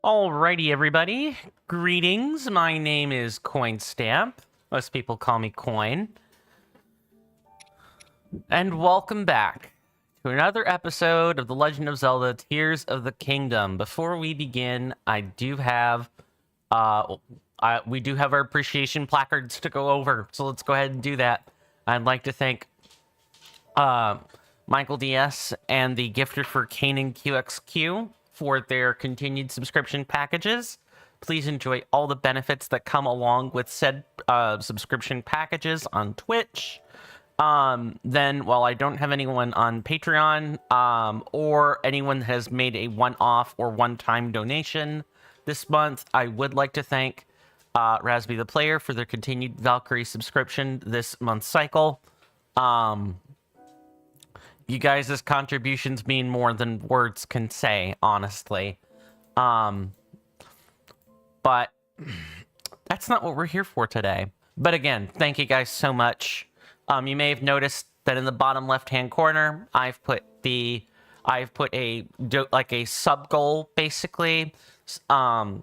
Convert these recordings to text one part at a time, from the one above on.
Alrighty, everybody. Greetings. My name is CoinStamp. Most people call me Coin. And welcome back to another episode of The Legend of Zelda Tears of the Kingdom. Before we begin, we do have our appreciation placards to go over, so let's go ahead and do that. I'd like to thank Michael DS and the gifter for Kanan QXQ for their continued subscription packages. Please enjoy all the benefits that come along with said subscription packages on Twitch. Then, while I don't have anyone on Patreon or anyone that has made a one-off or one-time donation this month, I would like to thank Rasby the Player for their continued Valkyrie subscription this month's cycle. You guys' contributions mean more than words can say, honestly. But that's not what we're here for today. But again, thank you guys so much. You may have noticed that in the bottom left-hand corner, I've put a sub goal, basically. I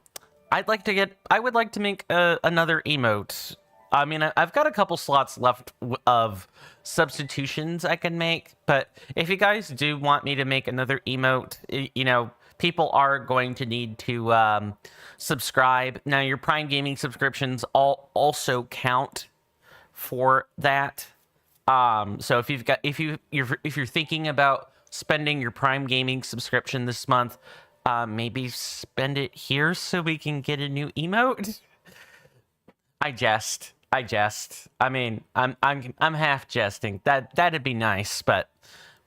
would like to make another emote. I mean, I've got a couple slots left of substitutions I can make, but if you guys do want me to make another emote, you know, people are going to need to subscribe. Now, your Prime Gaming subscriptions also count for that. So if you're thinking about spending your Prime Gaming subscription this month, maybe spend it here so we can get a new emote. I jest. I mean, I'm half jesting. That'd be nice, but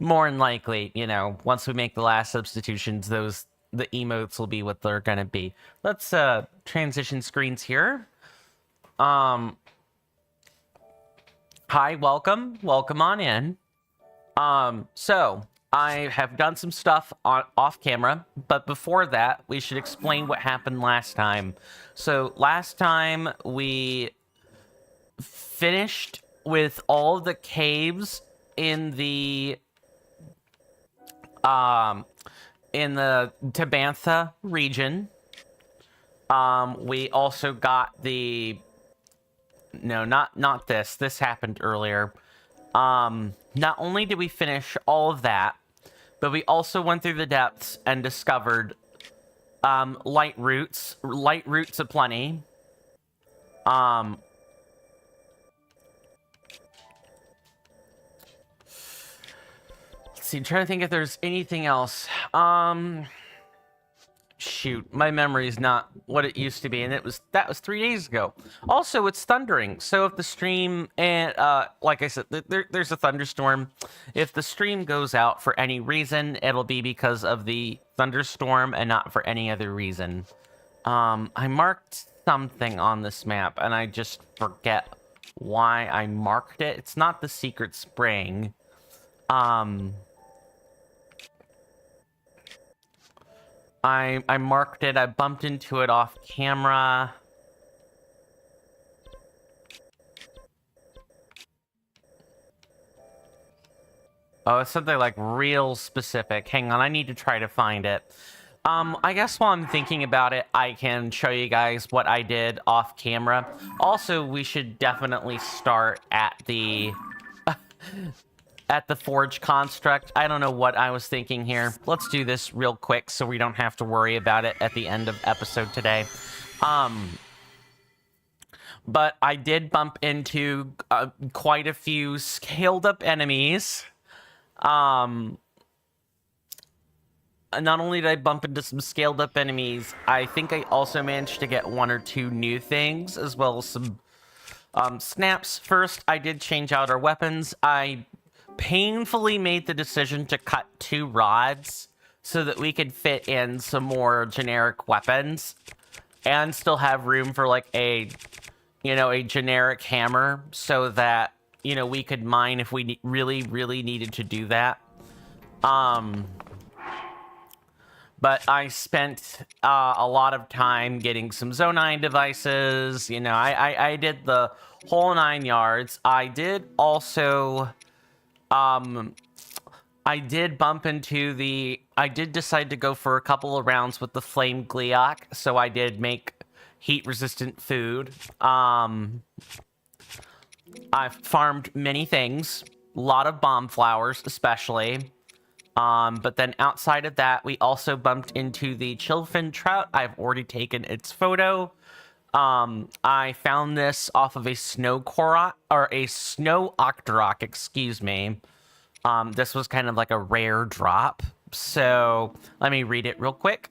more than likely, you know, once we make the last substitutions, the emotes will be what they're gonna be. Let's transition screens here. Hi, welcome on in. So I have done some stuff off camera, but before that, we should explain what happened last time. So last time we finished with all the caves in the Tabantha region. We also got not this. This happened earlier. Not only did we finish all of that, but we also went through the depths and discovered light roots aplenty. Let's see, I'm trying to think if there's anything else. Shoot, my memory is not what it used to be, and that was 3 days ago. Also, it's thundering, so if the stream and like I said, there's a thunderstorm. If the stream goes out for any reason, it'll be because of the thunderstorm and not for any other reason. I marked something on this map, and I just forget why I marked it. It's not the secret spring. I marked it. I bumped into it off camera. Oh, it's something like real specific. Hang on, I need to try to find it. I guess while I'm thinking about it, I can show you guys what I did off camera. Also, we should definitely start at the at the forge construct. I don't know what I was thinking here. Let's do this real quick so we don't have to worry about it at the end of episode today. But I did bump into quite a few scaled up enemies. Not only did I bump into some scaled up enemies, I think I also managed to get 1 or 2 new things, as well as some snaps. First, I did change out our weapons. I painfully made the decision to cut 2 rods so that we could fit in some more generic weapons and still have room for like a generic hammer, so that, you know, we could mine if we really needed to do that. But I spent a lot of time getting some Zonine devices. You know, I did the whole 9 yards. I did also I did bump into the I did decide to go for a couple of rounds with the flame gliok, so I did make heat-resistant food. I've farmed many things, a lot of bomb flowers, especially. But then outside of that, we also bumped into the chillfin trout. I've already taken its photo. I found this off of a snow korok, or a snow octorok, excuse me. This was kind of like a rare drop. So let me read it real quick.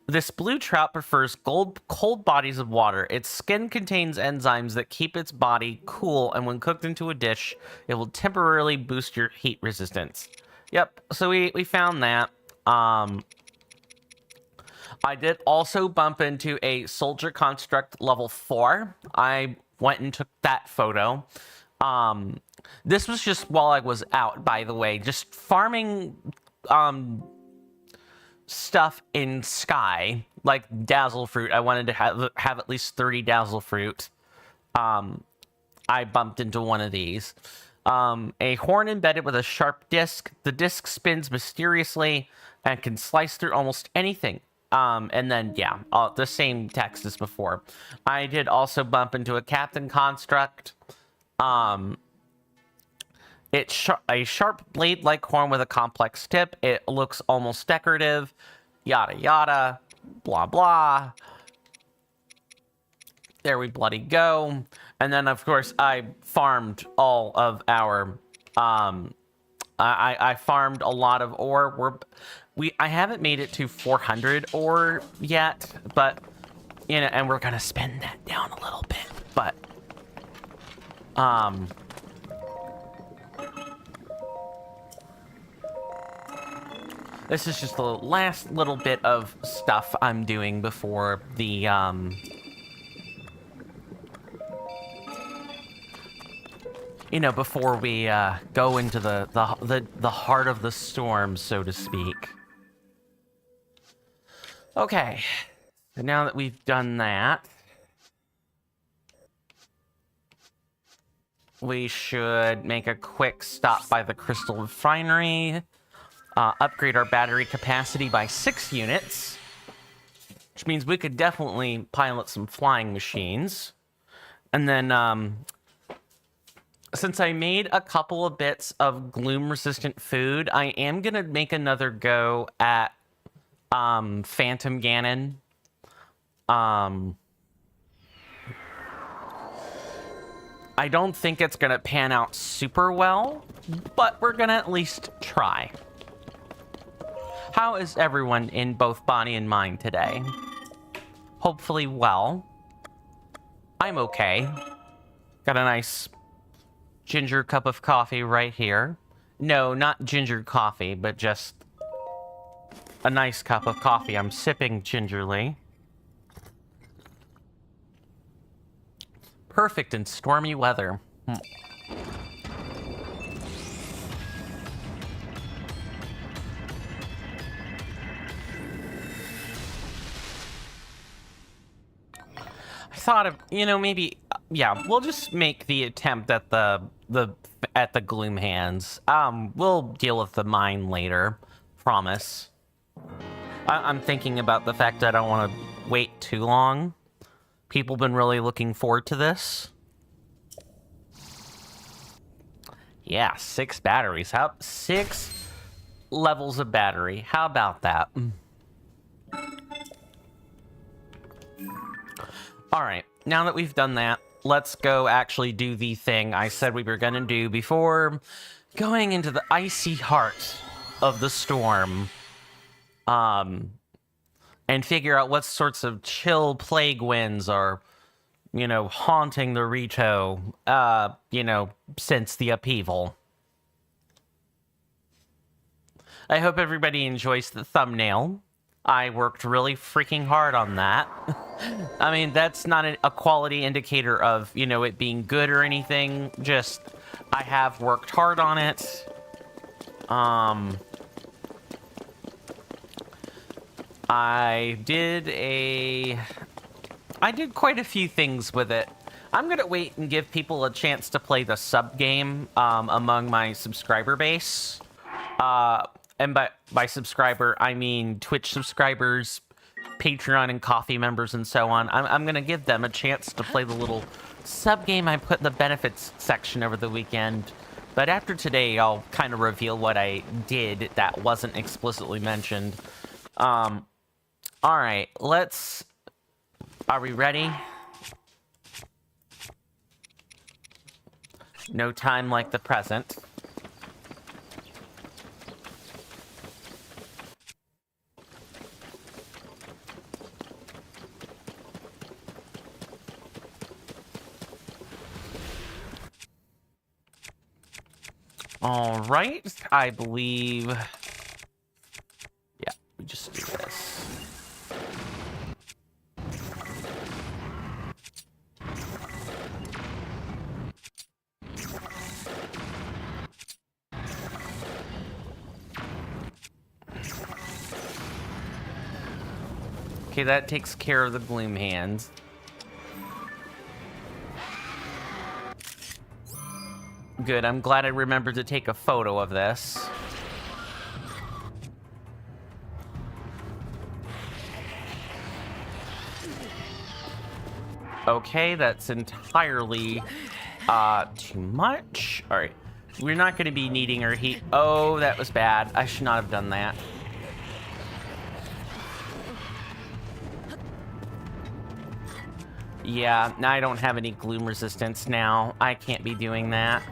This blue trout prefers cold bodies of water. Its skin contains enzymes that keep its body cool, and when cooked into a dish, it will temporarily boost your heat resistance. Yep, so we found that. I did also bump into a soldier construct level 4. I went and took that photo. This was just while I was out, by the way, just farming stuff in Sky, like dazzle fruit. I wanted to have at least 30 dazzle fruit. I bumped into one of these. A horn embedded with a sharp disc. The disc spins mysteriously and can slice through almost anything. And then, yeah, the same text as before. I did also bump into a captain construct. It's a sharp blade-like horn with a complex tip. It looks almost decorative. Yada, yada. Blah, blah. There we bloody go. And then, of course, I farmed all of our... I farmed a lot of ore. I haven't made it to 400 ore yet, but, you know, and we're gonna spend that down a little bit, but, this is just the last little bit of stuff I'm doing before the, you know, before we go into the heart of the storm, so to speak. Okay, so now that we've done that, we should make a quick stop by the crystal refinery, upgrade our battery capacity by 6 units, which means we could definitely pilot some flying machines. And then, since I made a couple of bits of gloom-resistant food, I am gonna make another go at Phantom Ganon. I don't think it's gonna pan out super well, but we're gonna at least try. How is everyone in both body and mind today? Hopefully well. I'm okay. Got a nice ginger cup of coffee right here. No, not ginger coffee, but just a nice cup of coffee I'm sipping gingerly. Perfect in stormy weather. I thought of, you know, maybe, yeah, we'll just make the attempt at the Gloom Hands. We'll deal with the mine later. Promise. I'm thinking about the fact that I don't want to wait too long. People have been really looking forward to this. Yeah, 6 batteries. 6 levels of battery. How about that? Alright, now that we've done that, let's go actually do the thing I said we were gonna do before going into the icy heart of the storm. And figure out what sorts of chill plague winds are, you know, haunting the Rito, you know, since the upheaval. I hope everybody enjoys the thumbnail. I worked really freaking hard on that. I mean, that's not a quality indicator of, you know, it being good or anything. Just, I have worked hard on it. I did quite a few things with it. I'm gonna wait and give people a chance to play the sub game among my subscriber base. and by subscriber, I mean Twitch subscribers, Patreon and Coffee members, and so on. I'm going to give them a chance to play the little sub-game I put in the benefits section over the weekend. But after today, I'll kind of reveal what I did that wasn't explicitly mentioned. Alright, let's... Are we ready? No time like the present. All right, I believe... Yeah, we just do this. Okay, that takes care of the Gloom Hand. Good, I'm glad I remembered to take a photo of this. Okay, that's entirely too much. All right, we're not going to be needing our heat. Oh, that was bad. I should not have done that. Yeah, now I don't have any gloom resistance now. I can't be doing that.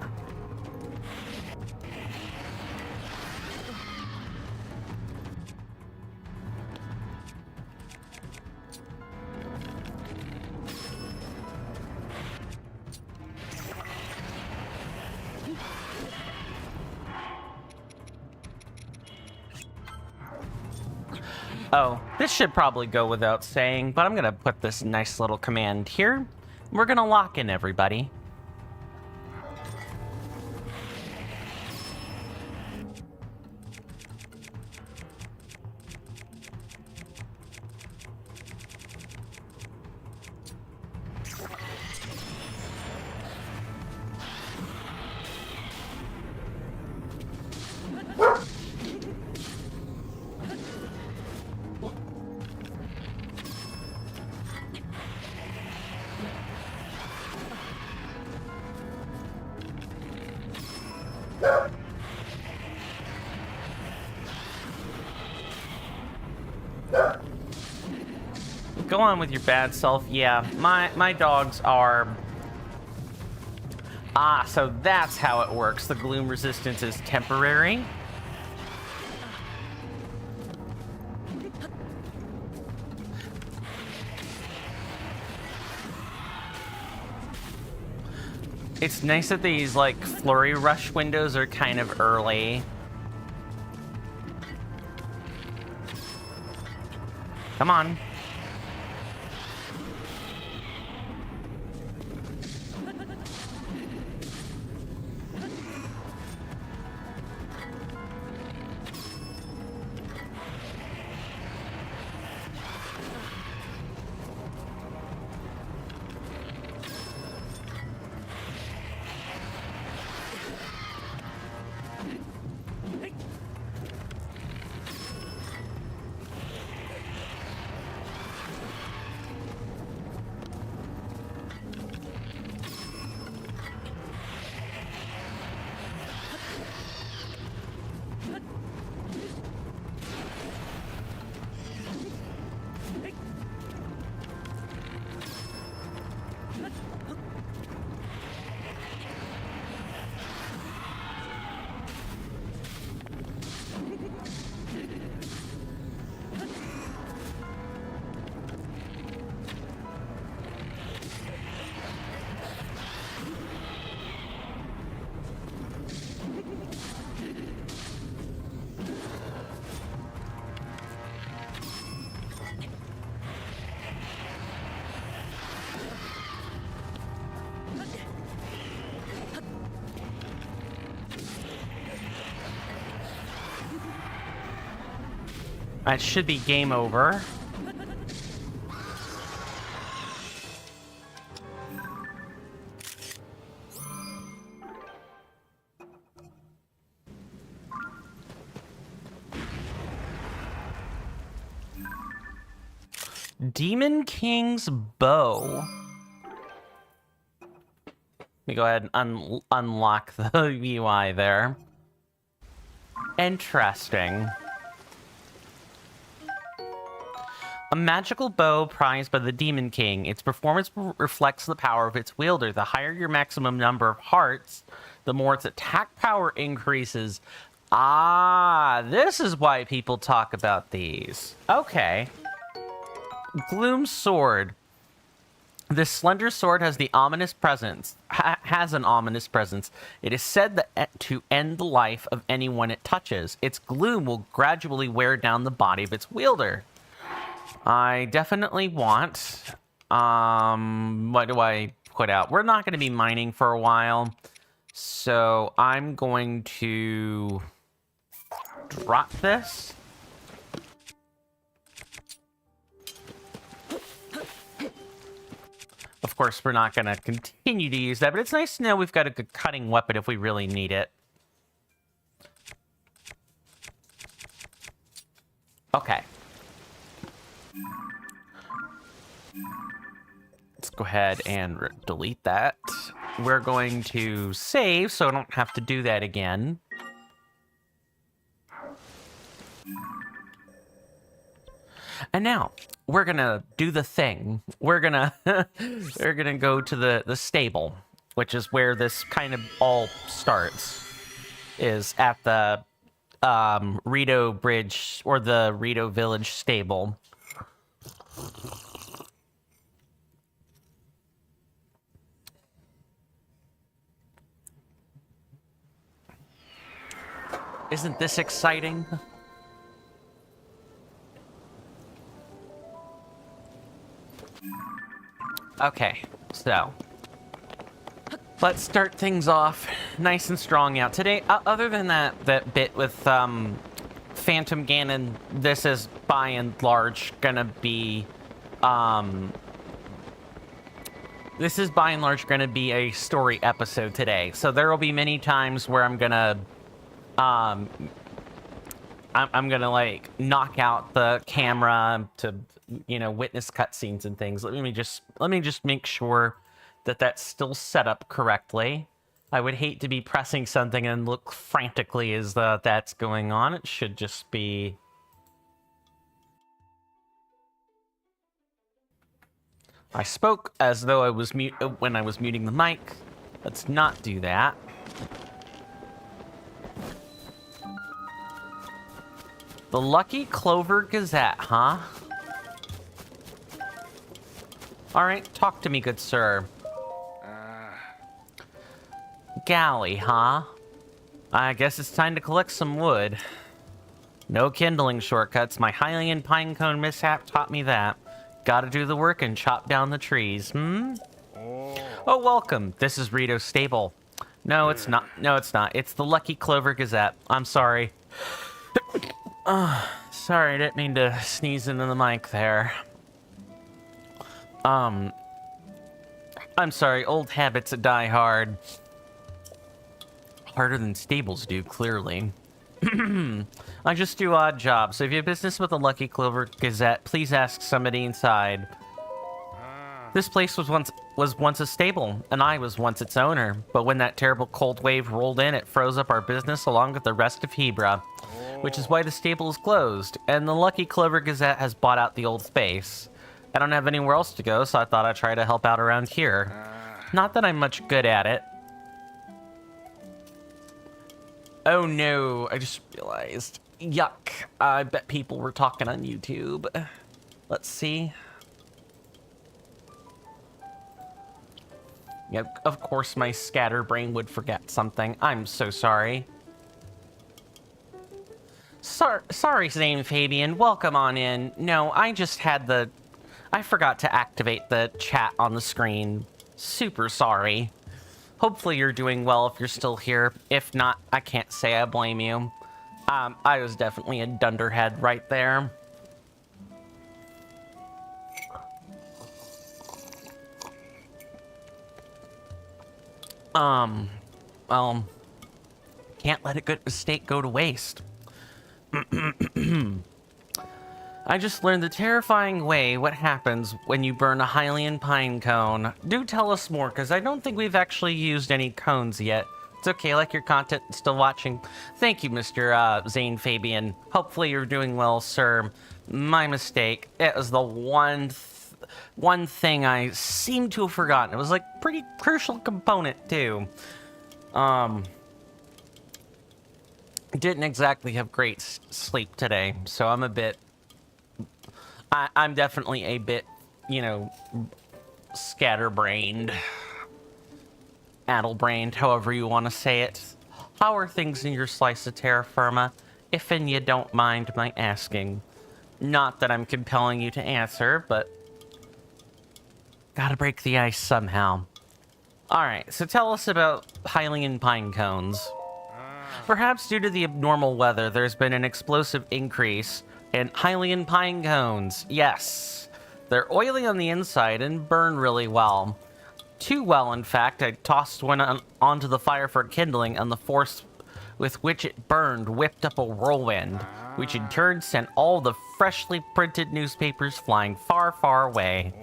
Oh, this should probably go without saying, but I'm going to put this nice little command here. We're going to lock in everybody. Go on with your bad self. Yeah, my dogs are... Ah, so that's how it works. The gloom resistance is temporary. It's nice that these, like, flurry rush windows are kind of early. Come on. It should be game over. Demon King's Bow. Let me go ahead and unlock the UI there. Interesting. A magical bow prized by the Demon King. Its performance reflects the power of its wielder. The higher your maximum number of hearts, the more its attack power increases. Ah, this is why people talk about these. Okay. Gloom Sword. This slender sword has the ominous presence. Has an ominous presence. It is said that to end the life of anyone it touches. Its gloom will gradually wear down the body of its wielder. I definitely want. What do I put out? We're not going to be mining for a while, so I'm going to drop this. Of course, we're not going to continue to use that, but it's nice to know we've got a good cutting weapon if we really need it. Okay. Let's go ahead and delete that. We're going to save so I don't have to do that again. And now we're gonna do the thing. We're gonna we're gonna go to the stable, which is where this kind of all starts. Is at the Rito Bridge or the Rito Village stable. Isn't this exciting? Okay, so let's start things off nice and strong out today. Other than that bit with Phantom Ganon, this is by and large gonna be a story episode today. So there will be many times where I'm gonna like knock out the camera to, you know, witness cutscenes and things. Let me just make sure that that's still set up correctly. I would hate to be pressing something and look frantically as though that's going on. It should just be. I spoke as though I was when I was muting the mic. Let's not do that. The Lucky Clover Gazette, huh? Alright, talk to me, good sir. Galley, huh? I guess it's time to collect some wood. No kindling shortcuts. My Hylian pinecone mishap taught me that. Gotta do the work and chop down the trees, Oh, welcome. This is Rito's stable. No, it's not. No, it's not. It's the Lucky Clover Gazette. I'm sorry. Sorry, I didn't mean to sneeze into the mic there. I'm sorry, old habits die hard. Harder than stables do, clearly. I just do odd jobs, so if you have business with the Lucky Clover Gazette, please ask somebody inside. This place was once a stable, and I was once its owner. But when that terrible cold wave rolled in, it froze up our business along with the rest of Hebra. Which is why the stable is closed, and the Lucky Clover Gazette has bought out the old space. I don't have anywhere else to go, so I thought I'd try to help out around here. Not that I'm much good at it. Oh no, I just realized. Yuck. I bet people were talking on YouTube. Let's see. Yep, of course my scatterbrain would forget something. I'm so sorry. Sorry, Zane Fabian. Welcome on in. No, I forgot to activate the chat on the screen. Super sorry. Hopefully you're doing well if you're still here. If not, I can't say I blame you. I was definitely a dunderhead right there. Well, can't let a good mistake go to waste. I just learned the terrifying way what happens when you burn a Hylian pine cone. Do tell us more, because I don't think we've actually used any cones yet. It's okay, I like your content, still watching. Thank you, Mr. Zane Fabian. Hopefully you're doing well, sir. My mistake. It was the one thing I seem to have forgotten. It was like pretty crucial component too. Didn't exactly have great sleep today, so I'm a bit... I'm definitely a bit, you know, scatterbrained. Addle-brained, however you want to say it. How are things in your slice of terra firma, if and you don't mind my asking? Not that I'm compelling you to answer, but... gotta break the ice somehow. Alright, so tell us about Hylian pine cones. Perhaps due to the abnormal weather, there's been an explosive increase in Hylian pine cones. Yes, they're oily on the inside and burn really well. Too well, in fact. I tossed one onto the fire for kindling, and the force with which it burned whipped up a whirlwind, which in turn sent all the freshly printed newspapers flying far, far away.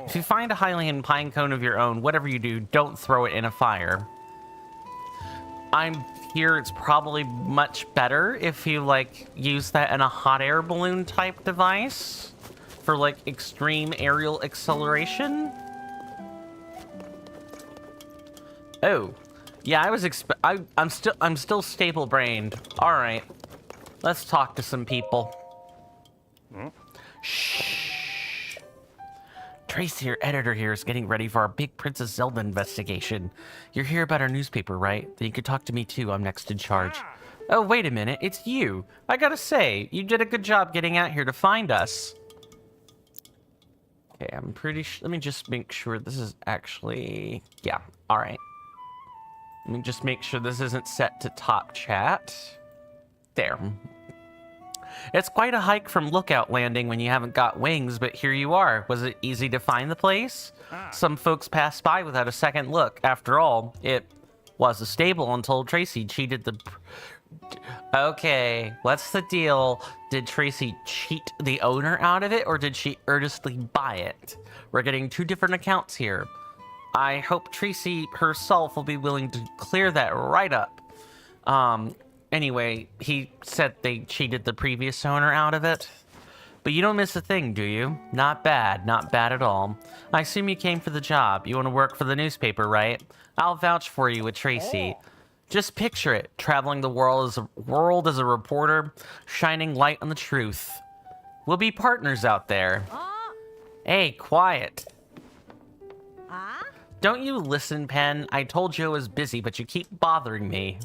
If you find a Hylian pine cone of your own, whatever you do, don't throw it in a fire. I'm here, it's probably much better if you, like, use that in a hot air balloon type device for, like, extreme aerial acceleration. Oh, yeah, I was I'm still stable brained. All right, let's talk to some people. Shh. Tracy, your editor here, is getting ready for our big Princess Zelda investigation. You're here about our newspaper, right? Then you can talk to me too. I'm next in charge. Oh, wait a minute. It's you. I gotta say, you did a good job getting out here to find us. Okay, I'm pretty sure. Let me just make sure this is actually... yeah, all right. Let me just make sure this isn't set to top chat. There. It's quite a hike from Lookout Landing when you haven't got wings, but here you are. Was it easy to find the place? Some folks passed by without a second look. After all, it was a stable until Tracy cheated the... Okay, what's the deal? Did Tracy cheat the owner out of it, or did she earnestly buy it? We're getting two different accounts here. I hope Tracy herself will be willing to clear that right up. Anyway, he said they cheated the previous owner out of it. But you don't miss a thing, do you? Not bad, not bad at all. I assume you came for the job. You want to work for the newspaper, right? I'll vouch for you with Tracy. Just picture it, traveling the world as a reporter, shining light on the truth. We'll be partners out there. Hey, quiet. Don't you listen, Pen? I told you I was busy, but you keep bothering me.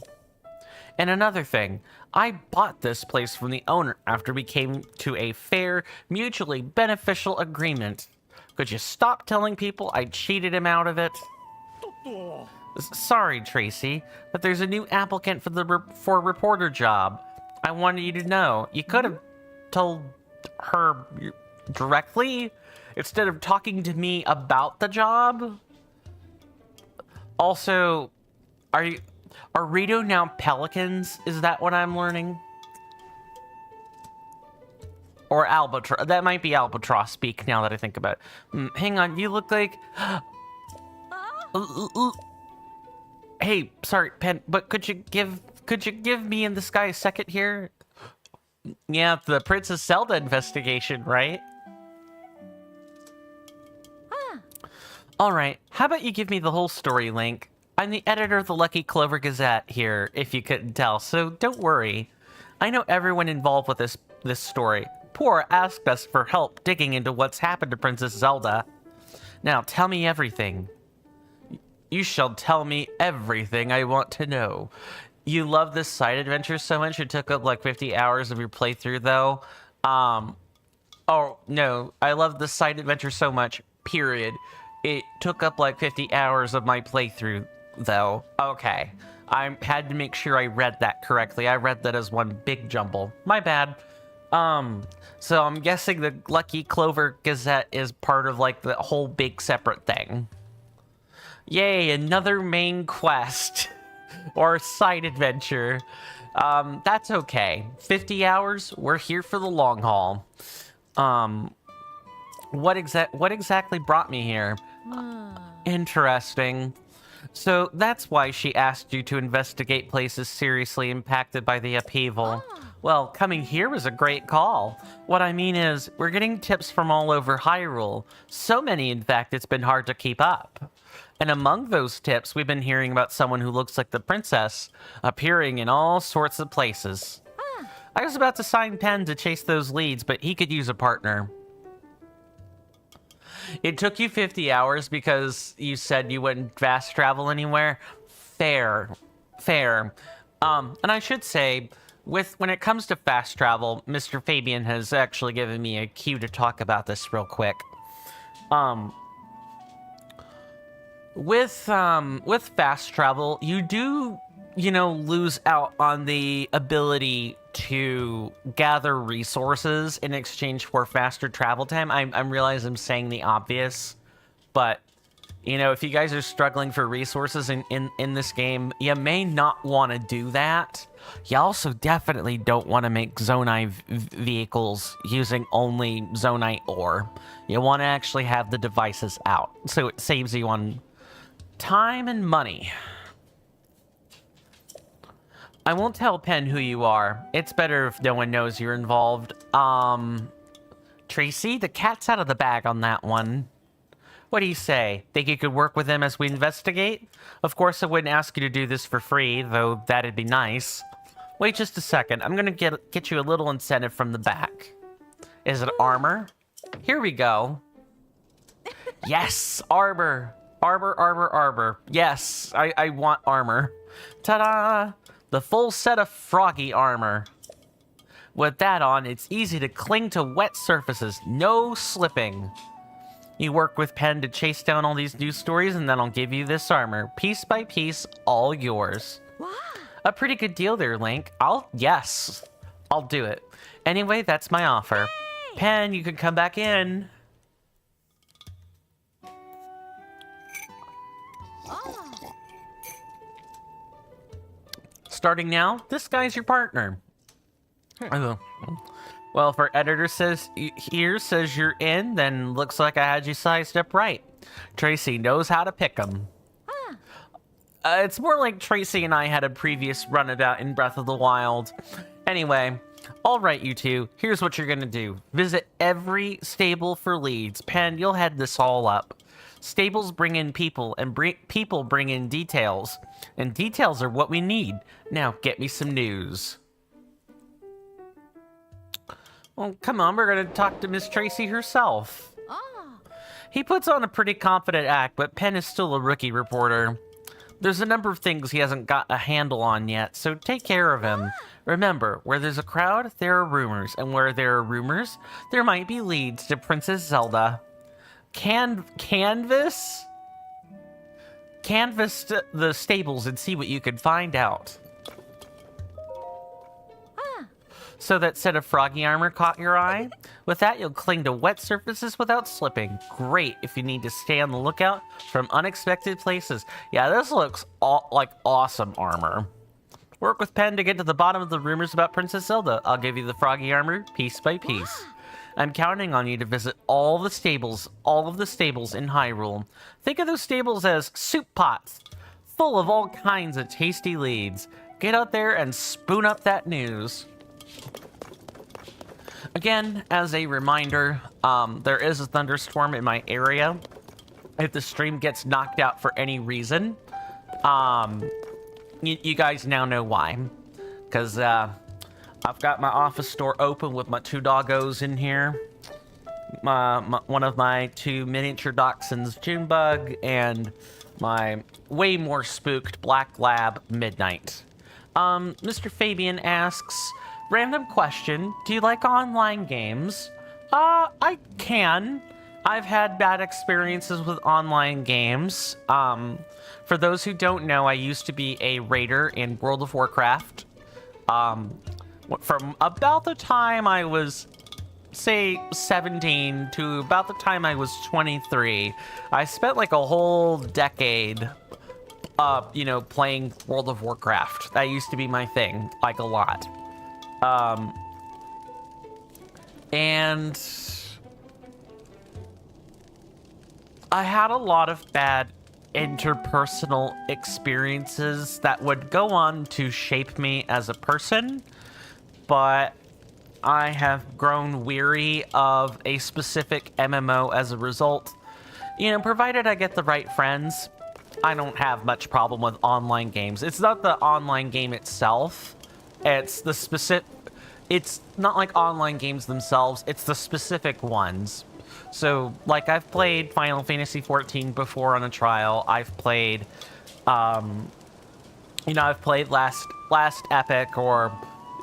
And another thing, I bought this place from the owner after we came to a fair, mutually beneficial agreement. Could you stop telling people I cheated him out of it? Sorry, Tracy, but there's a new applicant for a reporter job. I wanted you to know. You could have told her directly instead of talking to me about the job. Also, are Rito now pelicans? Is that what I'm learning? Or albatross? That might be albatross speak now that I think about it. Hang on, you look like... Hey, sorry, Pen, but could you give me and this guy a second here? Yeah, the Princess Zelda investigation, right? Alright, how about you give me the whole story, Link? I'm the editor of the Lucky Clover Gazette here, if you couldn't tell, so don't worry. I know everyone involved with this story. Poor asked us for help digging into what's happened to Princess Zelda. Now, tell me everything. You shall tell me everything I want to know. You love this side adventure so much it took up like 50 hours of your playthrough, though? Oh, no, I love this side adventure so much, period. It took up like 50 hours of my playthrough, though. Okay. I had to make sure I read that correctly. I read that as one big jumble. My bad. So I'm guessing the Lucky Clover Gazette is part of like the whole big separate thing. Yay, another main quest. Or side adventure. That's okay. 50 hours, we're here for the long haul. What exactly brought me here? Interesting. So that's why she asked you to investigate places seriously impacted by the upheaval. Well, coming here was a great call. What I mean is, we're getting tips from all over Hyrule. So many, in fact, it's been hard to keep up. And among those tips, we've been hearing about someone who looks like the princess, appearing in all sorts of places. I was about to sign Pen to chase those leads, but he could use a partner. It took you 50 hours because you said you wouldn't fast travel anywhere. Fair. And I should say, when it comes to fast travel, Mr. Fabian has actually given me a cue to talk about this real quick. With fast travel, you do, lose out on the ability to gather resources in exchange for faster travel time. I realize I'm saying the obvious, but if you guys are struggling for resources in this game, you may not want to do that. You also definitely don't want to make Zonai vehicles using only Zonite ore. You want to actually have the devices out, so it saves you on time and money. I won't tell Pen who you are. It's better if no one knows you're involved. Tracy, the cat's out of the bag on that one. What do you say? Think you could work with him as we investigate? Of course, I wouldn't ask you to do this for free, though that'd be nice. Wait just a second. I'm gonna get you a little incentive from the back. Is it armor? Here we go. Yes, armor. Arbor. Yes, I want armor. Ta-da! The full set of froggy armor. With that on, it's easy to cling to wet surfaces, no slipping. You work with Pen to chase down all these news stories, and then I'll give you this armor. Piece by piece, all yours. Wow. A pretty good deal there, Link. I'll do it. Anyway, that's my offer. Hey. Pen, you can come back in. Starting now, this guy's your partner. Well, if our editor says you're in, then looks like I had you sized up right. Tracy knows how to pick them. It's more like Tracy and I had a previous runabout in Breath of the Wild. Anyway, all right, you two, here's what you're gonna do. Visit every stable for leads. Pen, you'll head this all up. Stables bring in people, and people bring in details. And details are what we need. Now, get me some news. Well, come on, we're going to talk to Miss Tracy herself. He puts on a pretty confident act, but Pen is still a rookie reporter. There's a number of things he hasn't got a handle on yet, so take care of him. Remember, where there's a crowd, there are rumors. And where there are rumors, there might be leads to Princess Zelda. Canvas the stables and see what you can find out. So that set of froggy armor caught your eye? With that, you'll cling to wet surfaces without slipping. Great if you need to stay on the lookout from unexpected places. Yeah, this looks like awesome armor. Work with Pen to get to the bottom of the rumors about Princess Zelda. I'll give you the froggy armor piece by piece. I'm counting on you to visit all of the stables in Hyrule. Think of those stables as soup pots, full of all kinds of tasty leads. Get out there and spoon up that news. Again, as a reminder, there is a thunderstorm in my area. If the stream gets knocked out for any reason, you guys now know why. Because, I've got my office door open with my two doggos in here. One of my two miniature dachshunds, Junebug, and my way more spooked Black Lab, Midnight. Mr. Fabian asks, random question, do you like online games? I can. I've had bad experiences with online games. For those who don't know, I used to be a raider in World of Warcraft. From about the time I was, say, 17 to about the time I was 23, I spent like a whole decade, playing World of Warcraft. That used to be my thing, like a lot. And I had a lot of bad interpersonal experiences that would go on to shape me as a person, but I have grown weary of a specific MMO as a result. You know, provided I get the right friends, I don't have much problem with online games. It's not the online game itself, it's the specific... It's not like online games themselves, it's the specific ones. So, like, I've played Final Fantasy XIV before on a trial. I've played, you know, I've played Last Epic or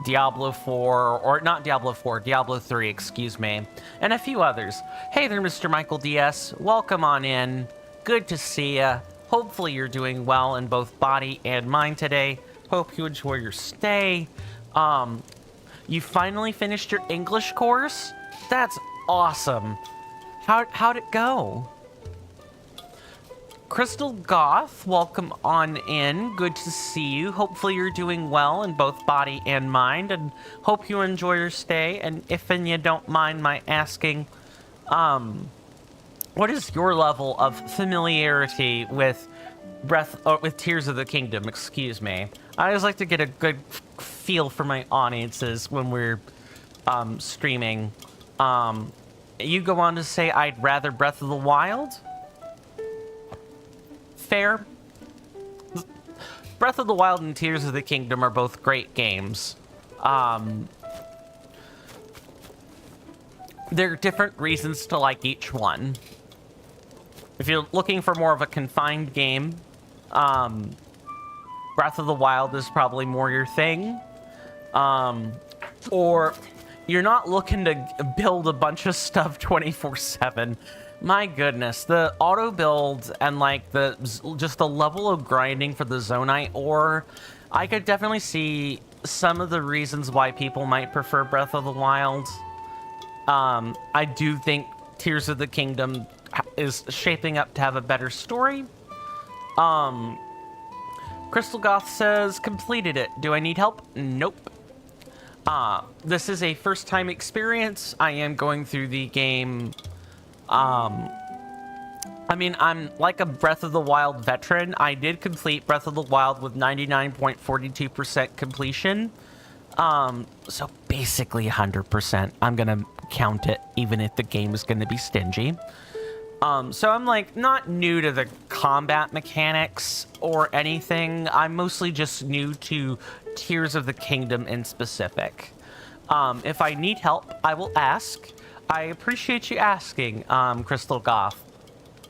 Diablo 4, or not Diablo 4, Diablo 3, excuse me, and a few others. Hey there, Mr. Michael DS. Welcome on in. Good to see ya. Hopefully you're doing well in both body and mind today. Hope you enjoy your stay. You finally finished your English course? That's awesome. How'd it go? Crystal Goth, welcome on in. Good to see you. Hopefully you're doing well in both body and mind, and hope you enjoy your stay. And if you don't mind my asking, what is your level of familiarity with with Tears of the Kingdom? Excuse me. I always like to get a good feel for my audiences when we're streaming. You go on to say, I'd rather Breath of the Wild. Fair. Breath of the Wild and Tears of the Kingdom are both great games. There are different reasons to like each one. If you're looking for more of a confined game, Breath of the Wild is probably more your thing. Or you're not looking to build a bunch of stuff 24/7. My goodness, the auto build and like just the level of grinding for the Zonite ore, I could definitely see some of the reasons why people might prefer Breath of the Wild. I do think Tears of the Kingdom is shaping up to have a better story. Crystal Goth says, completed it. Do I need help? Nope. This is a first-time experience. I am going through the game. I mean, I'm like a Breath of the Wild veteran. I did complete Breath of the Wild with 99.42% completion. So basically 100%. I'm gonna count it, even if the game is gonna be stingy. So I'm like not new to the combat mechanics or anything. I'm mostly just new to Tears of the Kingdom in specific. If I need help, I will ask. I appreciate you asking, Crystal Goth.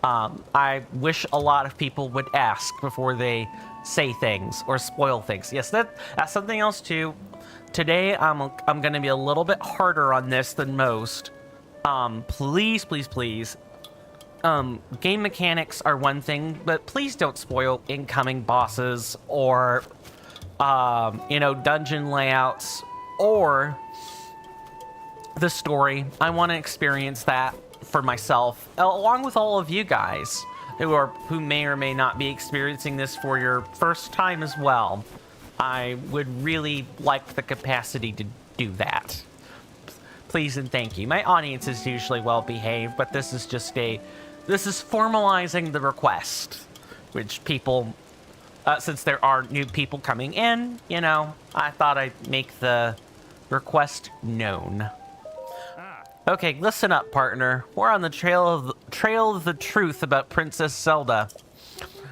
I wish a lot of people would ask before they say things or spoil things. Yes, that's something else too. Today, I'm gonna be a little bit harder on this than most. Please, please, please. Game mechanics are one thing, but please don't spoil incoming bosses or, you know, dungeon layouts or the story. I want to experience that for myself, along with all of you guys who may or may not be experiencing this for your first time as well. I would really like the capacity to do that. Please and thank you. My audience is usually well behaved, but this is just this is formalizing the request, which people, since there are new people coming in, you know, I thought I'd make the request known. Okay, listen up, partner. We're on the trail of the truth about Princess Zelda.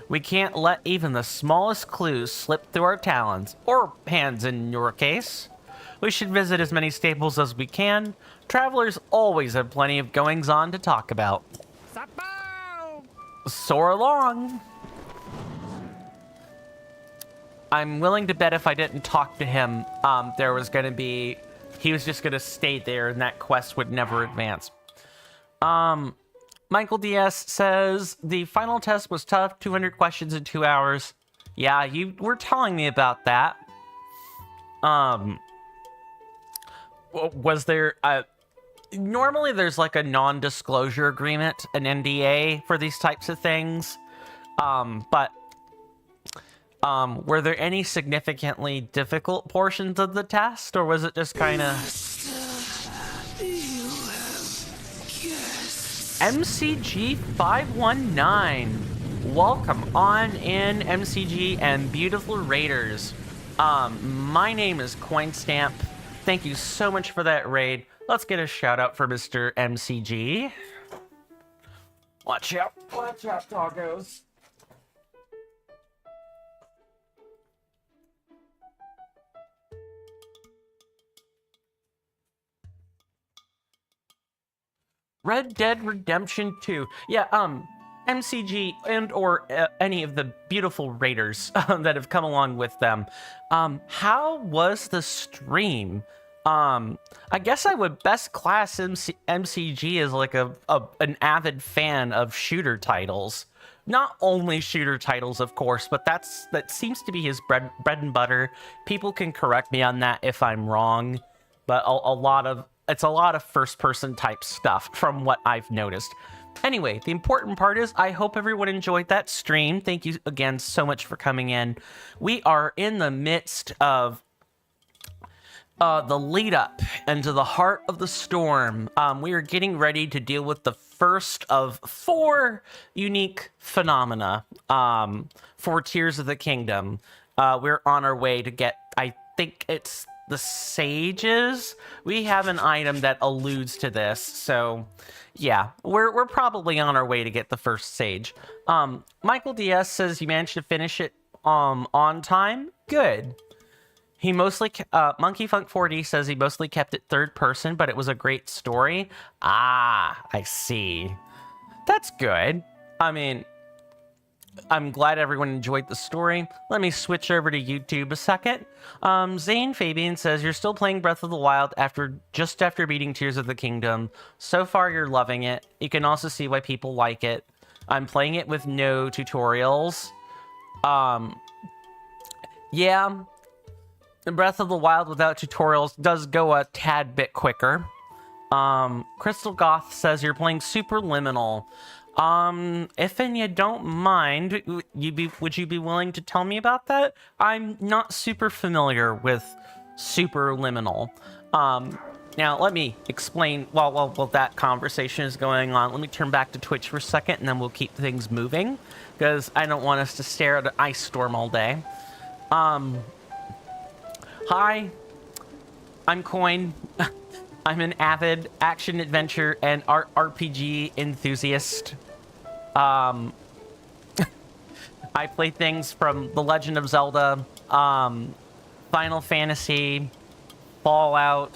We can't let even the smallest clues slip through our talons, or hands in your case. We should visit as many staples as we can. Travelers always have plenty of goings-on to talk about. Soar along. I'm willing to bet if I didn't talk to him, there was going to be... He was just going to stay there and that quest would never advance. Michael DS says, the final test was tough, 200 questions in 2 hours. Yeah, you were telling me about that. Was there... normally there's like a non-disclosure agreement, an NDA for these types of things. But were there any significantly difficult portions of the test, or was it just kind of... MCG 519. Welcome on in, MCG and beautiful raiders. My name is Coinstamp. Thank you so much for that raid. Let's get a shout out for Mr. MCG. Watch out, doggos. Red Dead Redemption 2. Yeah, MCG and or any of the beautiful raiders that have come along with them. How was the stream? I guess I would best class MCG as like an avid fan of shooter titles. Not only shooter titles, of course, but that seems to be his bread and butter. People can correct me on that if I'm wrong, but it's a lot of first-person type stuff from what I've noticed. Anyway, the important part is I hope everyone enjoyed that stream. Thank you again so much for coming in. We are in the midst of the lead up into the heart of the storm. We are getting ready to deal with the first of 4 unique phenomena for Tears of the Kingdom. We're on our way to get, I think it's the sages. We have an item that alludes to this, so yeah, we're probably on our way to get the first sage. Michael DS says you managed to finish it on time. Good. He mostly Monkey Funk 4D says he mostly kept it third person, but it was a great story. Ah, I see. That's good. I mean, I'm glad everyone enjoyed the story. Let me switch over to YouTube a second. Zane Fabian says, you're still playing Breath of the Wild just after beating Tears of the Kingdom. So far, you're loving it. You can also see why people like it. I'm playing it with no tutorials. Yeah, Breath of the Wild without tutorials does go a tad bit quicker. Crystal Goth says, you're playing Superliminal. If you don't mind, would you be willing to tell me about that? I'm not super familiar with Superliminal. Now let me explain, while that conversation is going on, let me turn back to Twitch for a second and then we'll keep things moving, because I don't want us to stare at an ice storm all day. Hi, I'm Coin. I'm an avid action adventure and RPG enthusiast. I play things from The Legend of Zelda, Final Fantasy, Fallout,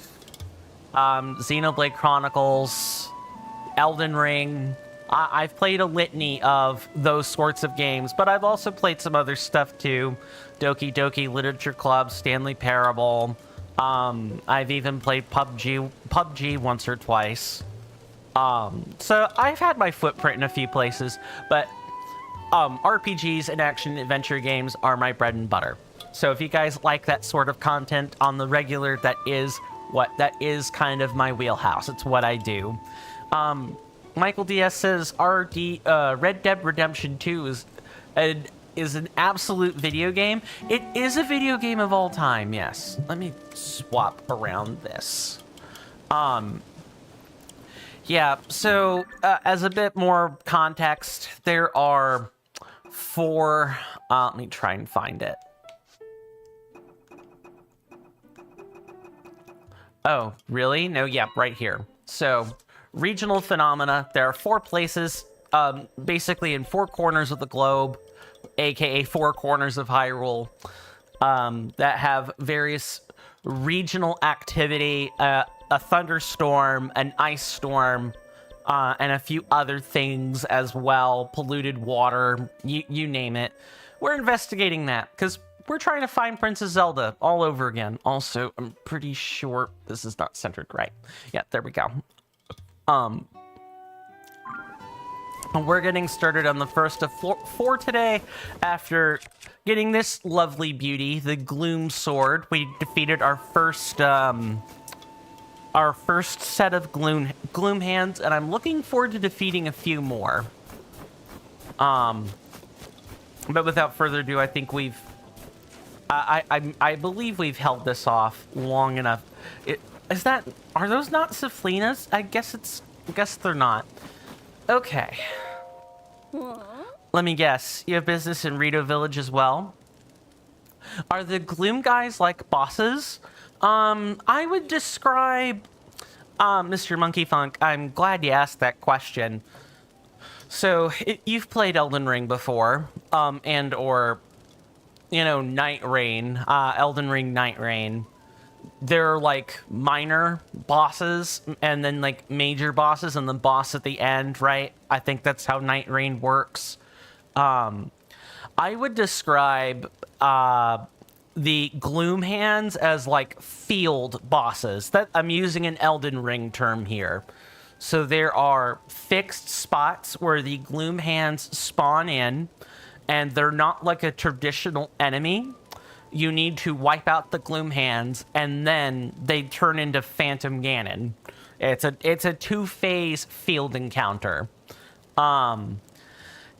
Xenoblade Chronicles, Elden Ring. I've played a litany of those sorts of games, but I've also played some other stuff too. Doki Doki Literature Club, Stanley Parable. I've even played PUBG once or twice. So I've had my footprint in a few places, but RPGs and action adventure games are my bread and butter. So if you guys like that sort of content on the regular, that is kind of my wheelhouse. It's what I do. Michael DS says Red Dead Redemption 2 is an absolute video game. It is a video game of all time, yes. Let me swap around this. Yeah, so as a bit more context, there are 4... let me try and find it. Oh, really? No, yeah, right here. So, regional phenomena. There are 4 places, basically in 4 corners of the globe, aka 4 corners of Hyrule, that have various regional activity, a thunderstorm, an ice storm, and a few other things as well, polluted water, you name it. We're investigating that, because we're trying to find Princess Zelda all over again. Also, I'm pretty sure this is not centered right. Yeah, there we go. We're getting started on the first of 4 today. After getting this lovely beauty, the Gloom Sword, we defeated our first set of Gloom Hands, and I'm looking forward to defeating a few more. But without further ado, I think I believe we've held this off long enough. Are those not Saflinas? I guess they're not. Okay. Let me guess. You have business in Rito Village as well? Are the Gloom guys like bosses? I would describe... Mr. Monkey Funk, I'm glad you asked that question. So, you've played Elden Ring before, and or, you know, Night Rain, Elden Ring Night Rain. They're like minor bosses and then like major bosses and the boss at the end, right? I think that's how Night Rain works. I would describe the Gloom Hands as like field bosses. That I'm using an Elden Ring term here. So there are fixed spots where the Gloom Hands spawn in, and they're not like a traditional enemy. You need to wipe out the Gloom Hands, and then they turn into Phantom Ganon. It's a two-phase field encounter. God,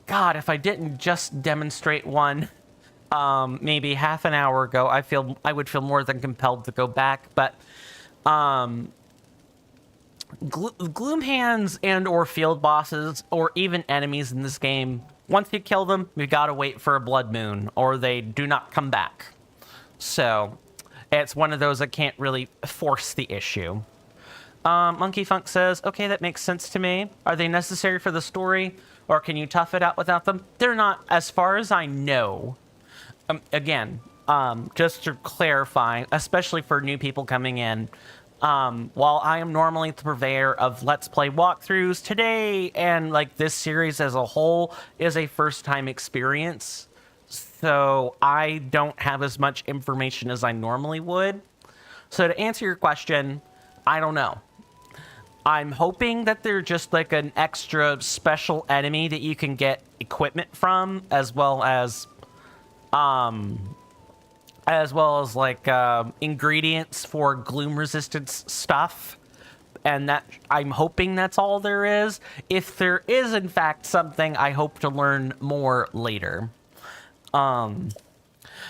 if I didn't just demonstrate one maybe half an hour ago, I would feel more than compelled to go back. But Gloom Hands and or field bosses or even enemies in this game, once you kill them, you gotta wait for a blood moon or they do not come back. So it's one of those that can't really force the issue. Monkey Funk says, okay, that makes sense to me. Are they necessary for the story or can you tough it out without them? They're not, as far as I know. Again, just to clarify, especially for new people coming in, while I am normally the purveyor of Let's Play walkthroughs, today and like this series as a whole is a first time experience. So I don't have as much information as I normally would. So to answer your question, I don't know. I'm hoping that they're just like an extra special enemy that you can get equipment from, as well as like ingredients for gloom resistance stuff. And that I'm hoping that's all there is. If there is in fact something, I hope to learn more later.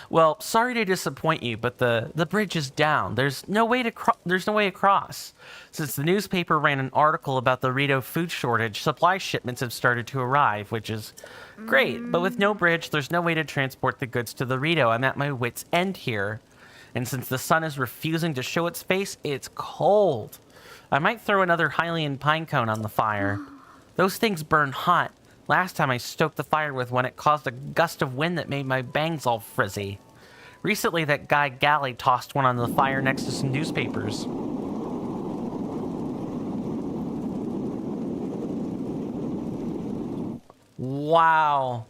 Well, sorry to disappoint you, but the bridge is down. There's no way across. Since the newspaper ran an article about the Rito food shortage, supply shipments have started to arrive, which is great. But with no bridge, there's no way to transport the goods to the Rito. I'm at my wit's end here. And since the sun is refusing to show its face, it's cold. I might throw another Hylian pine cone on the fire. Those things burn hot. Last time I stoked the fire with one, it caused a gust of wind that made my bangs all frizzy. Recently, that guy Galley tossed one on the fire next to some newspapers. Wow.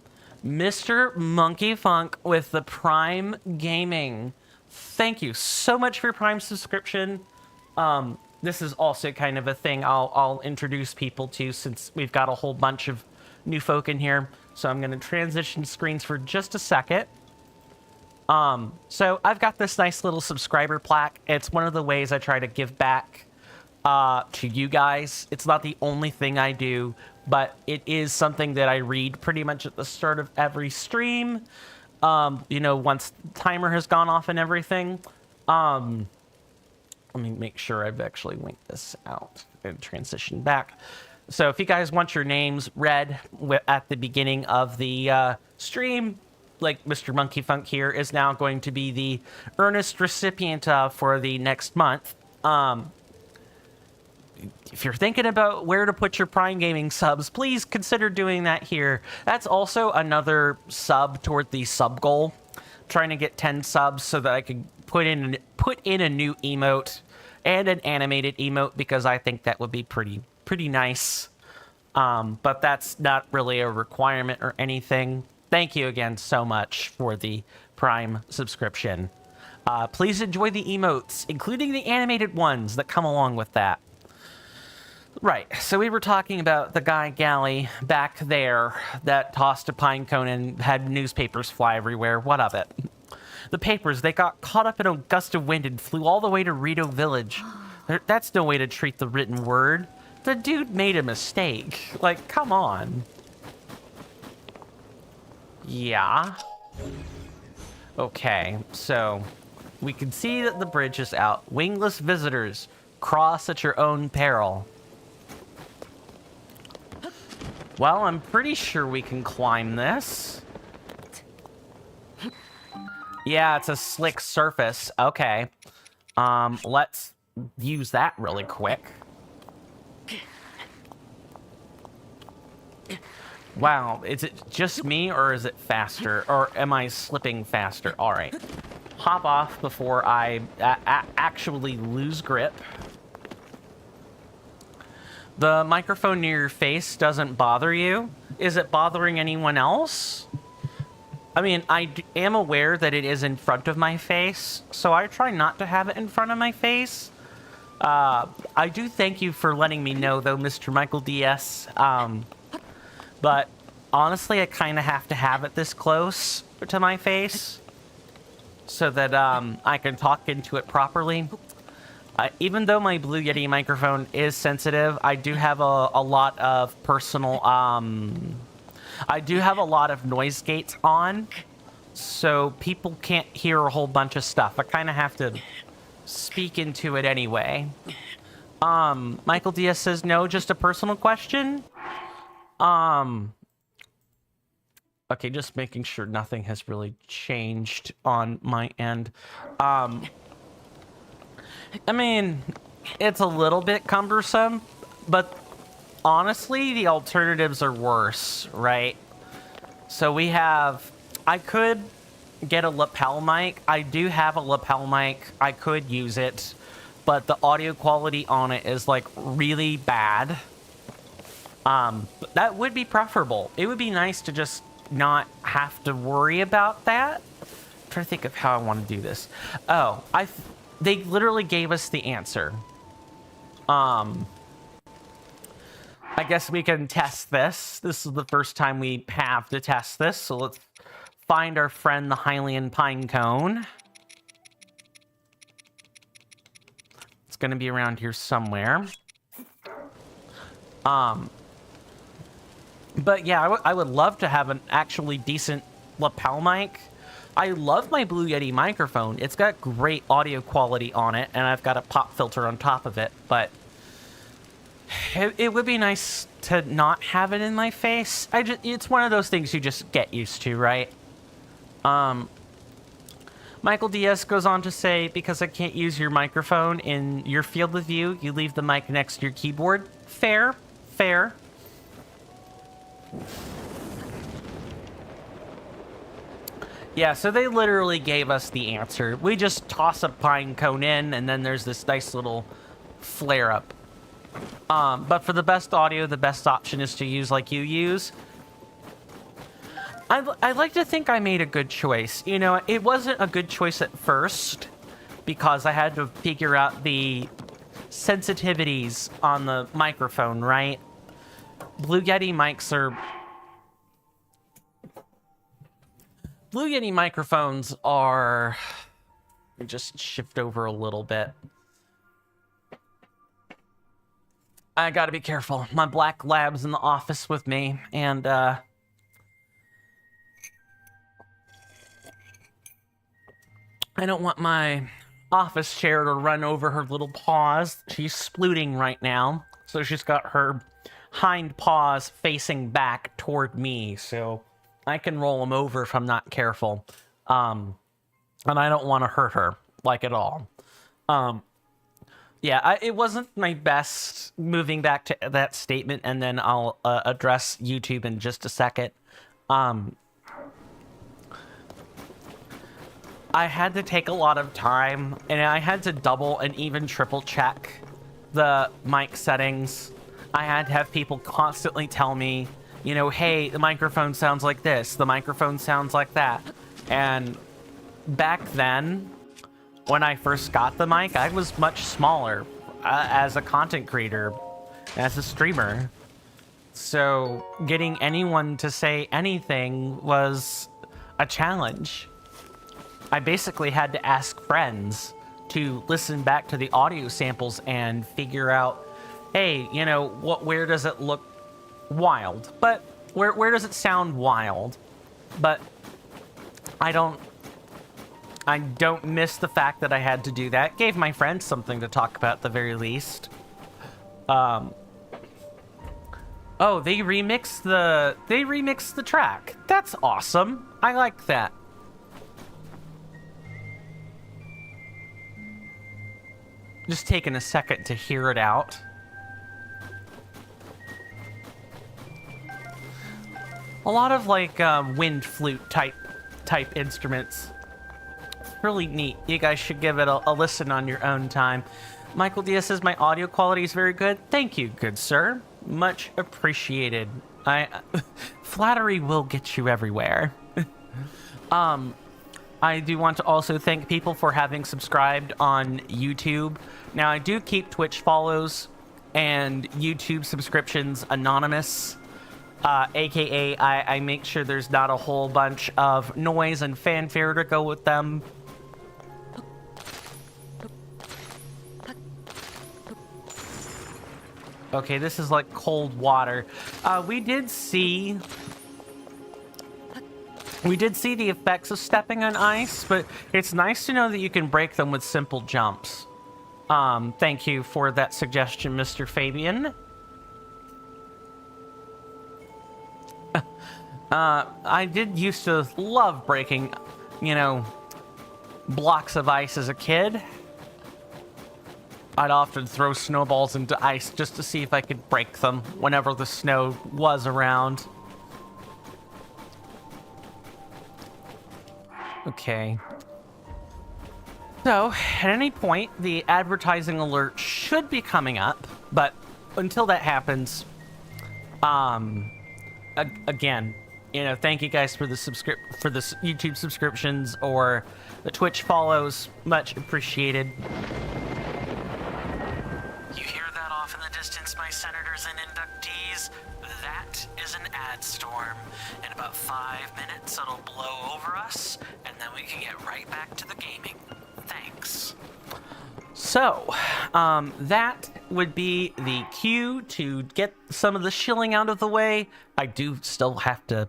Mr. Monkey Funk with the Prime Gaming. Thank you so much for your Prime subscription. This is also kind of a thing I'll introduce people to since we've got a whole bunch of new folk in here. So I'm going to transition screens for just a second. So I've got this nice little subscriber plaque. It's one of the ways I try to give back to you guys. It's not the only thing I do, but it is something that I read pretty much at the start of every stream. You know, once the timer has gone off and everything. Let me make sure I've actually linked this out and transition back. So if you guys want your names read at the beginning of the stream, like Mr. Monkey Funk here is now going to be the earnest recipient for the next month. If you're thinking about where to put your Prime Gaming subs, please consider doing that here. That's also another sub toward the sub goal. Trying to get 10 subs so that I can put in a new emote and an animated emote because I think that would be pretty nice. But that's not really a requirement or anything. Thank you again so much for the Prime subscription. Please enjoy the emotes, including the animated ones that come along with that. Right, so we were talking about the guy Galley back there that tossed a pine cone and had newspapers fly everywhere. What of it? The papers, they got caught up in a gust of wind and flew all the way to Rito Village. That's no way to treat the written word. The dude made a mistake. Like, come on. Yeah. Okay, so we can see that the bridge is out. Wingless visitors, cross at your own peril. Well, I'm pretty sure we can climb this. Yeah, it's a slick surface. Okay. Let's use that really quick. Wow, is it just me or is it faster? Or am I slipping faster? All right. Hop off before I actually lose grip. The microphone near your face doesn't bother you? Is it bothering anyone else? I mean, I am aware that it is in front of my face, so I try not to have it in front of my face. I do thank you for letting me know, though, Mr. Michael DS. But honestly, I kind of have to have it this close to my face so that I can talk into it properly. Even though my Blue Yeti microphone is sensitive, I do have a lot of personal... I do have a lot of noise gates on, so people can't hear a whole bunch of stuff. I kind of have to speak into it anyway. Michael Diaz says, no, just a personal question. Okay, just making sure nothing has really changed on my end. I mean, it's a little bit cumbersome, but honestly, the alternatives are worse, right? So we have... I could get a lapel mic. I do have a lapel mic. I could use it, but the audio quality on it is, like, really bad. That would be preferable. It would be nice to just not have to worry about that. I'm trying to think of how I want to do this. Oh, they literally gave us the answer. I guess we can test this. This is the first time we have to test this, so let's find our friend the Hylian Pinecone. It's gonna be around here somewhere. But yeah, I would love to have an actually decent lapel mic. I love my Blue Yeti microphone. It's got great audio quality on it, and I've got a pop filter on top of it, but it would be nice to not have it in my face. It's one of those things you just get used to, right? Michael Diaz goes on to say, because I can't use your microphone in your field of view, you leave the mic next to your keyboard. Fair, fair. Yeah, so they literally gave us the answer. We just toss a pine cone in, and then there's this nice little flare-up. But for the best audio, the best option is to use like you use. I like to think I made a good choice. You know, it wasn't a good choice at first, because I had to figure out the sensitivities on the microphone, right? Blue Yeti mics are... Blue Yeti microphones are... Just shift over a little bit. I gotta be careful. My black lab's in the office with me, and, I don't want my office chair to run over her little paws. She's splooting right now, so she's got her hind paws facing back toward me, so I can roll them over if I'm not careful. And I don't want to hurt her, like, at all. Yeah, it wasn't my best moving back to that statement, and then I'll address YouTube in just a second. I had to take a lot of time, and I had to double and even triple check the mic settings. I had to have people constantly tell me, you know, hey, the microphone sounds like this, the microphone sounds like that. And back then, when I first got the mic, I was much smaller as a content creator, as a streamer. So getting anyone to say anything was a challenge. I basically had to ask friends to listen back to the audio samples and figure out, hey, you know, where does it look wild? But where does it sound wild? But I don't miss the fact that I had to do that. Gave my friends something to talk about at the very least. Oh, they remixed the track. That's awesome. I like that. Just taking a second to hear it out. A lot of like wind flute type instruments. Really neat. You guys should give it a listen on your own time. Michael Diaz says my audio quality is very good. Thank you, good sir. Much appreciated. Flattery will get you everywhere. I do want to also thank people for having subscribed on YouTube. Now, I do keep Twitch follows and YouTube subscriptions anonymous. AKA, I make sure there's not a whole bunch of noise and fanfare to go with them. Okay, this is like cold water. We did see the effects of stepping on ice, but it's nice to know that you can break them with simple jumps. Thank you for that suggestion, Mr. Fabian. I did used to love breaking, blocks of ice as a kid. I'd often throw snowballs into ice just to see if I could break them whenever the snow was around. Okay. So, at any point, the advertising alert should be coming up, but until that happens, again, thank you guys for the YouTube subscriptions or the Twitch follows. Much appreciated. You hear that off in the distance, my senators and inductees? That is an ad storm. In about 5 minutes, it'll blow over us, and then we can get right back to the gaming. Thanks. So, that would be the cue to get some of the shilling out of the way. I do still have to,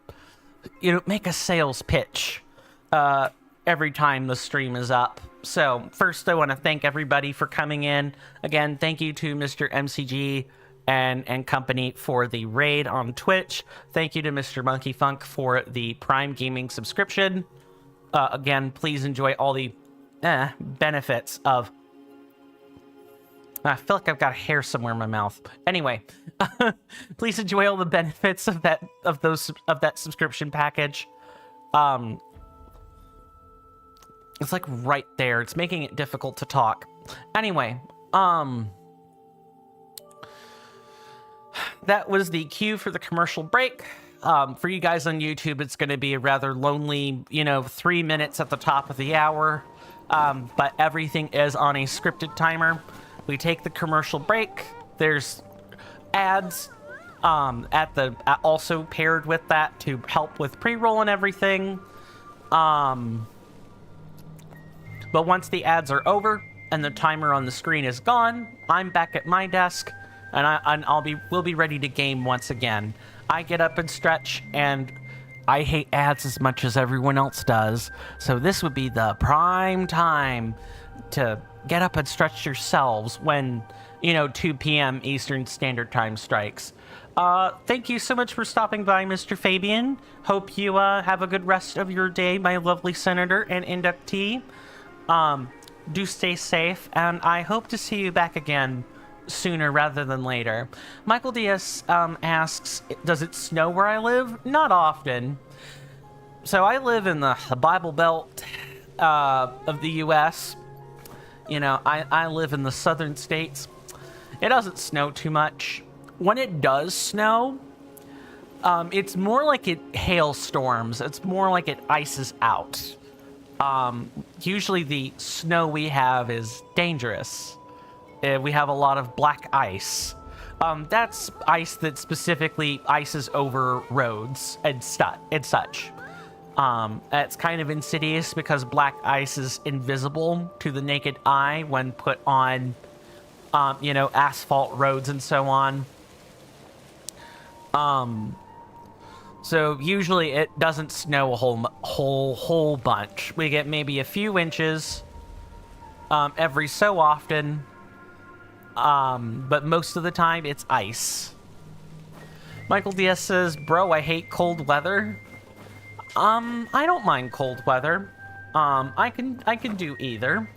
make a sales pitch every time the stream is up. So, first I want to thank everybody for coming in. Again, thank you to Mr. MCG and company for the raid on Twitch. Thank you to Mr. Monkey Funk for the Prime Gaming subscription. Again, please enjoy all the benefits of... I feel like I've got hair somewhere in my mouth. Anyway, please enjoy all the benefits of that subscription package. It's like right there. It's making it difficult to talk. Anyway, that was the cue for the commercial break. For you guys on YouTube, it's going to be a rather lonely, 3 minutes at the top of the hour. But everything is on a scripted timer. We take the commercial break. There's ads also paired with that to help with pre-roll and everything. But once the ads are over and the timer on the screen is gone, I'm back at my desk and we'll be ready to game once again. I get up and stretch, and I hate ads as much as everyone else does. So this would be the prime time to get up and stretch yourselves when, 2 p.m. Eastern Standard Time strikes. Thank you so much for stopping by, Mr. Fabian. Hope you have a good rest of your day, my lovely senator and inductee. Do stay safe, and I hope to see you back again sooner rather than later. Michael Diaz asks, does it snow where I live? Not often. So I live in the Bible Belt of the U.S. I live in the southern states. It doesn't snow too much. When it does snow, it's more like it hailstorms. It's more like it ices out. Usually the snow we have is dangerous. We have a lot of black ice. That's ice that specifically ices over roads and such. It's kind of insidious because black ice is invisible to the naked eye when put on, asphalt roads and so on. So usually it doesn't snow a whole bunch. We get maybe a few inches every so often, but most of the time it's ice. Michael Diaz says, bro, I hate cold weather. I don't mind cold weather. I can do either.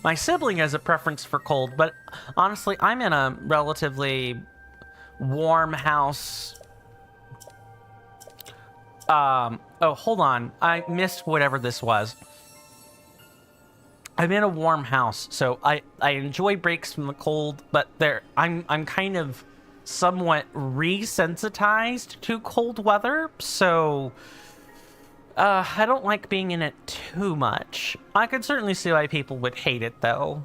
My sibling has a preference for cold, but honestly, I'm in a relatively warm house. Oh, hold on. I missed whatever this was. I'm in a warm house, so I enjoy breaks from the cold, but I'm kind of somewhat resensitized to cold weather, so I don't like being in it too much. I could certainly see why people would hate it, though.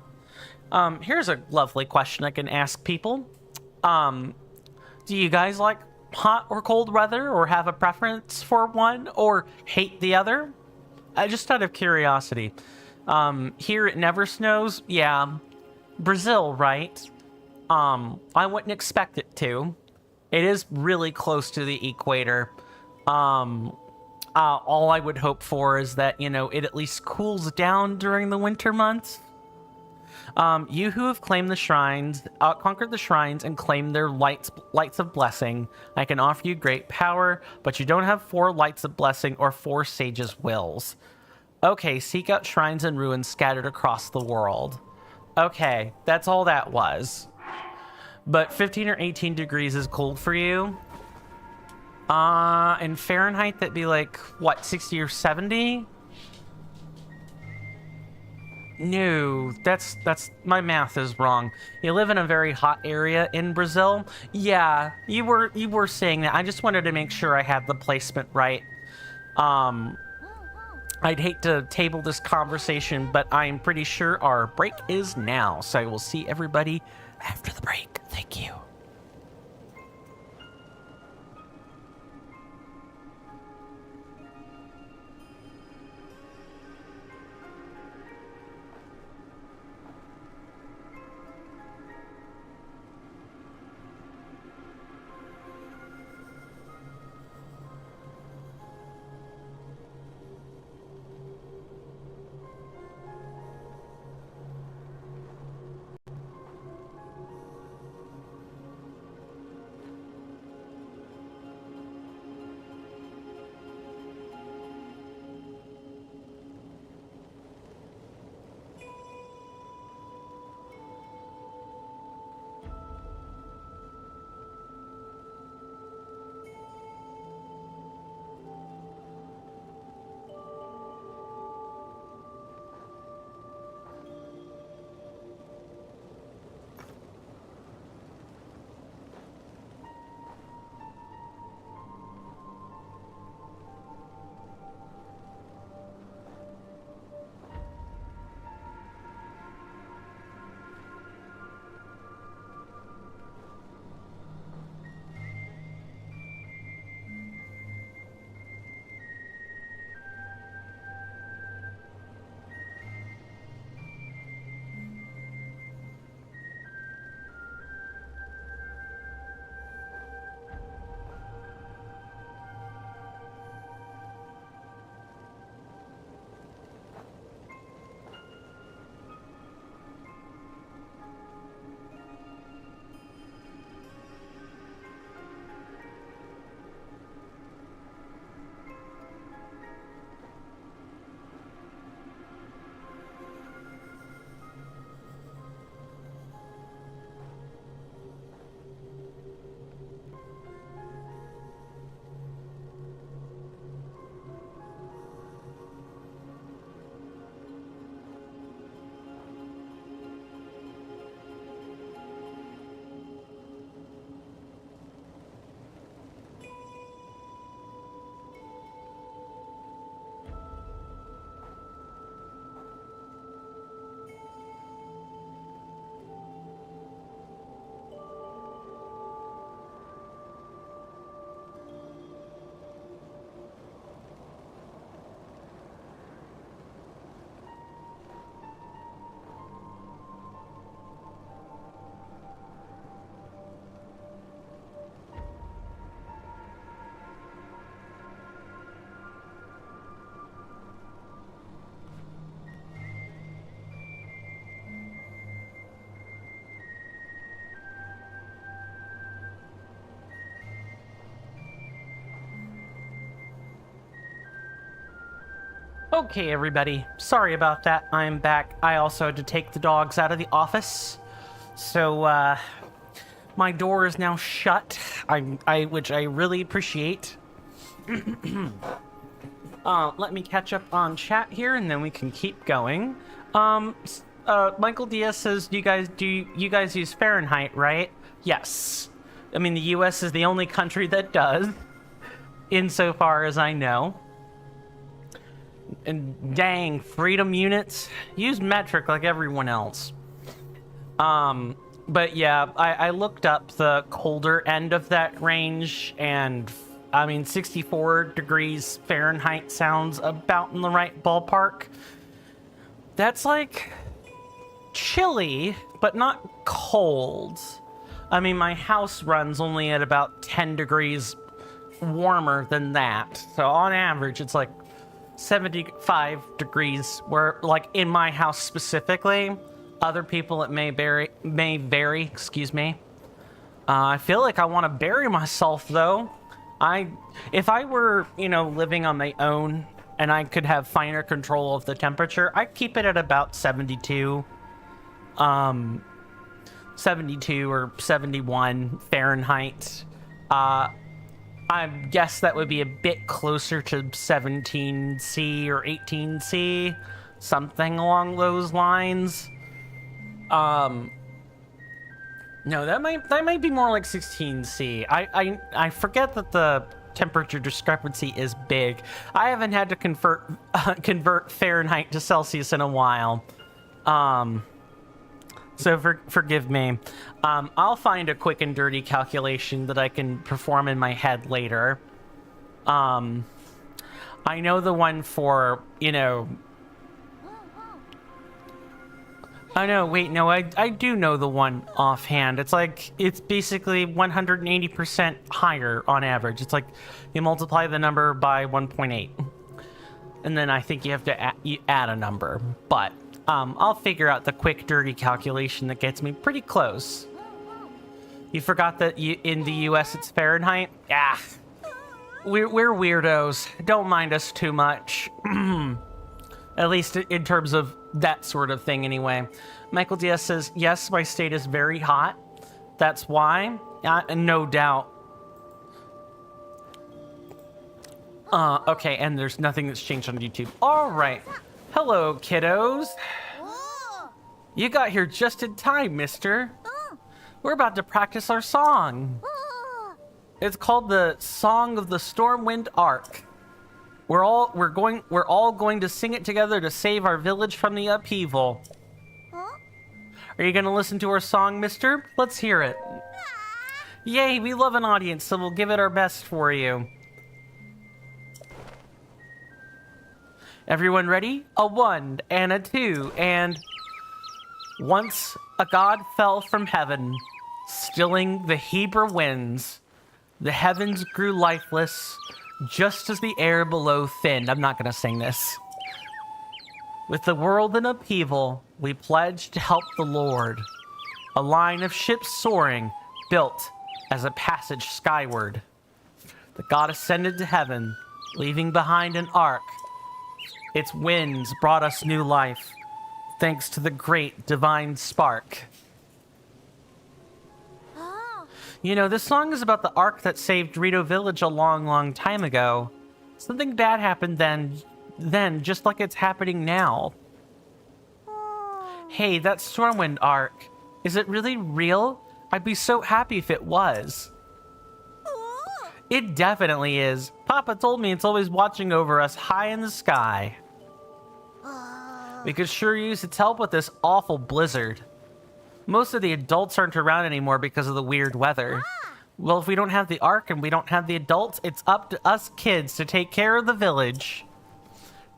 Here's a lovely question I can ask people. Do you guys like hot or cold weather, or have a preference for one, or hate the other? Just out of curiosity. Here it never snows. Yeah. Brazil, right? I wouldn't expect it to. It is really close to the equator. All I would hope for is that, you know, it at least cools down during the winter months. You who have claimed the shrines, conquered the shrines, and claimed their lights of blessing, I can offer you great power, but you don't have 4 lights of blessing or 4 sages' wills. Okay, seek out shrines and ruins scattered across the world. Okay, that's all that was. But 15 or 18 degrees is cold for you? In Fahrenheit, that'd be like, what, 60 or 70? No, that's my math is wrong. You live in a very hot area in Brazil. Yeah, you were saying that. I just wanted to make sure I had the placement right. I'd hate to table this conversation, but I'm pretty sure our break is now. So I will see everybody after the break. Thank you. Okay, everybody. Sorry about that. I'm back. I also had to take the dogs out of the office. So, my door is now shut, which I really appreciate. Let me catch up on chat here, and then we can keep going. Michael Diaz says, you guys use Fahrenheit, right? Yes. I mean, the U.S. is the only country that does, insofar as I know. And dang, freedom units, use metric like everyone else. But yeah, I looked up the colder end of that range, and I mean, 64 degrees Fahrenheit sounds about in the right ballpark. That's like chilly, but not cold. I mean, my house runs only at about 10 degrees warmer than that. So on average, it's like 75 degrees, where like in my house specifically. Other people it may vary, excuse me. I feel like I want to bury myself though. If I were, living on my own and I could have finer control of the temperature, I'd keep it at about 72. 72 or 71 Fahrenheit. I guess that would be a bit closer to 17C or 18C, something along those lines. No, that might be more like 16C. I forget that the temperature discrepancy is big. I haven't had to convert Fahrenheit to Celsius in a while. So forgive me. I'll find a quick and dirty calculation that I can perform in my head later. I know the one for, Oh no, wait, no, I do know the one offhand. It's basically 180% higher on average. It's like you multiply the number by 1.8. And then I think you have to add a number. But I'll figure out the quick, dirty calculation that gets me pretty close. You forgot that in the US it's Fahrenheit? Ah, we're weirdos. Don't mind us too much. At least in terms of that sort of thing, anyway. Michael Diaz says, yes, my state is very hot. That's why. No doubt. Okay, and there's nothing that's changed on YouTube. All right. Hello, kiddos. You got here just in time, mister. We're about to practice our song. It's called the Song of the Stormwind Arc. We're all going to sing it together to save our village from the upheaval. Are you going to listen to our song, mister? Let's hear it. Yay, we love an audience, so we'll give it our best for you. Everyone ready? A 1 and a 2 and... Once a god fell from heaven, stilling the Hebra winds. The heavens grew lifeless, just as the air below thinned. I'm not going to sing this. With the world in upheaval, we pledged to help the Lord. A line of ships soaring, built as a passage skyward. The god ascended to heaven, leaving behind an ark. Its winds brought us new life, thanks to the great divine spark. This song is about the ark that saved Dorito Village a long, long time ago. Something bad happened then, just like it's happening now. Hey, that Stormwind arc. Is it really real? I'd be so happy if it was. It definitely is. Papa told me it's always watching over us high in the sky. We could sure use its help with this awful blizzard. Most of the adults aren't around anymore because of the weird weather. Well, if we don't have the ark and we don't have the adults, it's up to us kids to take care of the village.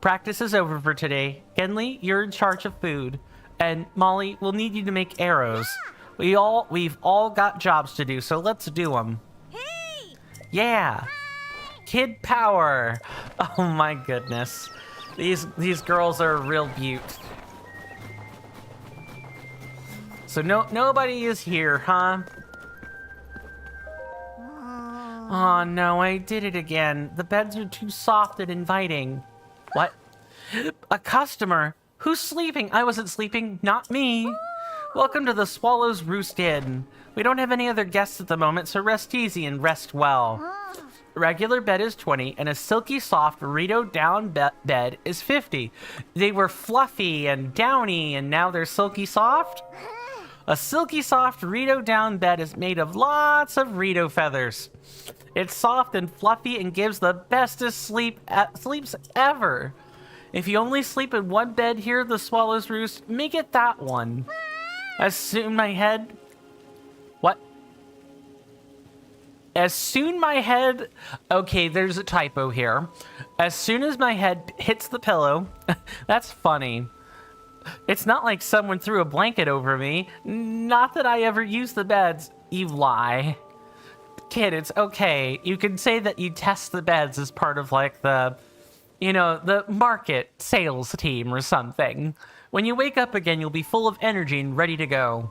Practice is over for today. Genly, you're in charge of food. And Molly, we'll need you to make arrows. We've all got jobs to do, so let's do them. Hey! Yeah! Kid power! Oh my goodness. These girls are a real beaut. So nobody is here, huh? Oh no, I did it again. The beds are too soft and inviting. What? A customer? Who's sleeping? I wasn't sleeping, not me. Welcome to the Swallow's Roost Inn. We don't have any other guests at the moment, so rest easy and rest well. Regular bed is 20, and a silky soft Rito down bed is 50. They were fluffy and downy, and now they're silky soft? A silky soft Rito down bed is made of lots of Rito feathers. It's soft and fluffy and gives the bestest sleeps ever. If you only sleep in one bed here at the Swallow's Roost, make it that one. As soon my head... What? As soon my head... Okay, there's a typo here. As soon as my head hits the pillow... That's funny. It's not like someone threw a blanket over me. Not that I ever use the beds. You lie. Kid, it's okay. You can say that you test the beds as part of like the... You know, the market sales team or something. When you wake up again, you'll be full of energy and ready to go.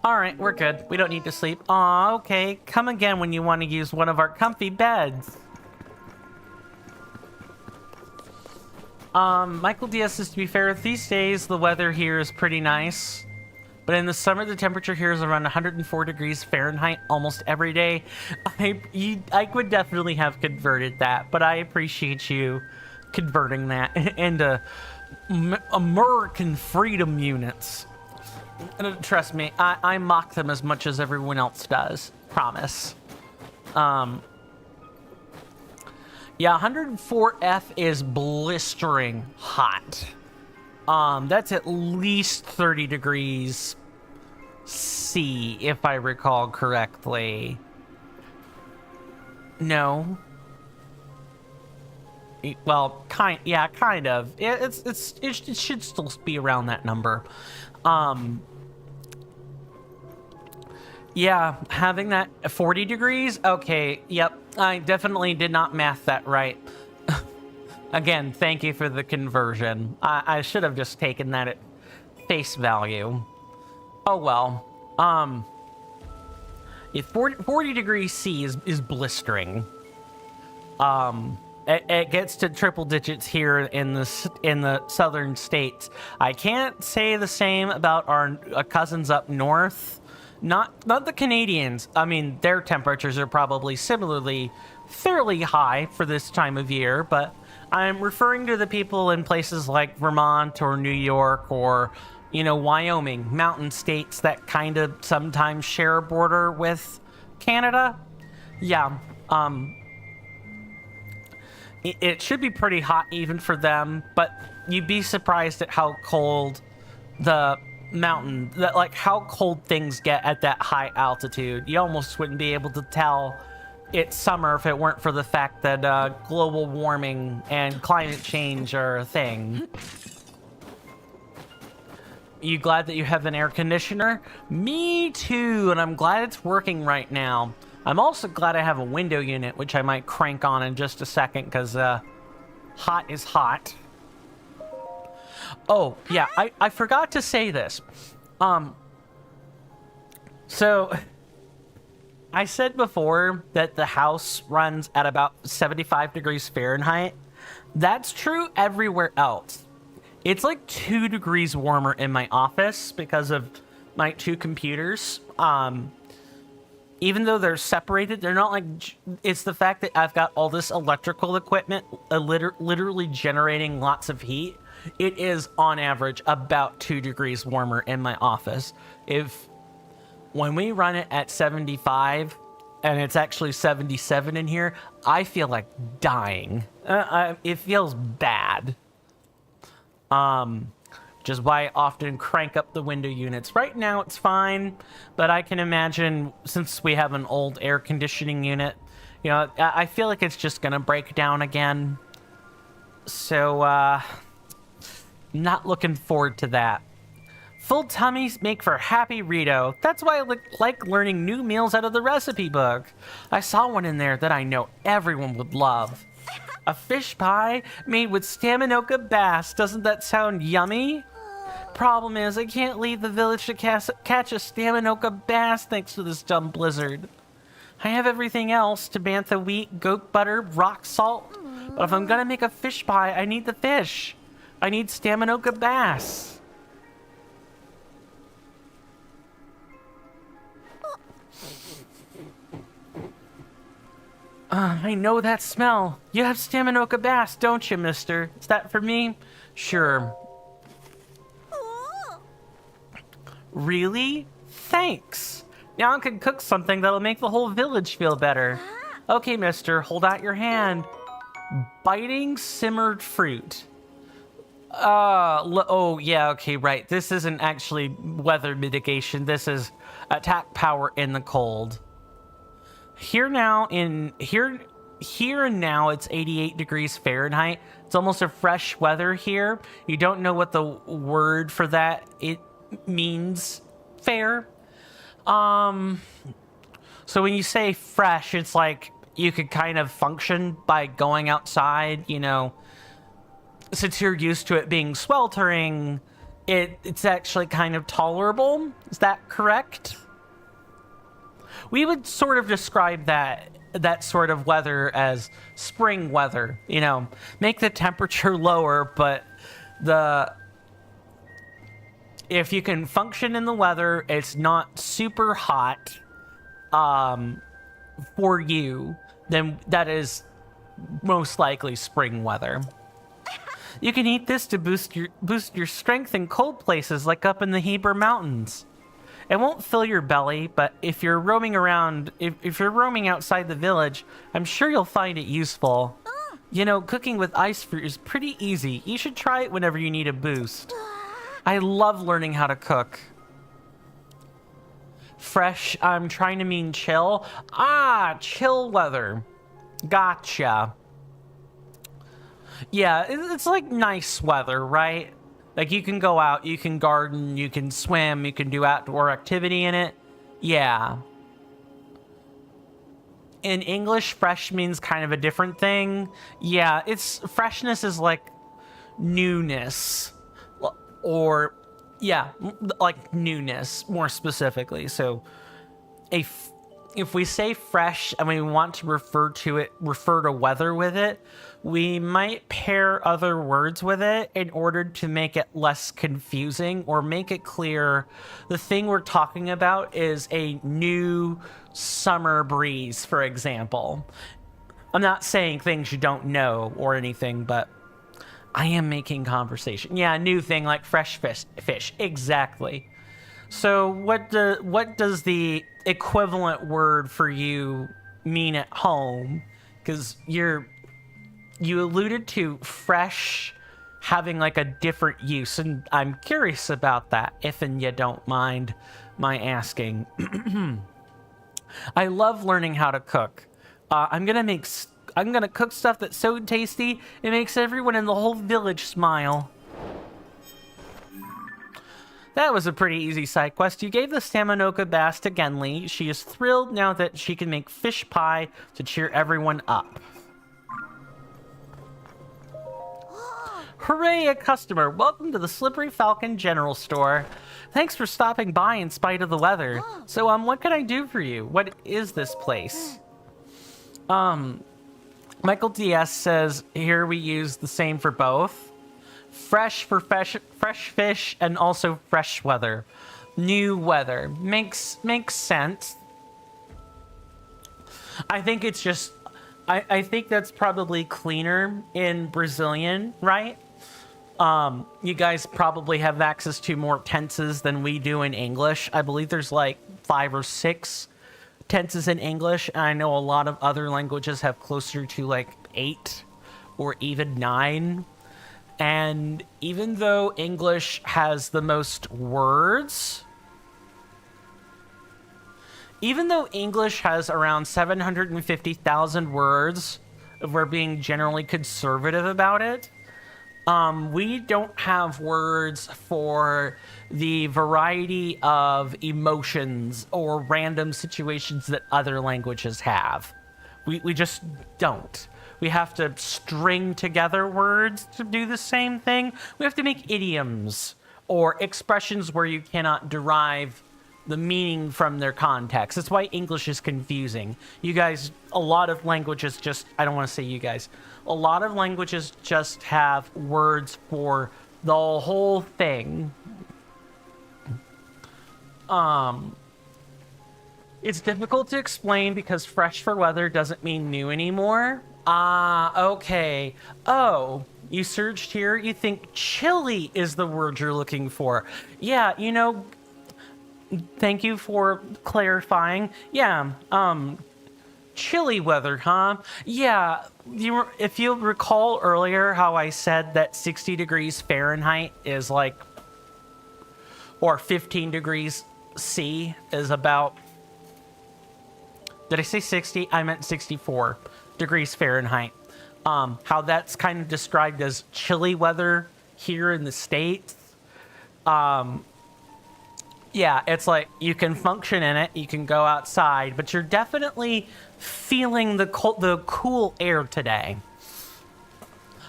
Alright, we're good. We don't need to sleep. Aw, okay. Come again when you want to use one of our comfy beds. Michael Diaz says, to be fair, these days the weather here is pretty nice. But in the summer, the temperature here is around 104 degrees Fahrenheit almost every day. I would definitely have converted that, but I appreciate you converting that into American freedom units. Trust me, I mock them as much as everyone else does. Promise. Yeah, 104F is blistering hot. That's at least 30 degrees C, if I recall correctly. No. Well, kind of. It should still be around that number. Yeah, having that 40 degrees? Okay, yep. I definitely did not math that right. Again, thank you for the conversion. I should have just taken that at face value. Oh well. If 40 degrees C is blistering. It gets to triple digits here in the southern states. I can't say the same about our cousins up north. Not the Canadians. I mean, their temperatures are probably similarly fairly high for this time of year, but I'm referring to the people in places like Vermont or New York or, you know, Wyoming, mountain states that kind of sometimes share a border with Canada. Yeah, it should be pretty hot even for them, but you'd be surprised at how cold the mountain, like how cold things get at that high altitude. You almost wouldn't be able to tell it's summer if it weren't for the fact that global warming and climate change are a thing. You glad that you have an air conditioner? Me too, and I'm glad it's working right now. I'm also glad I have a window unit, which I might crank on in just a second, because hot is hot. Oh, yeah, I forgot to say this. So, I said before that the house runs at about 75 degrees Fahrenheit. That's true everywhere else. It's like 2 degrees warmer in my office because of my 2 computers. Even though they're separated, they're not like... It's the fact that I've got all this electrical equipment literally generating lots of heat. It is, on average, about 2 degrees warmer in my office. When we run it at 75, and it's actually 77 in here, I feel like dying. It feels bad. Which is why I often crank up the window units. Right now it's fine, but I can imagine, since we have an old air conditioning unit, you know, I feel like it's just gonna break down again. So, not looking forward to that. Full tummies make for happy Rito. That's why I like learning new meals out of the recipe book. I saw one in there that I know everyone would love. A fish pie made with Staminoka bass. Doesn't that sound yummy? Problem is, I can't leave the village to catch a Staminoka bass thanks to this dumb blizzard. I have everything else: Tabantha wheat, goat butter, rock salt. But if I'm gonna make a fish pie, I need the fish. I need Staminoka bass. I know that smell. You have Staminoka bass, don't you, mister? Is that for me? Sure. Really? Thanks. Now I can cook something that'll make the whole village feel better. Okay, mister, hold out your hand. Biting simmered fruit. Oh, yeah, okay, right. This isn't actually weather mitigation. This is attack power in the cold. Here and now it's 88 degrees Fahrenheit. It's almost a fresh weather here. You don't know what the word for that it means. Fair. So when you say fresh, it's like you could kind of function by going outside, you know, since you're used to it being sweltering, it's actually kind of tolerable. Is that correct? We would sort of describe that sort of weather as spring weather, you know, make the temperature lower, but if you can function in the weather, it's not super hot for you, then that is most likely spring weather. You can eat this to boost your strength in cold places like up in the Hebra mountains. It won't fill your belly, but if you're roaming around, if you're roaming outside the village, I'm sure you'll find it useful. You know, cooking with ice fruit is pretty easy. You should try it whenever you need a boost. I love learning how to cook. Fresh, I'm trying to mean chill. Chill weather. Gotcha. Yeah, it's like nice weather, right? Like you can go out, you can garden, you can swim, you can do outdoor activity in it. Yeah. In English, fresh means kind of a different thing. Yeah, freshness is like newness. Or, yeah, like newness, more specifically. So, if we say fresh and we want to refer to weather with it, we might pair other words with it in order to make it less confusing or make it clear the thing we're talking about is a new summer breeze, for example. I'm not saying things you don't know or anything, but I am making conversation. Yeah, new thing like fresh fish. Exactly. So what does the equivalent word for you mean at home? Because you alluded to fresh having like a different use, and I'm curious about that, if and you don't mind my asking. I love learning how to cook. I'm gonna cook stuff that's so tasty it makes everyone in the whole village smile. That was a pretty easy side quest. You gave the Staminoka bass to Genli. She is thrilled now that she can make fish pie to cheer everyone up. Hooray, a customer. Welcome to the Slippery Falcon General Store. Thanks for stopping by in spite of the weather. So, what can I do for you? What is this place? Michael DS says, here we use the same for both. Fresh for fresh fish and also fresh weather. New weather. Makes sense. I think it's just... I think that's probably cleaner in Brazilian, right? You guys probably have access to more tenses than we do in English. I believe there's like 5 or 6 tenses in English, and I know a lot of other languages have closer to like 8 or even 9. And even though English has the most words, even though English has around 750,000 words, if we're being generally conservative about it, we don't have words for the variety of emotions or random situations that other languages have. We just don't. We have to string together words to do the same thing. We have to make idioms or expressions where you cannot derive the meaning from their context. That's why English is confusing. You guys, a lot of languages just, I don't want to say you guys, a lot of languages just have words for the whole thing. It's difficult to explain because fresh for weather doesn't mean new anymore. Okay. Oh, you searched here? You think chilly is the word you're looking for. Yeah, you know, thank you for clarifying. Yeah, chilly weather, huh? Yeah, if you recall earlier how I said that 60 degrees Fahrenheit is like, or 15 degrees C is about, did I say 60? I meant 64 degrees Fahrenheit. How that's kind of described as chilly weather here in the States. Yeah, it's like you can function in it, you can go outside, but you're definitely feeling the cool air today.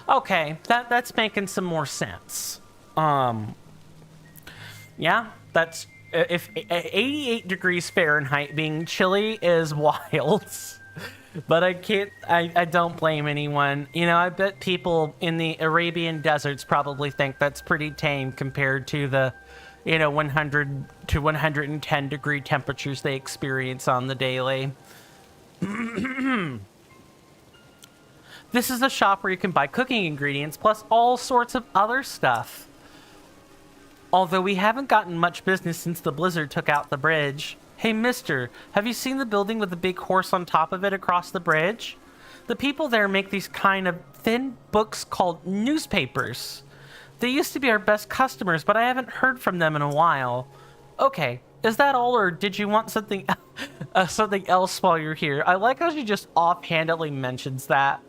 Okay, that's making some more sense. Yeah, that's if 88 degrees Fahrenheit being chilly is wild. But I don't blame anyone. You know, I bet people in the Arabian deserts probably think that's pretty tame compared to the, you know, 100 to 110 degree temperatures they experience on the daily. This is a shop where you can buy cooking ingredients plus all sorts of other stuff. Although we haven't gotten much business since the blizzard took out the bridge. Hey, mister, have you seen the building with the big horse on top of it across the bridge? The people there make these kind of thin books called newspapers. They used to be our best customers, but I haven't heard from them in a while. Okay, is that all, or did you want something something else while you're here? I like how she just offhandedly mentions that.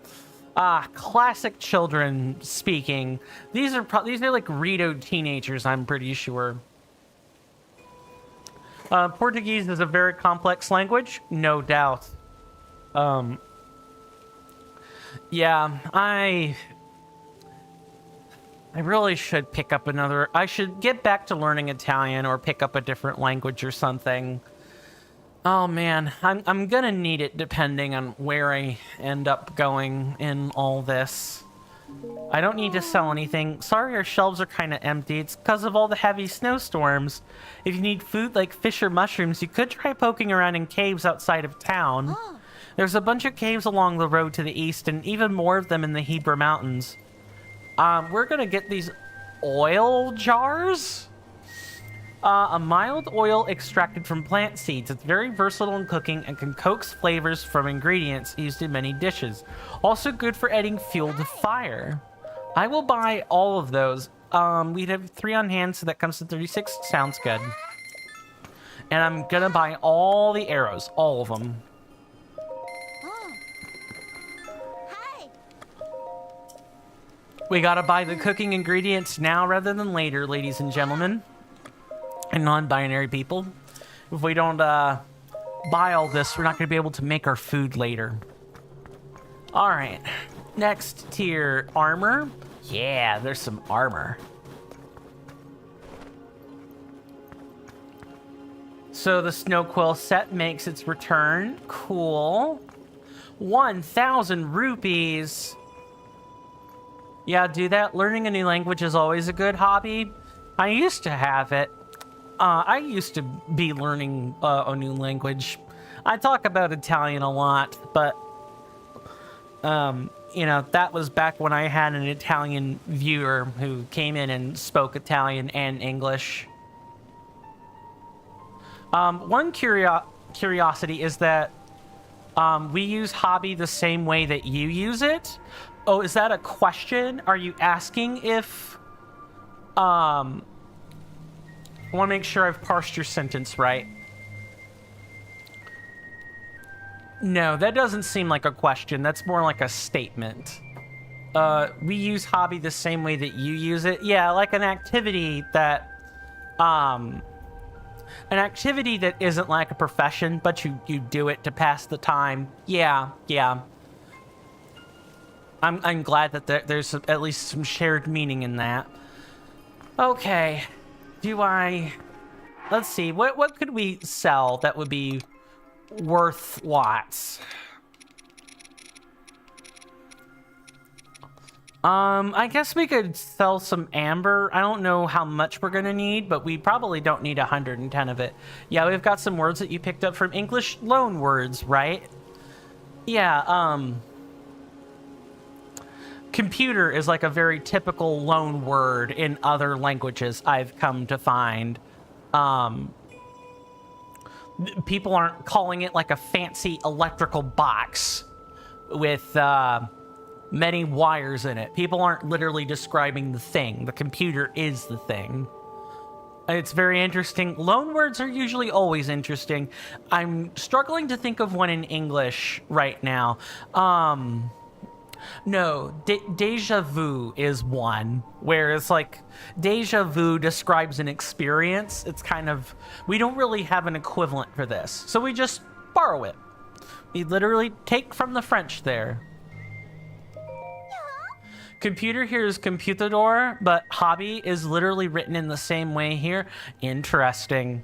Classic children speaking. These are like Rito teenagers, I'm pretty sure. Portuguese is a very complex language, no doubt. Yeah, I really should pick up another. I should get back to learning Italian or pick up a different language or something. Oh man, I'm gonna need it depending on where I end up going in all this. I don't need to sell anything. Sorry, our shelves are kind of empty. It's because of all the heavy snowstorms. If you need food like fish or mushrooms, you could try poking around in caves outside of town. There's a bunch of caves along the road to the east and even more of them in the Hebra Mountains. We're gonna get these oil jars. A mild oil extracted from plant seeds. It's very versatile in cooking and can coax flavors from ingredients used in many dishes. Also good for adding fuel to fire. I will buy all of those. We'd have 3 on hand, so that comes to 36. Sounds good. And I'm gonna buy all the arrows, all of them. We gotta buy the cooking ingredients now rather than later, ladies and gentlemen. And non-binary people. If we don't buy all this, we're not going to be able to make our food later. Alright. Next tier, armor. Yeah, there's some armor. So the snow quill set makes its return. Cool. 1,000 rupees. Yeah, do that. Learning a new language is always a good hobby. I used to have it. I used to be learning a new language. I talk about Italian a lot, but, you know, that was back when I had an Italian viewer who came in and spoke Italian and English. One curiosity is that we use hobby the same way that you use it. Oh, is that a question? Are you asking if... I want to make sure I've parsed your sentence right. No, that doesn't seem like a question. That's more like a statement. We use hobby the same way that you use it. Yeah, like an activity that... an activity that isn't like a profession, but you do it to pass the time. Yeah. I'm glad that there's at least some shared meaning in that. Okay. Do I let's see. What could we sell that would be worth lots? I guess we could sell some amber. I don't know how much we're gonna need, but we probably don't need 110 of it. Yeah, we've got some words that you picked up from English loan words, right? Yeah, computer is like a very typical loan word in other languages, I've come to find. People aren't calling it like a fancy electrical box with, many wires in it. People aren't literally describing the thing. The computer is the thing. It's very interesting. Loan words are usually always interesting. I'm struggling to think of one in English right now. No, deja vu is one, where it's like deja vu describes an experience. It's kind of, we don't really have an equivalent for this, so we just borrow it. We literally take from the French there. Computer here is computador, but hobby is literally written in the same way here. Interesting.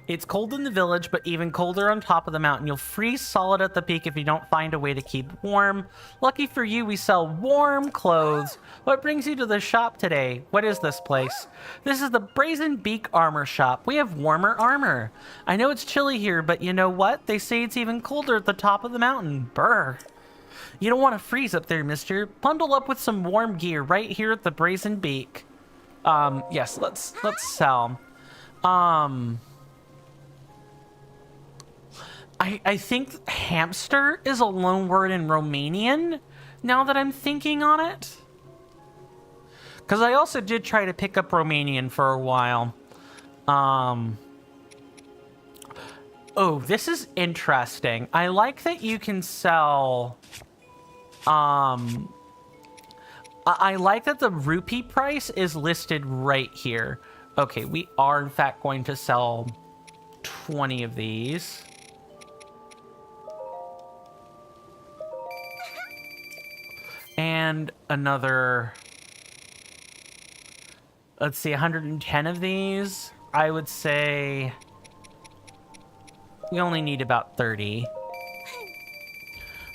It's cold in the village, but even colder on top of the mountain. You'll freeze solid at the peak if you don't find a way to keep warm. Lucky for you, we sell warm clothes. What brings you to the shop today? What is this place? This is the Brazen Beak Armor Shop. We have warmer armor. I know it's chilly here, but you know what? They say it's even colder at the top of the mountain. Brr. You don't want to freeze up there, mister. Bundle up with some warm gear right here at the Brazen Beak. Yes, let's sell. I think hamster is a loan word in Romanian, now that I'm thinking on it. Because I also did try to pick up Romanian for a while. Oh, this is interesting. I like that you can sell... I like that the rupee price is listed right here. Okay, we are in fact going to sell 20 of these. And another, let's see, 110 of these. I would say we only need about 30.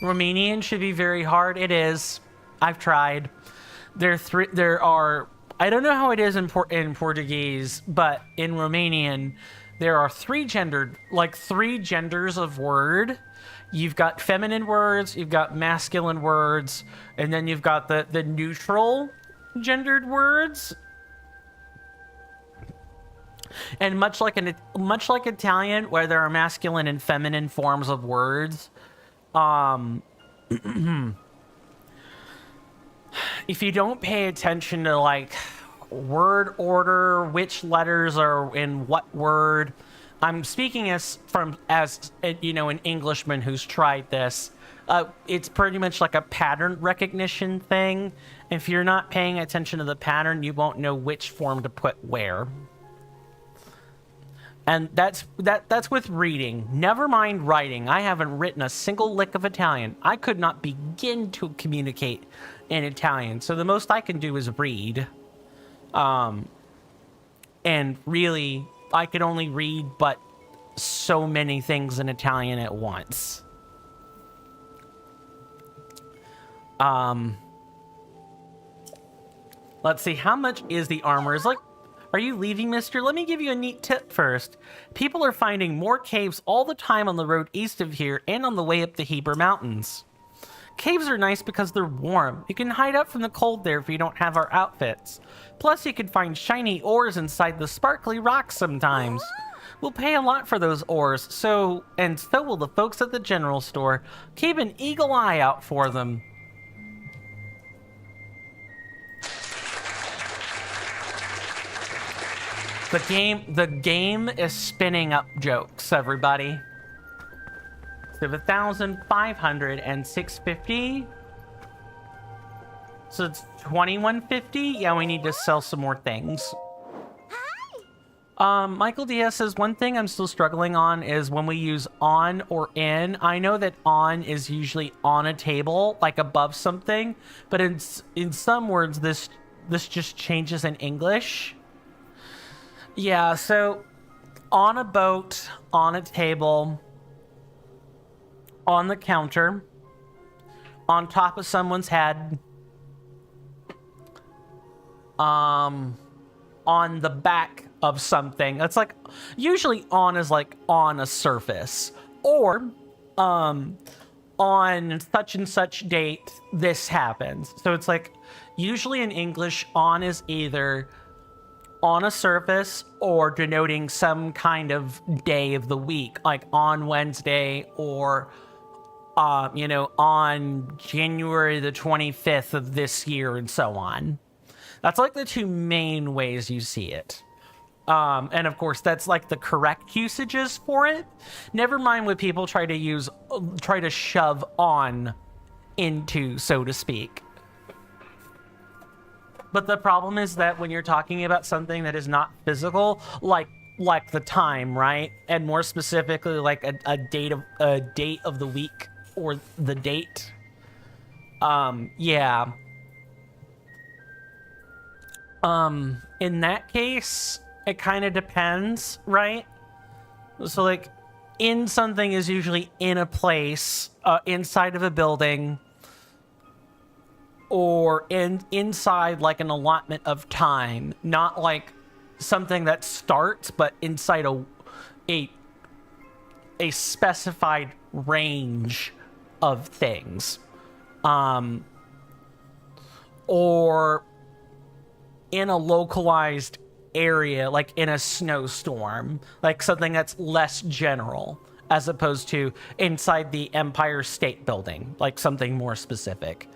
Romanian should be very hard. It is. I've tried. There are, I don't know how it is in Portuguese, but in Romanian, there are three genders of word. You've got feminine words, you've got masculine words, and then you've got the neutral gendered words. And much like Italian, where there are masculine and feminine forms of words, if you don't pay attention to like word order, which letters are in what word, I'm speaking as you know, an Englishman who's tried this. It's pretty much like a pattern recognition thing. If you're not paying attention to the pattern, you won't know which form to put where. And that's with reading. Never mind writing. I haven't written a single lick of Italian. I could not begin to communicate in Italian. So the most I can do is read. And really, I could only read but so many things in Italian at once. Let's see, how much is the armor? Is like, are you leaving, mister? Let me give you a neat tip first. People are finding more caves all the time on the road east of here and on the way up the Hebra Mountains. Caves are nice because they're warm. You can hide up from the cold there if you don't have our outfits. Plus, you can find shiny ores inside the sparkly rocks sometimes. We'll pay a lot for those ores, so will the folks at the general store. Keep an eagle eye out for them. The game is spinning up jokes, everybody. So 1,500 and 650. So it's 2,150. Yeah, we need to sell some more things. Michael Diaz says, one thing I'm still struggling on is when we use on or in. I know that on is usually on a table, like above something, but in some words, this just changes in English. Yeah, so on a boat, on a table, on the counter, on top of someone's head, on the back of something. That's like, usually on is like on a surface, or on such and such date, this happens. So it's like, usually in English, on is either on a surface or denoting some kind of day of the week, like on Wednesday or, on January the 25th of this year and so on. That's like the two main ways you see it. And of course, that's like the correct usages for it. Never mind what people try to shove on into, so to speak. But the problem is that when you're talking about something that is not physical, like the time, right? And more specifically, like a date of the week or the date. Yeah. In that case, it kind of depends, right? So like, in something is usually in a place, inside of a building, or inside like an allotment of time, not like something that starts, but inside a specified range of things, or in a localized area, like in a snowstorm, like something that's less general, as opposed to inside the Empire State Building, like something more specific.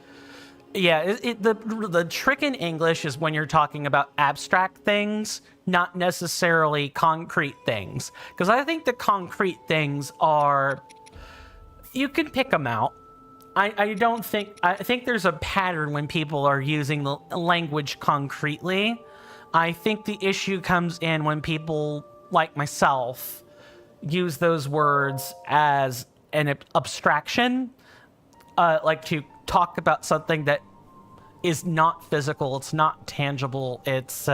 Yeah, the trick in English is when you're talking about abstract things, not necessarily concrete things. Because I think the concrete things are, you can pick them out. I think there's a pattern when people are using the language concretely. I think the issue comes in when people, like myself, use those words as an abstraction, like to talk about something that is not physical, it's not tangible, it's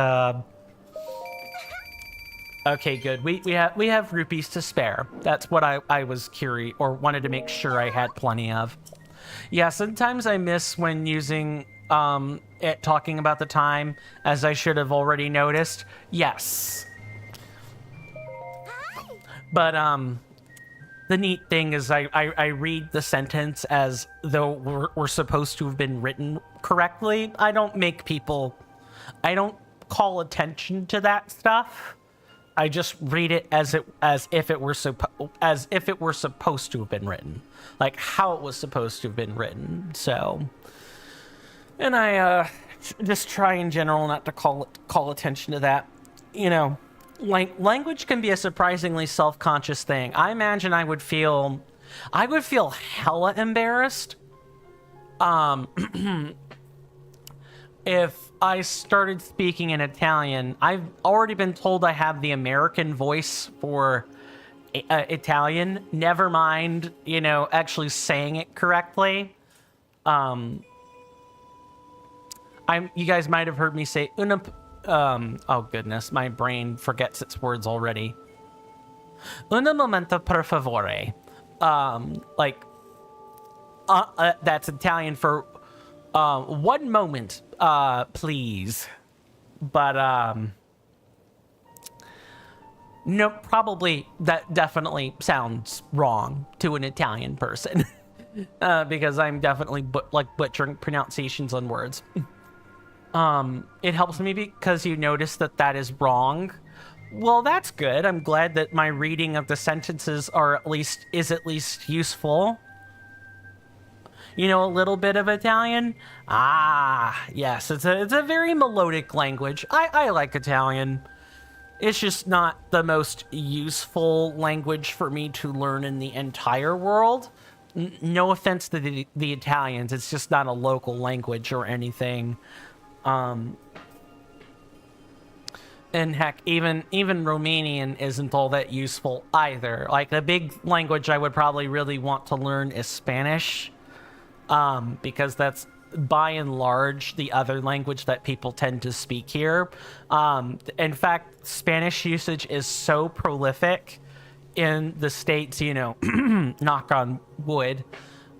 okay, good. We have rupees to spare. That's what I was curious, or wanted to make sure I had plenty of. Yeah, sometimes I miss when using it, talking about the time, as I should have already noticed. Yes. But the neat thing is I read the sentence as though we're supposed to have been written correctly. I don't call attention to that stuff. I just read it as if it were supposed to have been written, like how it was supposed to have been written. So, and I just try in general not to call attention to that. You know, like language can be a surprisingly self-conscious thing. I imagine I would feel hella embarrassed if I started speaking in Italian. I've already been told I have the American voice for Italian. Never mind, actually saying it correctly. You guys might have heard me say oh goodness, my brain forgets its words already. Una momento per favore. That's Italian for 1 moment, please. But no, probably that definitely sounds wrong to an Italian person. Because I'm definitely butchering pronunciations on words. It helps me because you notice that is wrong. Well, that's good. I'm glad that my reading of the sentences is at least useful. A little bit of Italian? Ah, yes, it's a very melodic language. I like Italian. It's just not the most useful language for me to learn in the entire world. No offense to the Italians, it's just not a local language or anything. And heck, even Romanian isn't all that useful either. Like, the big language I would probably really want to learn is Spanish. Because that's by and large the other language that people tend to speak here. In fact, Spanish usage is so prolific in the States, you know, knock on wood,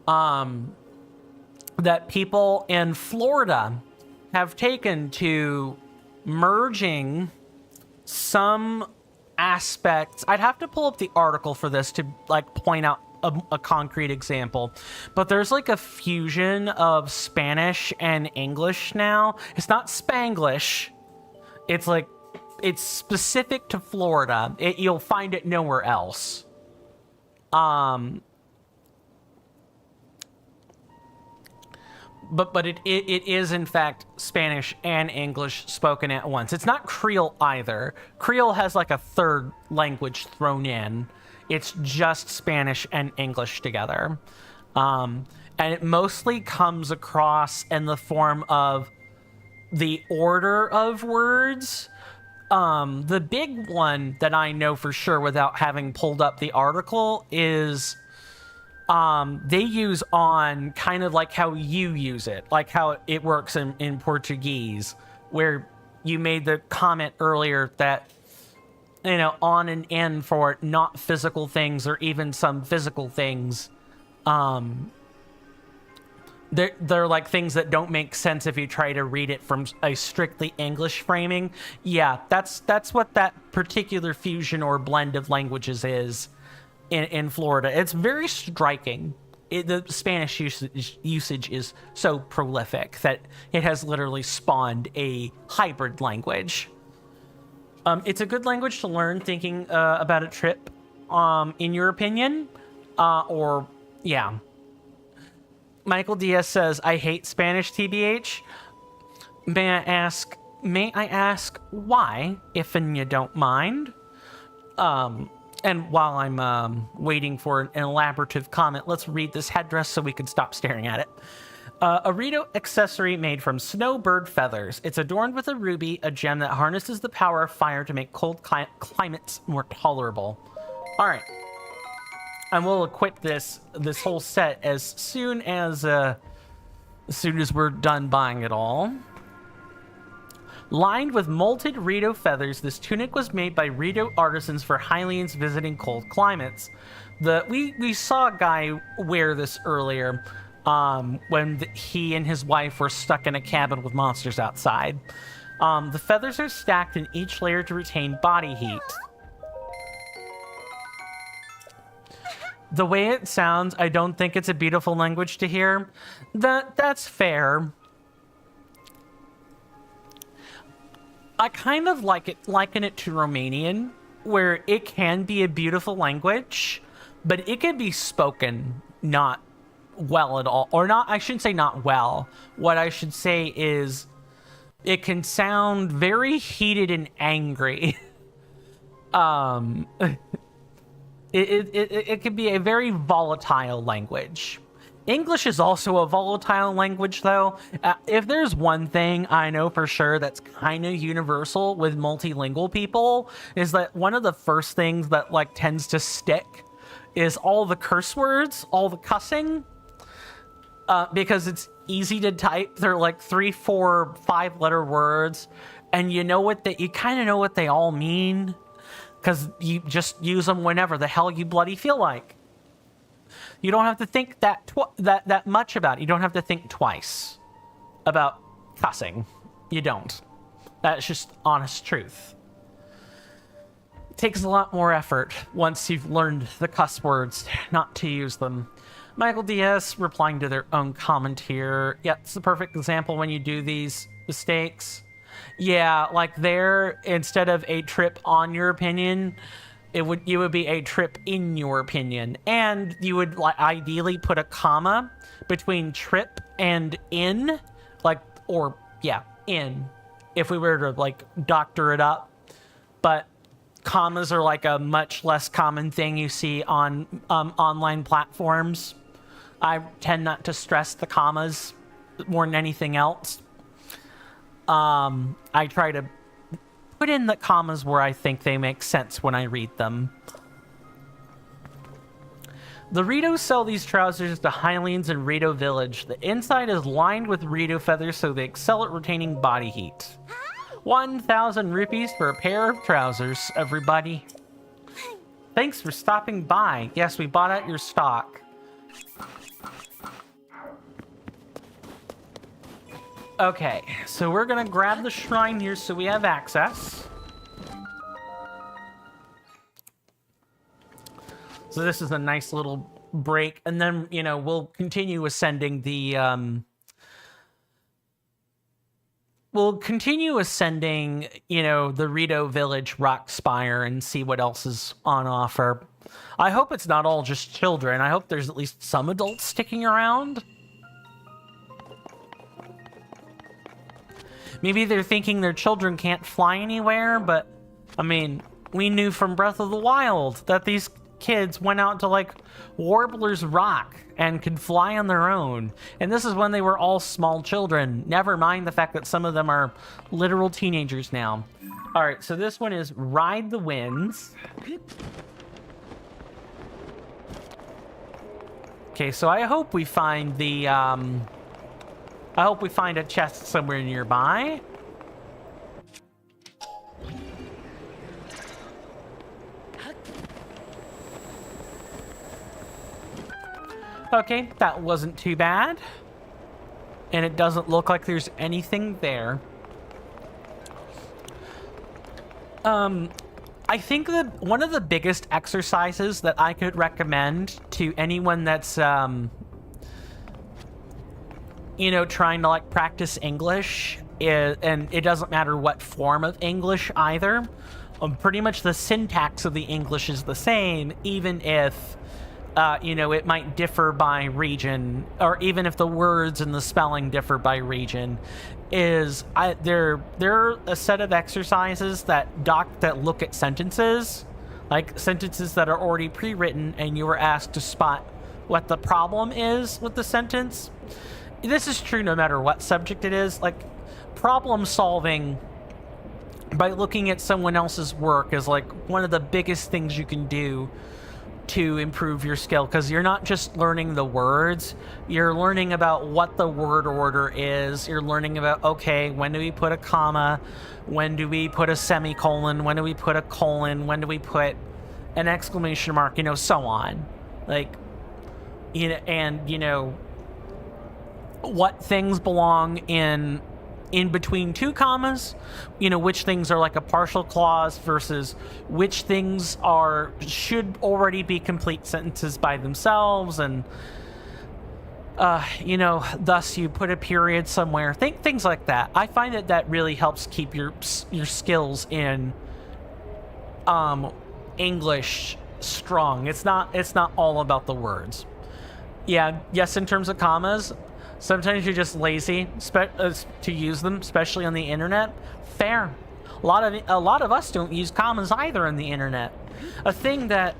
that people in Florida have taken to merging some aspects. I'd have to pull up the article for this to like point out a concrete example, but there's like a fusion of Spanish and English now. It's not Spanglish. It's like, it's specific to Florida. You'll find it nowhere else. But it is in fact Spanish and English spoken at once. It's not Creole either. Creole has like a third language thrown in. It's just Spanish and English together. And it mostly comes across in the form of the order of words. The big one that I know for sure without having pulled up the article is they use on kind of like how you use it, like how it works in Portuguese, where you made the comment earlier that, you know, on and in for not physical things or even some physical things. They're like things that don't make sense if you try to read it from a strictly English framing. Yeah, that's what that particular fusion or blend of languages is in Florida. It's very striking. The Spanish usage is so prolific that it has literally spawned a hybrid language. It's a good language to learn thinking about a trip, in your opinion, or yeah. Michael Diaz says, I hate Spanish, TBH. May I ask why, if you don't mind? And while I'm waiting for an elaborative comment, let's read this headdress so we can stop staring at it. A Rito accessory made from snowbird feathers. It's adorned with a ruby, a gem that harnesses the power of fire to make cold climates more tolerable. All right. And we'll equip this whole set as soon as we're done buying it all. Lined with molted Rito feathers, this tunic was made by Rito artisans for Hylians visiting cold climates. We saw a guy wear this earlier when he and his wife were stuck in a cabin with monsters outside. The feathers are stacked in each layer to retain body heat. The way it sounds, I don't think it's a beautiful language to hear. That's fair. I kind of liken it to Romanian, where it can be a beautiful language, but it can be spoken not well at all. Or not, I shouldn't say not well. What I should say is it can sound very heated and angry. It can be a very volatile language. English is also a volatile language, though. If there's one thing I know for sure that's kind of universal with multilingual people, is that one of the first things that like tends to stick is all the curse words, all the cussing, because it's easy to type. They're like 3, 4, 5-letter words, and you kind of know what they all mean, because you just use them whenever the hell you bloody feel like. You don't have to think that much about it. You don't have to think twice about cussing. You don't. That's just honest truth. It takes a lot more effort once you've learned the cuss words not to use them. Michael Diaz replying to their own comment here. Yeah, it's the perfect example when you do these mistakes. Yeah, like there, instead of a trip on your opinion, you would be a trip in your opinion, and you would ideally put a comma between trip and in, in, if we were to doctor it up. But commas are like a much less common thing you see on online platforms. I tend not to stress the commas more than anything else. I try to put in the commas where I think they make sense when I read them. The Rito sell these trousers to Highlands and Rito Village. The inside is lined with Rito feathers so they excel at retaining body heat. 1,000 rupees for a pair of trousers, everybody. Thanks for stopping by. Yes, we bought out your stock. Okay, so we're gonna grab the shrine here so we have access. So this is a nice little break, and then, you know, we'll continue ascending the, you know, the Rito Village Rock Spire and see what else is on offer. I hope it's not all just children. I hope there's at least some adults sticking around. Maybe they're thinking their children can't fly anywhere, but, I mean, we knew from Breath of the Wild that these kids went out to, like, Warbler's Rock and could fly on their own. And this is when they were all small children. Never mind the fact that some of them are literal teenagers now. All right, so this one is Ride the Winds. Okay, so I hope we find the, I hope we find a chest somewhere nearby. Okay, that wasn't too bad. And it doesn't look like there's anything there. I think that one of the biggest exercises that I could recommend to anyone that's, you know, trying to, like, practice English, is, and it doesn't matter what form of English either, pretty much the syntax of the English is the same, even if, you know, it might differ by region, or even if the words and the spelling differ by region, is there are a set of exercises that look at sentences, like sentences that are already pre-written, and you were asked to spot what the problem is with the sentence. This is true no matter what subject it is. Like, problem solving by looking at someone else's work is, like, one of the biggest things you can do to improve your skill, because you're not just learning the words, you're learning about what the word order is. You're learning about, okay, when do we put a comma, when do we put a semicolon, when do we put a colon, when do we put an exclamation mark, you know, so on. Like, you know, and, you know, what things belong in between two commas, you know, which things are like a partial clause versus which things should already be complete sentences by themselves, and you know, thus you put a period somewhere, things like that. I find that really helps keep your skills in English strong. It's not all about the words. Yeah, yes, in terms of commas, sometimes you're just lazy to use them, especially on the internet. Fair. A lot of us don't use commas either on the internet. A thing that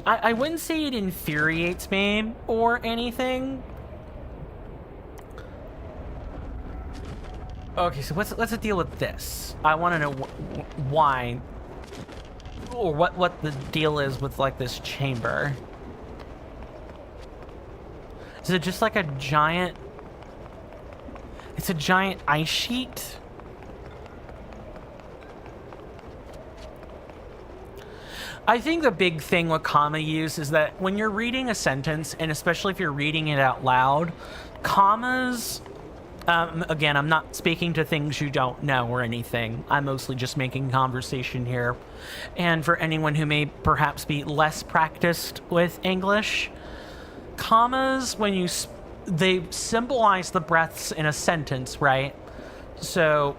I wouldn't say it infuriates me or anything. Okay, so what's the deal with this? I want to know why, or what the deal is with, like, this chamber. Is it just like a giant? It's a giant ice sheet? I think the big thing with comma use is that when you're reading a sentence, and especially if you're reading it out loud, commas, again, I'm not speaking to things you don't know or anything. I'm mostly just making conversation here. And for anyone who may perhaps be less practiced with English, commas, when they symbolize the breaths in a sentence, right? So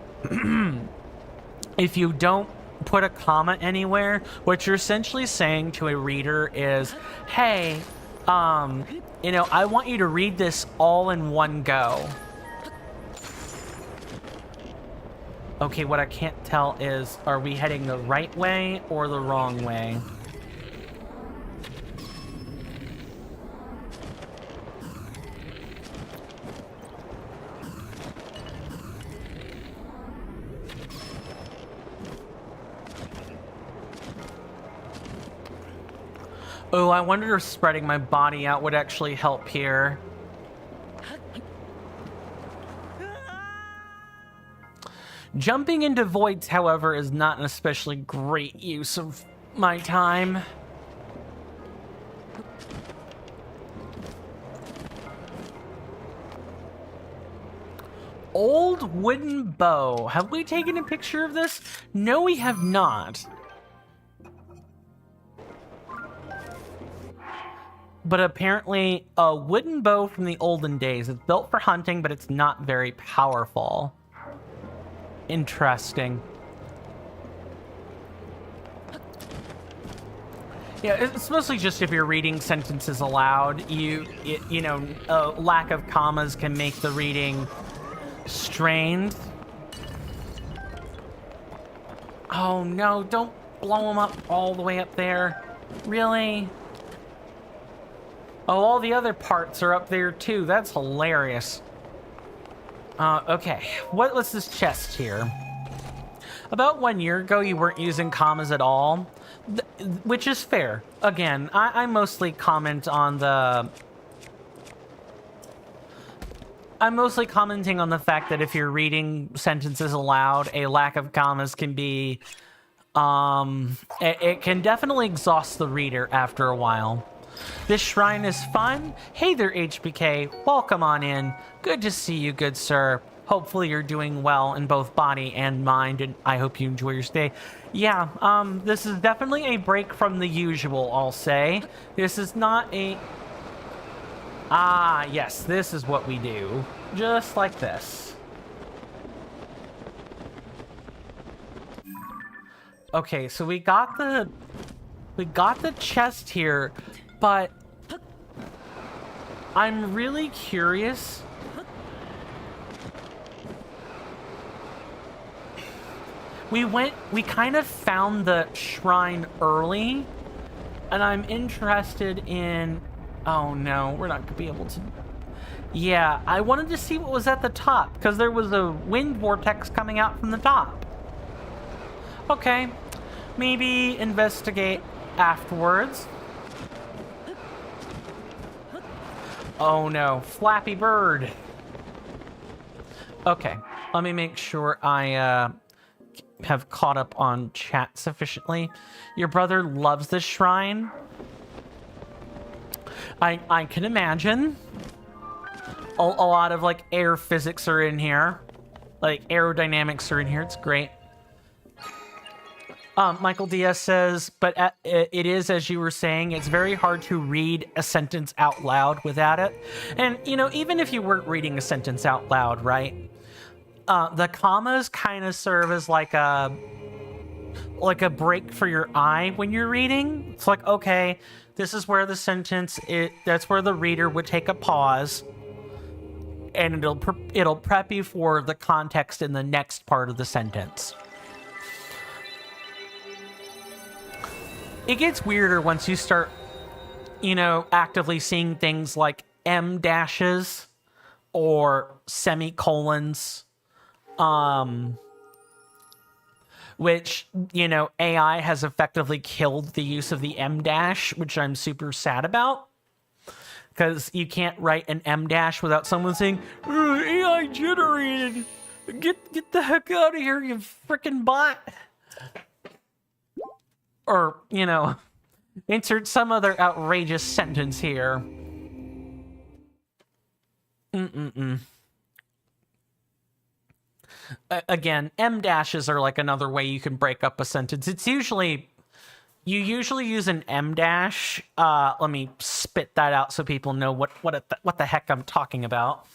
if you don't put a comma anywhere, what you're essentially saying to a reader is, hey, you know, I want you to read this all in one go. Okay, what I can't tell is, are we heading the right way or the wrong way? Oh, I wonder if spreading my body out would actually help here. Jumping into voids, however, is not an especially great use of my time. Old wooden bow. Have we taken a picture of this? No, we have not. But apparently, a wooden bow from the olden days. It's built for hunting, but it's not very powerful. Interesting. Yeah, it's mostly just if you're reading sentences aloud, you know, a lack of commas can make the reading strained. Oh no, don't blow them up all the way up there. Really? Oh, all the other parts are up there too. That's hilarious. Okay, what's this chest here? About 1 year ago, you weren't using commas at all, which is fair. Again, I mostly comment on the... I'm mostly commenting on the fact that if you're reading sentences aloud, a lack of commas can be... it can definitely exhaust the reader after a while. This shrine is fun. Hey there, HBK. Welcome on in. Good to see you, good sir. Hopefully you're doing well in both body and mind, and I hope you enjoy your stay. Yeah, this is definitely a break from the usual, I'll say. This is not a... Ah, yes, this is what we do. Just like this. Okay, so we got the chest here, but I'm really curious. We kind of found the shrine early, and I'm interested in... Oh no, we're not gonna be able to... Yeah, I wanted to see what was at the top, because there was a wind vortex coming out from the top. Okay, maybe investigate afterwards. Oh no, Flappy Bird. Okay, let me make sure I have caught up on chat sufficiently. Your brother loves this shrine. I can imagine. A lot of like air physics are in here. Like aerodynamics are in here. It's great. Michael Diaz says, but it is, as you were saying, it's very hard to read a sentence out loud without it. And, you know, even if you weren't reading a sentence out loud, right? The commas kind of serve as like a break for your eye when you're reading. It's like, okay, this is where the sentence, that's where the reader would take a pause. And it'll prep you for the context in the next part of the sentence. It gets weirder once you start, you know, actively seeing things like M dashes or semicolons, which, you know, AI has effectively killed the use of the M dash, which I'm super sad about. Because you can't write an M dash without someone saying, AI generated. Get the heck out of here, you freaking bot. Or, you know, insert some other outrageous sentence here. Again, M dashes are like another way you can break up a sentence. It's usually... You usually use an M dash. Let me spit that out so people know what the heck I'm talking about.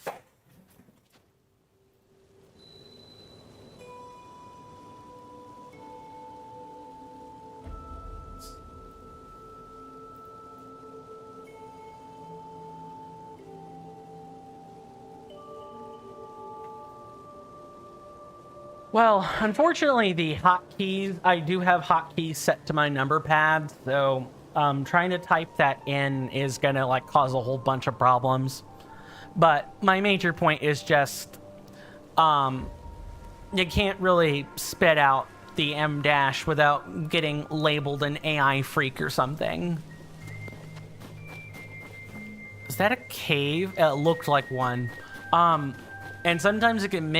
Well, unfortunately, the hotkeys, I do have hotkeys set to my number pad, so trying to type that in is gonna like cause a whole bunch of problems. But my major point is just, you can't really spit out the M dash without getting labeled an AI freak or something. Is that a cave? It looked like one. And sometimes it can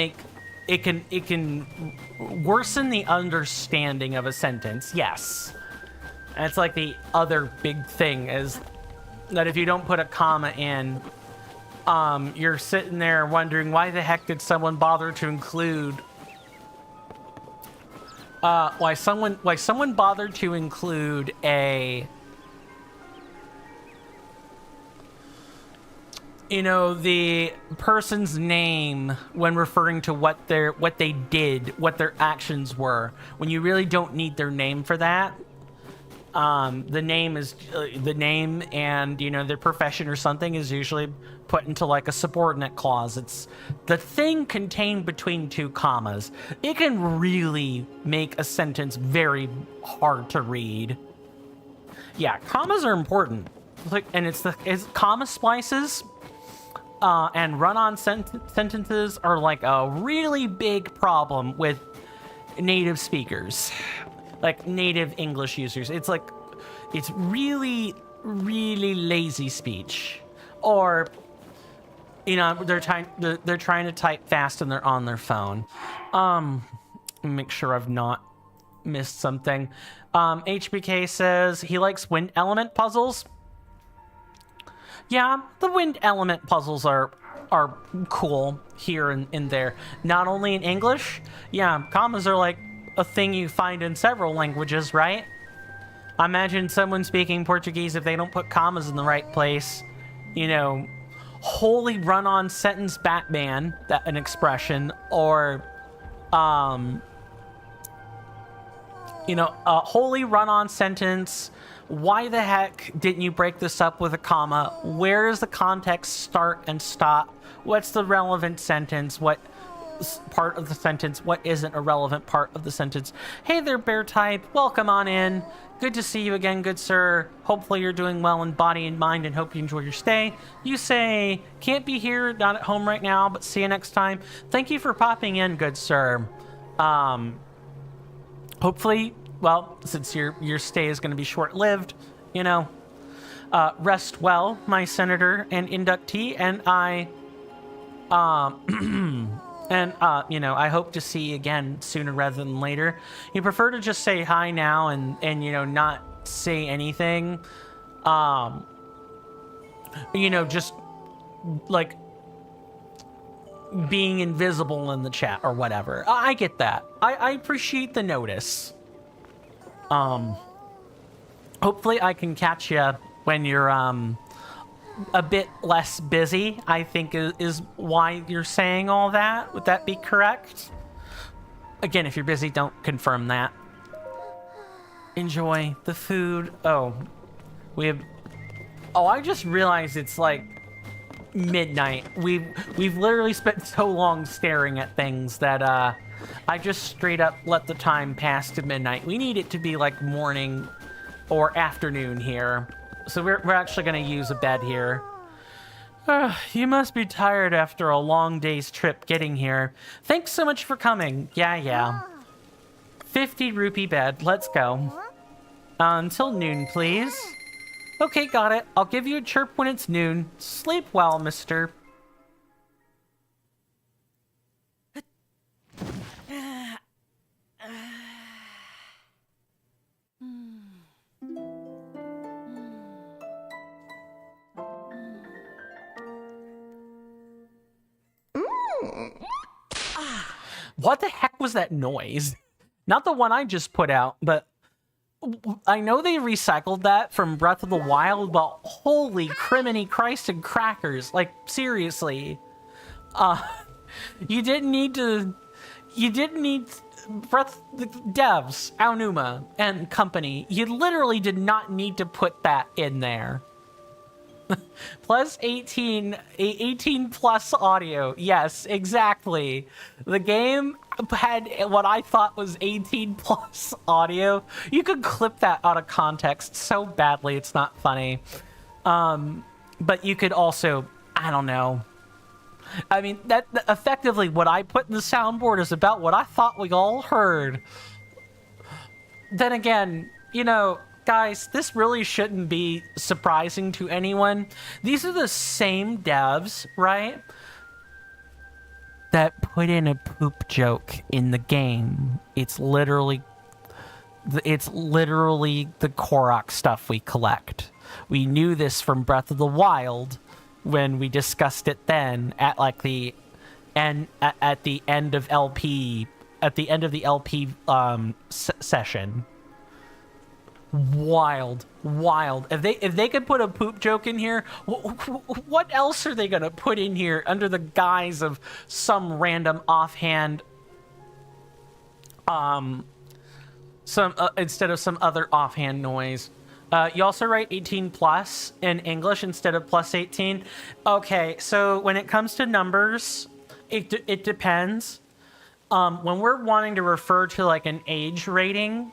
worsen the understanding of a sentence. Yes. And it's like the other big thing is that if you don't put a comma in, you're sitting there wondering why the heck did someone bother to include why someone bothered to include a the person's name when referring to what they did, what their actions were, when you really don't need their name for that. The name is the name, and their profession or something is usually put into like a subordinate clause. It's the thing contained between two commas. It can really make a sentence very hard to read. Yeah, commas are important. And it's comma splices and run-on sentences are like a really big problem with native speakers, like native English users. It's like, it's really, really lazy speech, or they're trying to type fast and they're on their phone. Make sure I've not missed something. HBK says he likes wind element puzzles. Yeah, the wind element puzzles are cool here and there. Not only in English. Yeah, commas are like a thing you find in several languages, right? I imagine someone speaking Portuguese, if they don't put commas in the right place, wholly run-on sentence Batman, that an expression, or a wholly run-on sentence. Why the heck didn't you break this up with a comma? Where does the context start and stop? What's the relevant sentence? What part of the sentence? What isn't a relevant part of the sentence? Hey there, bear type. Welcome on in. Good to see you again, good sir. Hopefully you're doing well in body and mind, and hope you enjoy your stay. You say, can't be here, not at home right now, but see you next time. Thank you for popping in, good sir. Hopefully, well, since your stay is going to be short-lived, rest well, my senator and inductee, and I hope to see you again sooner rather than later. You prefer to just say hi now and not say anything, just like being invisible in the chat or whatever. I get that. I appreciate the notice. Hopefully I can catch you when you're a bit less busy, I think is why you're saying all that. Would that be correct? Again, if you're busy, don't confirm that. Enjoy the food. Oh, I just realized it's like midnight. We've literally spent so long staring at things that I just straight up let the time pass to midnight. We need it to be like morning or afternoon here. So we're actually going to use a bed here. You must be tired after a long day's trip getting here. Thanks so much for coming. Yeah. 50 rupee bed. Let's go. Until noon, please. Okay, got it. I'll give you a chirp when it's noon. Sleep well, mister. What the heck was that noise? Not the one I just put out, but I know they recycled that from Breath of the Wild, but holy criminy Christ and crackers. Like, seriously. You didn't need Breath the devs, Aonuma and company. You literally did not need to put that in there. Plus 18 plus audio. Yes, exactly. The game had what I thought was 18 plus audio. You could clip that out of context so badly it's not funny. But you could also, I don't know. I mean, that effectively what I put in the soundboard is about what I thought we all heard. Then again, guys, this really shouldn't be surprising to anyone. These are the same devs, right, that put in a poop joke in the game. It's literally the Korok stuff we collect. We knew this from Breath of the Wild when we discussed it then at like the end at the end of LP at the end of the LP session. Wild. If they could put a poop joke in here, what else are they gonna put in here under the guise of some random offhand instead of some other offhand noise? You also write 18 plus in English instead of plus 18. Okay, so when it comes to numbers, it depends. When we're wanting to refer to like an age rating,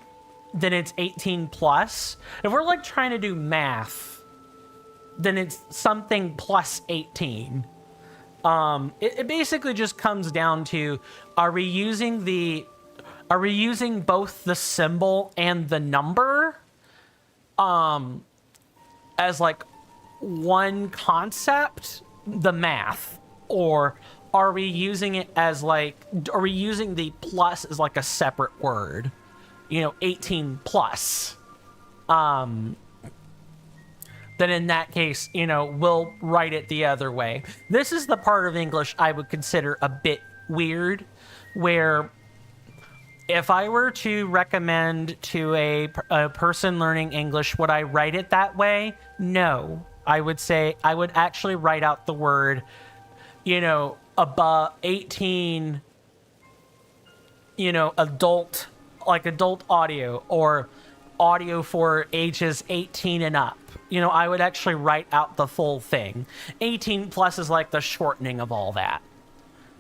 then it's 18 plus. If we're like trying to do math, then it's something plus 18. It basically just comes down to, are we using both the symbol and the number as like one concept, the math, or are we using it as like, are we using the plus as like a separate word? 18 plus. Then in that case, we'll write it the other way. This is the part of English I would consider a bit weird, where if I were to recommend to a person learning English, would I write it that way? No. I would say, I would actually write out the word, above 18, adult, like adult audio, or audio for ages 18 and up. I would actually write out the full thing. 18 plus is like the shortening of all that.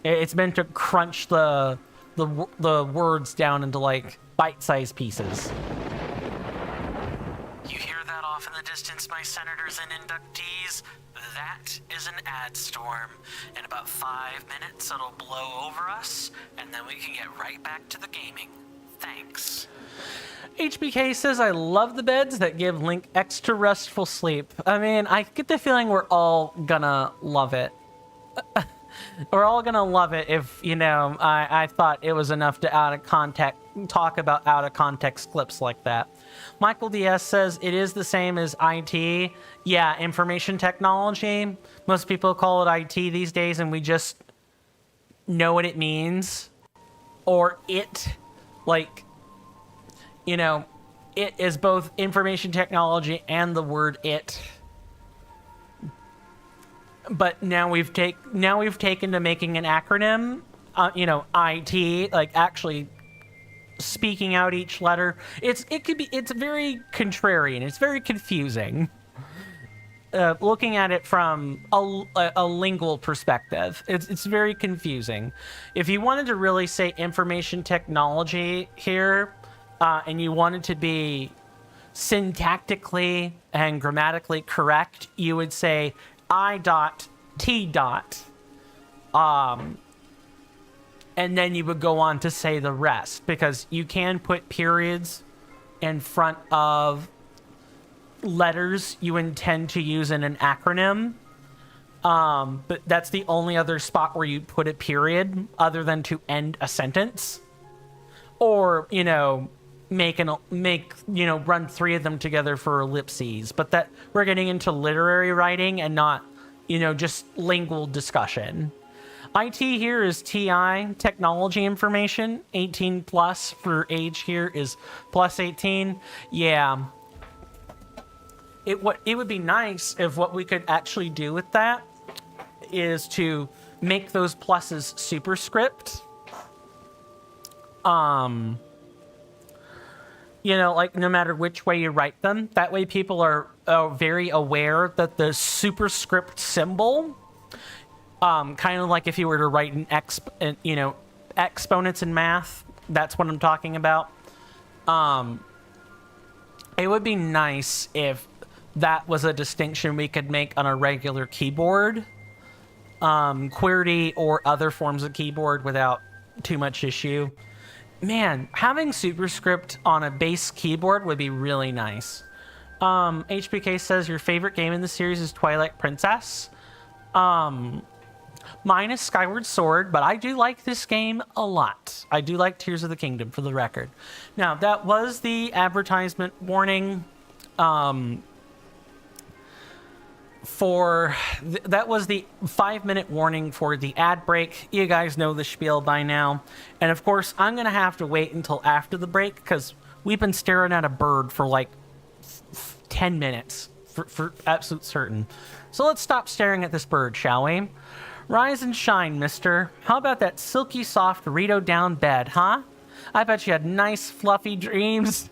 It's meant to crunch the words down into like bite-sized pieces. You hear that off in the distance, my senators and inductees? That is an ad storm. In about 5 minutes, it'll blow over us, and then we can get right back to the gaming. Thanks. HBK says, I love the beds that give Link extra restful sleep. I mean, I get the feeling we're all gonna love it. We're all gonna love it if, I thought it was enough to talk about out of context clips like that. Michael DS says, it is the same as IT. Yeah, information technology. Most people call it IT these days, and we just know what it means. Or it, like, it is both information technology and the word it. But now we've taken to making an acronym, IT, like actually speaking out each letter. It's very contrarian. It's very confusing. Looking at it from a lingual perspective, it's very confusing. If you wanted to really say information technology here, and you wanted to be syntactically and grammatically correct, you would say I.T. And then you would go on to say the rest, because you can put periods in front of letters you intend to use in an acronym. But that's the only other spot where you put a period other than to end a sentence. Or, run 3 of them together for ellipses. But that we're getting into literary writing and not, just lingual discussion. IT here is TI, technology information. 18 plus for age here is plus 18. Yeah. It would be nice if what we could actually do with that is to make those pluses superscript. Like no matter which way you write them, that way people are very aware that the superscript symbol, kind of like if you were to write an exponents in math, that's what I'm talking about. It would be nice if that was a distinction we could make on a regular keyboard, QWERTY or other forms of keyboard without too much issue. Man, having superscript on a base keyboard would be really nice. HBK says your favorite game in the series is Twilight Princess. Mine is Skyward Sword, but I do like this game a lot. I do like Tears of the Kingdom, for the record. Now, that was the advertisement warning. That was the 5-minute warning for the ad break. You guys know the spiel by now. And of course, I'm going to have to wait until after the break because we've been staring at a bird for like 10 minutes for absolute certain. So let's stop staring at this bird, shall we? Rise and shine, mister. How about that silky soft Rito down bed, huh? I bet you had nice fluffy dreams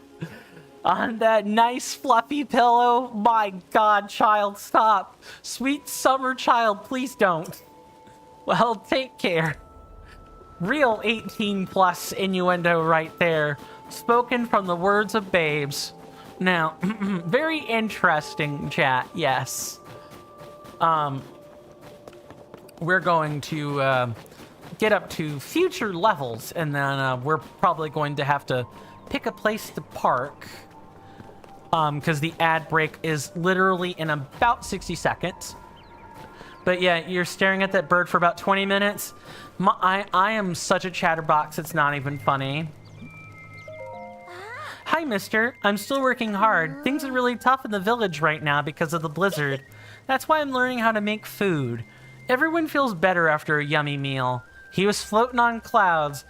on that nice fluffy pillow. My God, child, stop. Sweet summer child, please don't. Well, take care. Real 18 plus innuendo right there. Spoken from the words of babes. Now, very interesting chat, yes. We're going to get up to future levels, and then we're probably going to have to pick a place to park. Because the ad break is literally in about 60 seconds. But yeah, you're staring at that bird for about 20 minutes. I am such a chatterbox, it's not even funny. Hi, mister. I'm still working hard. Things are really tough in the village right now because of the blizzard. That's why I'm learning how to make food. Everyone feels better after a yummy meal. He was floating on clouds.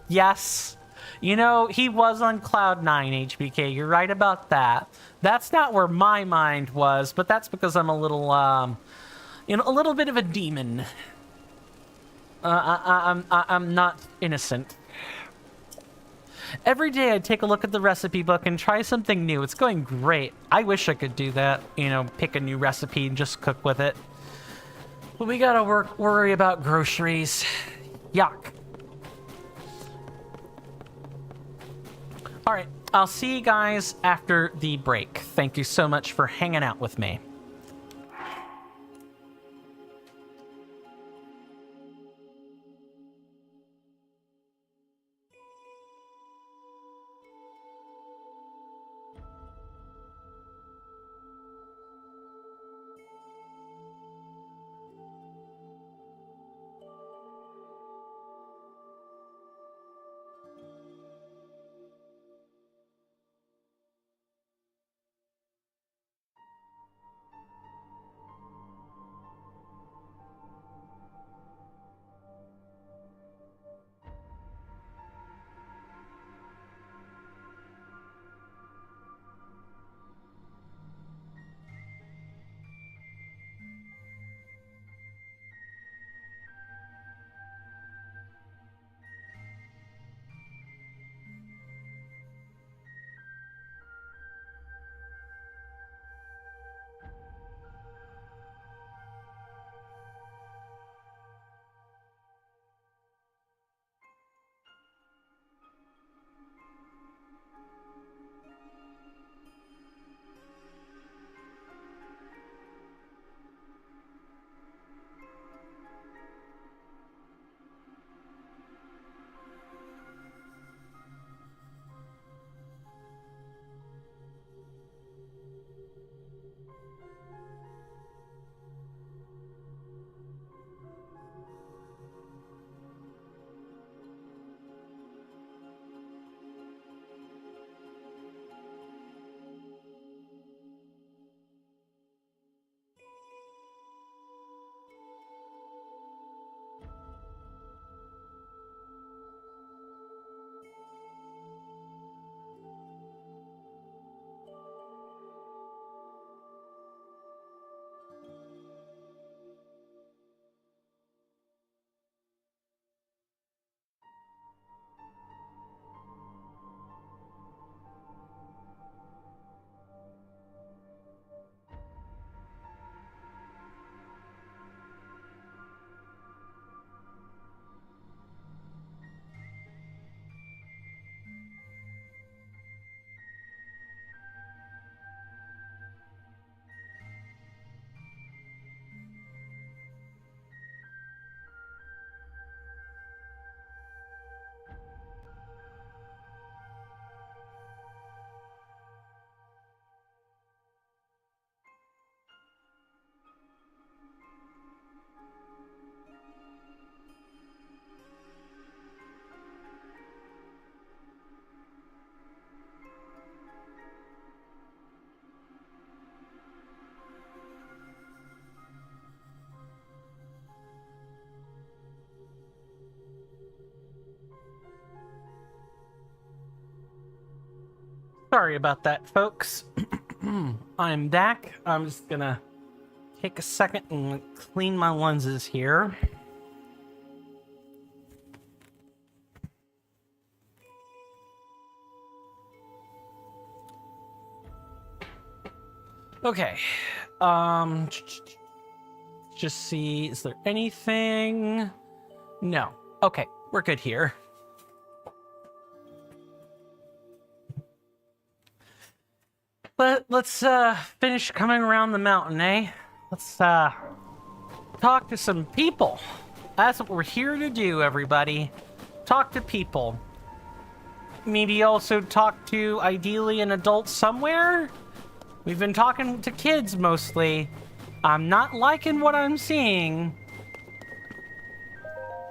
Yes. You know, he was on Cloud 9, HBK. You're right about that. That's not where my mind was, but that's because I'm a little, a little bit of a demon. I'm not innocent. Every day I take a look at the recipe book and try something new. It's going great. I wish I could do that. You know, pick a new recipe and just cook with it. But we gotta worry about groceries. Yuck. All right, I'll see you guys after the break. Thank you so much for hanging out with me. Sorry about that, folks. I'm back. I'm just gonna take a second and clean my lenses here. Okay. Just see, is there anything? No. Okay, we're good here. But let's finish coming around the mountain, eh? Let's talk to some people. That's what we're here to do, everybody. Talk to people. Maybe also talk to, ideally, an adult somewhere? We've been talking to kids mostly. I'm not liking what I'm seeing.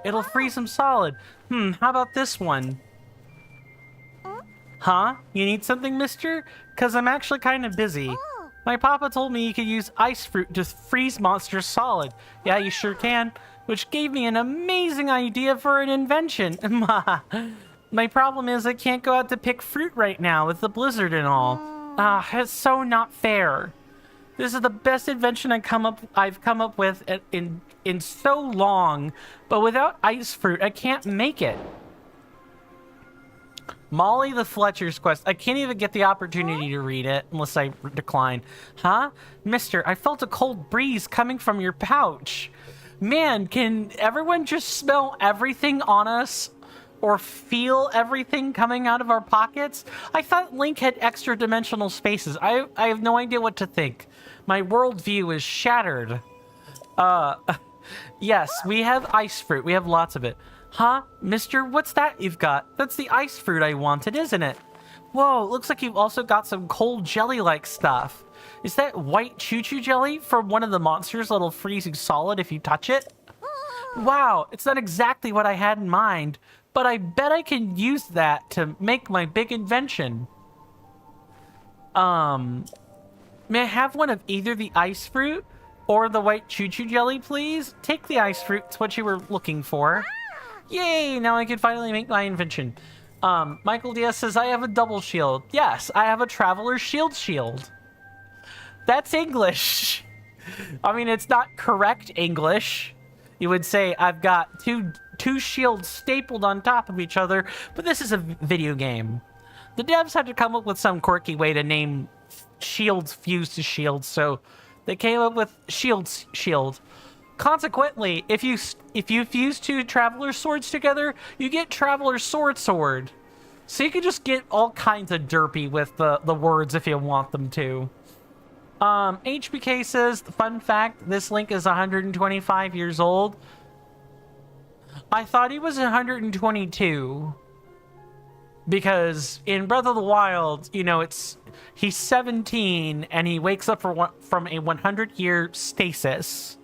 It'll freeze them solid. How about this one? Huh? You need something, mister? Because I'm actually kind of busy. My papa told me you could use ice fruit to freeze monsters solid. Yeah, you sure can. Which gave me an amazing idea for an invention. My problem is I can't go out to pick fruit right now with the blizzard and all. It's so not fair. This is the best invention I've come up with in so long, but without ice fruit, I can't make it. Molly the Fletcher's quest. I can't even get the opportunity to read it unless I decline. Huh? Mister, I felt a cold breeze coming from your pouch. Man, can everyone just smell everything on us? Or feel everything coming out of our pockets? I thought Link had extra dimensional spaces. I have no idea what to think. My worldview is shattered. Yes, we have ice fruit. We have lots of it. Huh? Mister, what's that you've got? That's the ice fruit I wanted, isn't it? Whoa, looks like you've also got some cold jelly-like stuff. Is that white choo-choo jelly from one of the monsters that'll freeze you solid if you touch it? Wow, it's not exactly what I had in mind, but I bet I can use that to make my big invention. May I have one of either the ice fruit or the white choo-choo jelly, please? Take the ice fruit, it's what you were looking for. Yay, now I can finally make my invention. Michael Diaz says, I have a double shield. Yes, I have a traveler's shield. That's English. I mean, it's not correct English. You would say, I've got two shields stapled on top of each other, but this is a video game. The devs had to come up with some quirky way to name shields fused to shields, so they came up with shield. Consequently, if you fuse two traveler swords together, you get traveler sword. So you can just get all kinds of derpy with the words if you want them to. HBK says, fun fact, this Link is 125 years old. I thought he was 122. Because in Breath of the Wild, you know, he's 17 and he wakes up from a 100-year stasis.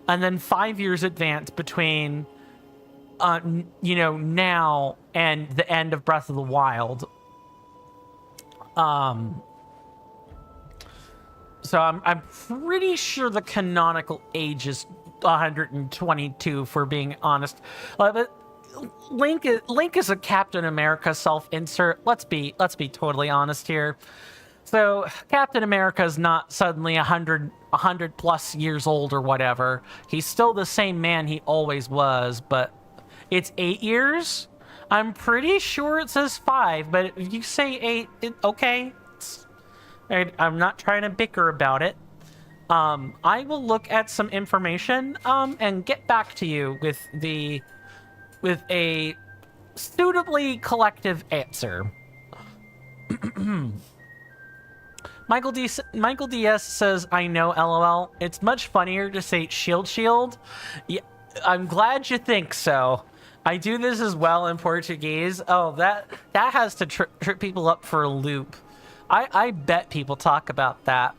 And then 5 years advance between, you know, now and the end of Breath of the Wild. So I'm pretty sure the canonical age is 122, for being honest. But Link is a Captain America self-insert. Let's be totally honest here. So Captain America is not suddenly 100 plus years old or whatever. He's still the same man he always was, but it's 8 years. I'm pretty sure it says 5, but if you say 8, okay. I'm not trying to bicker about it. I will look at some information and get back to you with a suitably collective answer. Michael DS says, I know, LOL. It's much funnier to say shield. Yeah, I'm glad you think so. I do this as well in Portuguese. Oh, that has to trip people up for a loop. I bet people talk about that.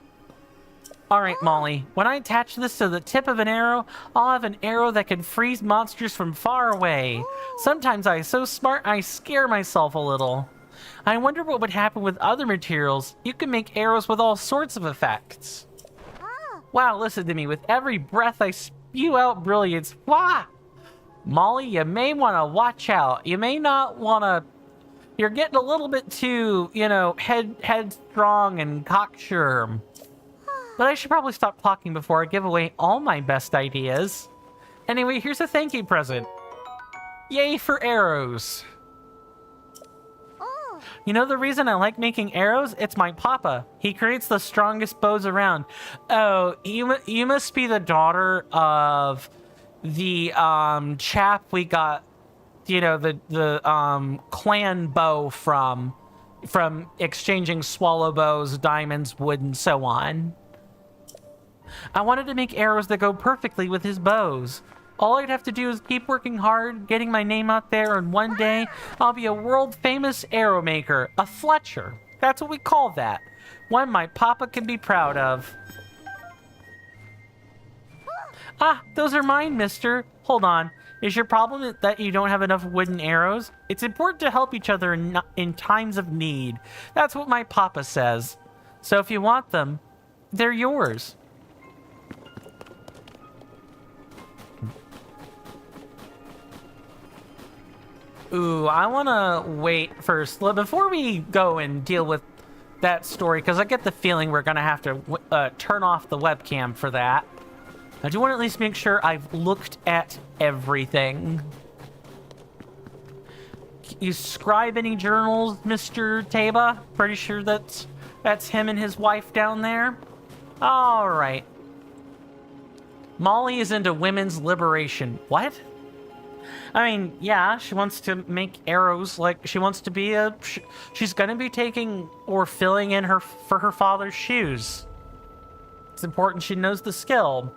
Alright, Molly. When I attach this to the tip of an arrow, I'll have an arrow that can freeze monsters from far away. Sometimes I'm so smart I scare myself a little. I wonder what would happen with other materials. You can make arrows with all sorts of effects. Wow, listen to me. With every breath I spew out brilliance. Wah! Molly, you may want to watch out. You may not want to You're getting a little bit too, you know, headstrong and cocksure. But I should probably stop talking before I give away all my best ideas. Anyway, here's a thank you present. Yay for arrows. You know the reason I like making arrows? It's my papa. He creates the strongest bows around. Oh, you must be the daughter of the chap we got, you know, the clan bow from exchanging swallow bows, diamonds, wood, and so on. I wanted to make arrows that go perfectly with his bows. All I'd have to do is keep working hard, getting my name out there, and one day I'll be a world-famous arrow maker, a Fletcher. That's what we call that. One my papa can be proud of. Ah, those are mine, mister. Hold on. Is your problem that you don't have enough wooden arrows? It's important to help each other in times of need. That's what my papa says. So if you want them, they're yours. Ooh, I want to wait first. Before we go and deal with that story, because I get the feeling we're going to have to turn off the webcam for that. I do want to at least make sure I've looked at everything. You scribe any journals, Mr. Taba? Pretty sure that's him and his wife down there. All right. Molly is into women's liberation. What? I mean, yeah, she wants to make arrows. Like, she wants to be she's gonna be taking or filling in for her father's shoes. It's important she knows the skill.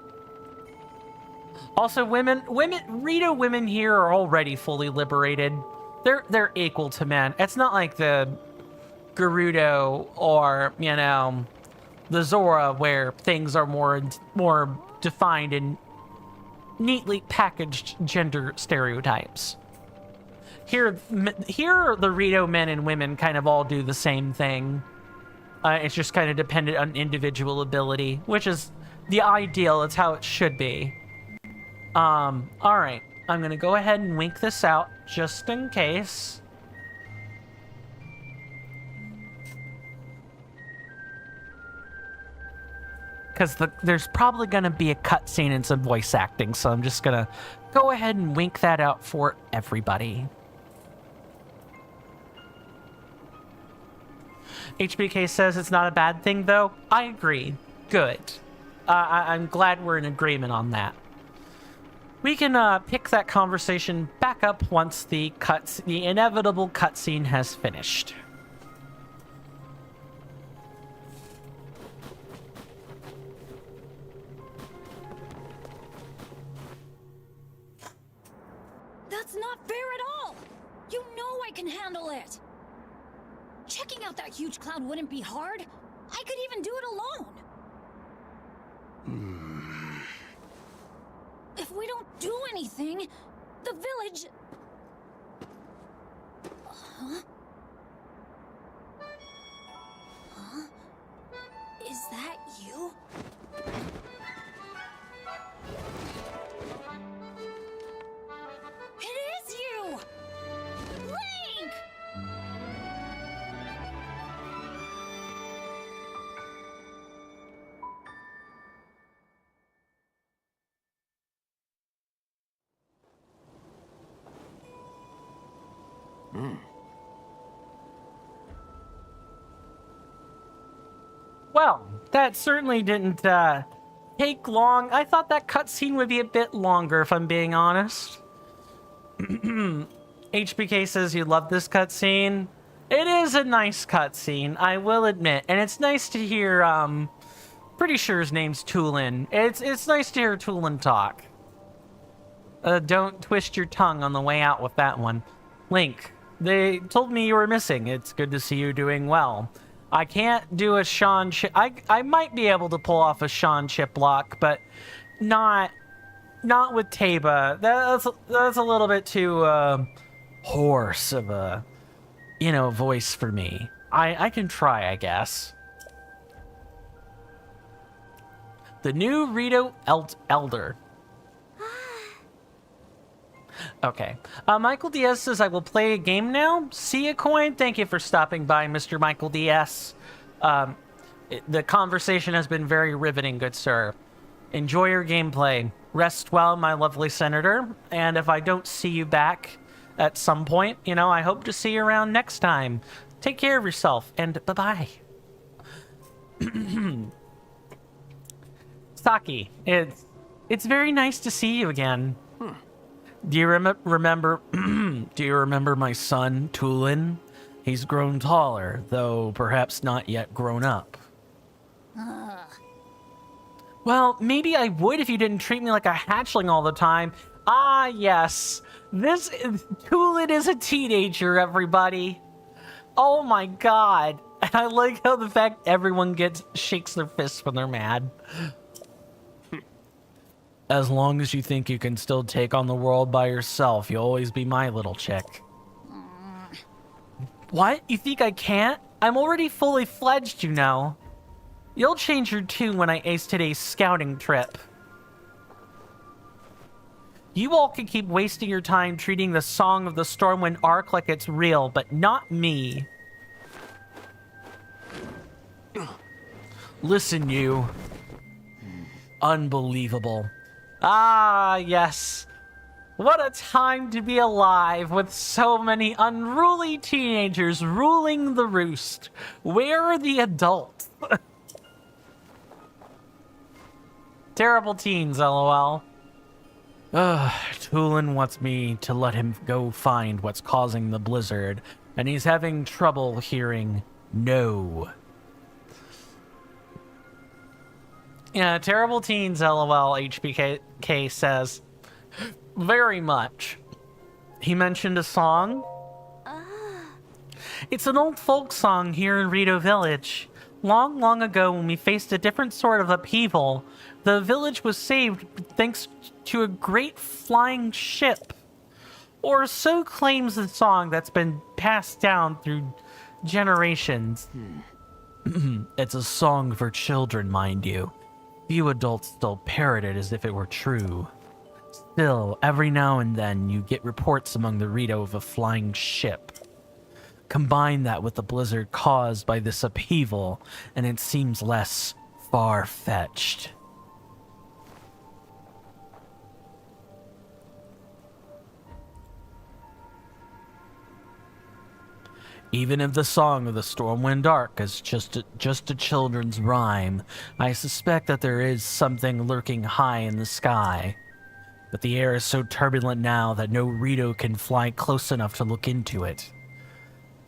Also, Rito women here are already fully liberated. They're equal to men. It's not like the Gerudo or, you know, the Zora where things are more defined and neatly packaged gender stereotypes. Here the Rito men and women kind of all do the same thing. It's just kind of dependent on individual ability, which is the ideal. It's how it should be. All right. I'm gonna go ahead and wink this out just in case. Because there's probably going to be a cutscene and some voice acting, so I'm just going to go ahead and wink that out for everybody. HBK says it's not a bad thing, though. I agree. Good. I'm glad we're in agreement on that. We can pick that conversation back up once the inevitable cutscene has finished. That's not fair at all! You know I can handle it! Checking out that huge cloud wouldn't be hard. I could even do it alone. If we don't do anything, the village... Huh? Huh? Is that you? It is you! Link! Well, that certainly didn't take long. I thought that cutscene would be a bit longer, if I'm being honest. HBK says you love this cutscene. It is a nice cutscene, I will admit. And it's nice to hear, pretty sure his name's Tulin. It's nice to hear Tulin talk. Don't twist your tongue on the way out with that one. Link, they told me you were missing. It's good to see you doing well. I can't do a Sean Chip. I might be able to pull off a Sean Chiplock, but not with Taba. That's a little bit too hoarse of a, you know, voice for me. I can try, I guess. The new Rito Elder. Okay. Michael DS says, I will play a game now. See ya, coin. Thank you for stopping by, Mr. Michael DS. The conversation has been very riveting, good sir. Enjoy your gameplay. Rest well, my lovely senator. And if I don't see you back at some point, you know, I hope to see you around next time. Take care of yourself, and bye-bye. Saki, it's very nice to see you again. Do you remember do you remember my son, Tulin? He's grown taller, though perhaps not yet grown up. Well, maybe I would if you didn't treat me like a hatchling all the time. Ah, yes. Tulin is a teenager, everybody. Oh my god. And I like how the fact everyone shakes their fists when they're mad. As long as you think you can still take on the world by yourself, you'll always be my little chick. What? You think I can't? I'm already fully fledged, you know. You'll change your tune when I ace today's scouting trip. You all can keep wasting your time treating the Song of the Stormwind arc like it's real, but not me. Listen, you. Unbelievable. Ah, yes. What a time to be alive with so many unruly teenagers ruling the roost. Where are the adults? Terrible teens, lol. Tulin wants me to let him go find what's causing the blizzard, and he's having trouble hearing no. Yeah, terrible teens, lol, HBK says. Very much. He mentioned a song. It's an old folk song here in Rito Village. Long, long ago, when we faced a different sort of upheaval, the village was saved thanks to a great flying ship. Or so claims the song that's been passed down through generations. It's a song for children, mind you. Few adults still parrot it as if it were true. Still, every now and then you get reports among the Rito of a flying ship. Combine that with the blizzard caused by this upheaval, and it seems less far-fetched. Even if the Song of the Stormwind Arc is just a children's rhyme, I suspect that there is something lurking high in the sky. But the air is so turbulent now that no Rito can fly close enough to look into it.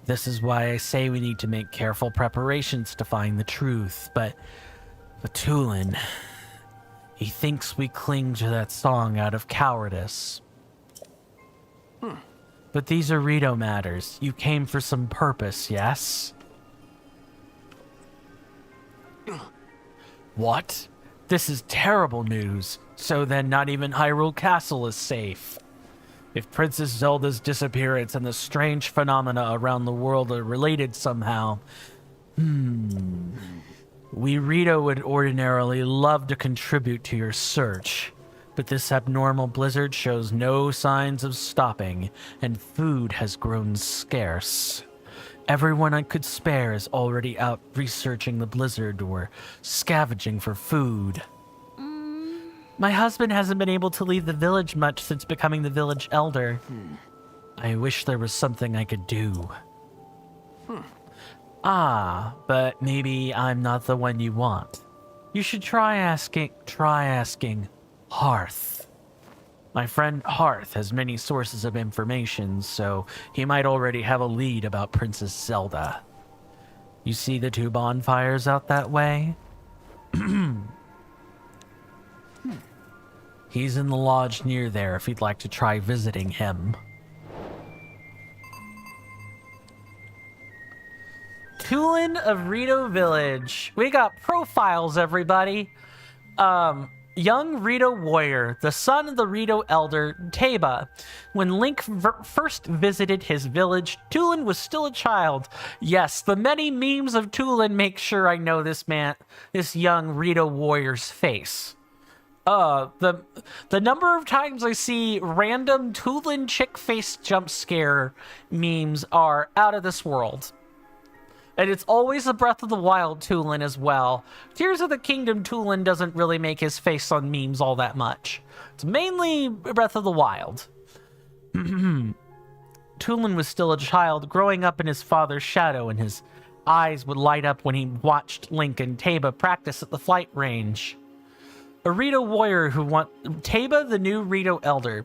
This is why I say we need to make careful preparations to find the truth, but Tulin, he thinks we cling to that song out of cowardice. But these are Rito matters. You came for some purpose, yes? What? This is terrible news. So then not even Hyrule Castle is safe. If Princess Zelda's disappearance and the strange phenomena around the world are related somehow, we Rito would ordinarily love to contribute to your search. But this abnormal blizzard shows no signs of stopping, and food has grown scarce. Everyone I could spare is already out researching the blizzard or scavenging for food. My husband hasn't been able to leave the village much since becoming the village elder. I wish there was something I could do. But maybe I'm not the one you want. You should try asking Hearth. My friend Hearth has many sources of information, so he might already have a lead about Princess Zelda. You see the two bonfires out that way? He's in the lodge near there if you'd like to try visiting him. Tulin of Rito Village. We got profiles, everybody. Young Rito warrior, the son of the Rito elder, Teba. When Link first visited his village, Tulin was still a child. Yes, the many memes of Tulin make sure I know this young Rito warrior's face. The number of times I see random Tulin chick face jump scare memes are out of this world. And it's always a Breath of the Wild Tulin as well. Tears of the Kingdom Tulin doesn't really make his face on memes all that much. It's mainly Breath of the Wild. Tulin was still a child, growing up in his father's shadow, and his eyes would light up when he watched Link and Teba practice at the flight range. A Rito warrior who Teba, the new Rito elder.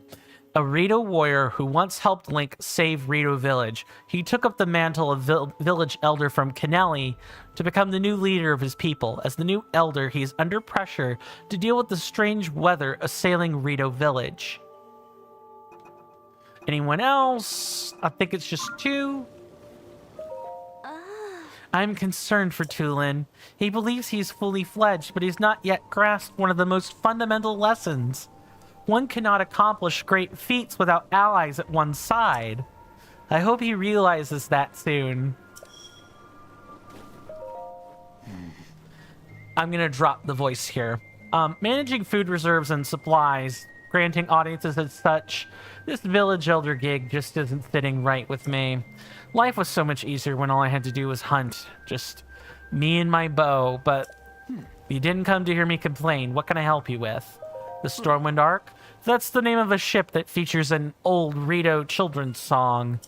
A Rito warrior who once helped Link save Rito Village. He took up the mantle of village elder from Canelli to become the new leader of his people. As the new elder, he is under pressure to deal with the strange weather assailing Rito Village. Anyone else? I think it's just 2. I'm concerned for Tulin. He believes he's fully fledged, but he's not yet grasped one of the most fundamental lessons. One cannot accomplish great feats without allies at one's side. I hope he realizes that soon. I'm gonna drop the voice here. Managing food reserves and supplies, granting audiences and such, this village elder gig just isn't sitting right with me. Life was so much easier when all I had to do was hunt. Just me and my bow, but you didn't come to hear me complain. What can I help you with? The Stormwind Arc? That's the name of a ship that features an old Rito children's song.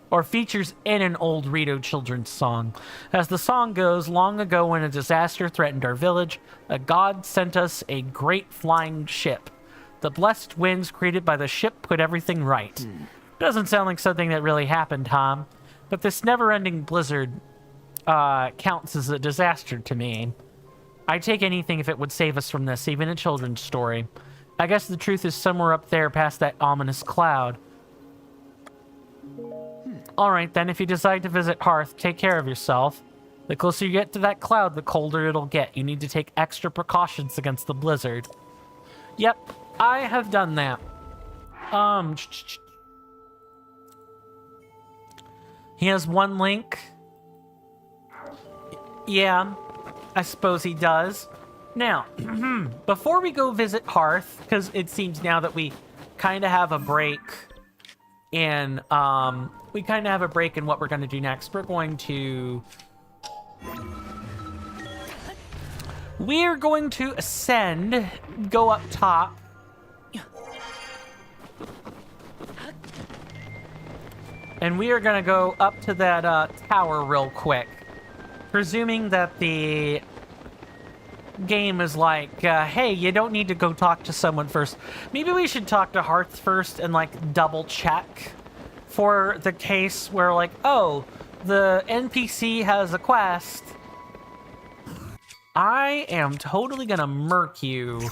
Or features in an old Rito children's song. As the song goes, long ago when a disaster threatened our village, a god sent us a great flying ship. The blessed winds created by the ship put everything right. Doesn't sound like something that really happened, Tom. But this never-ending blizzard counts as a disaster to me. I'd take anything if it would save us from this, even a children's story. I guess the truth is somewhere up there past that ominous cloud. Alright then, if you decide to visit Hearth, take care of yourself. The closer you get to that cloud, the colder it'll get. You need to take extra precautions against the blizzard. Yep, I have done that. He has one link. Yeah, I suppose he does. Now, before we go visit Hearth, because it seems now that we kind of have a break in, what we're going to do next. We're going to ascend, go up top. And we are going to go up to that tower real quick. Presuming that the game is like, hey, you don't need to go talk to someone first. Maybe we should talk to Hearth first and, like, double check for the case where, like, oh, the NPC has a quest. I am totally gonna murk you,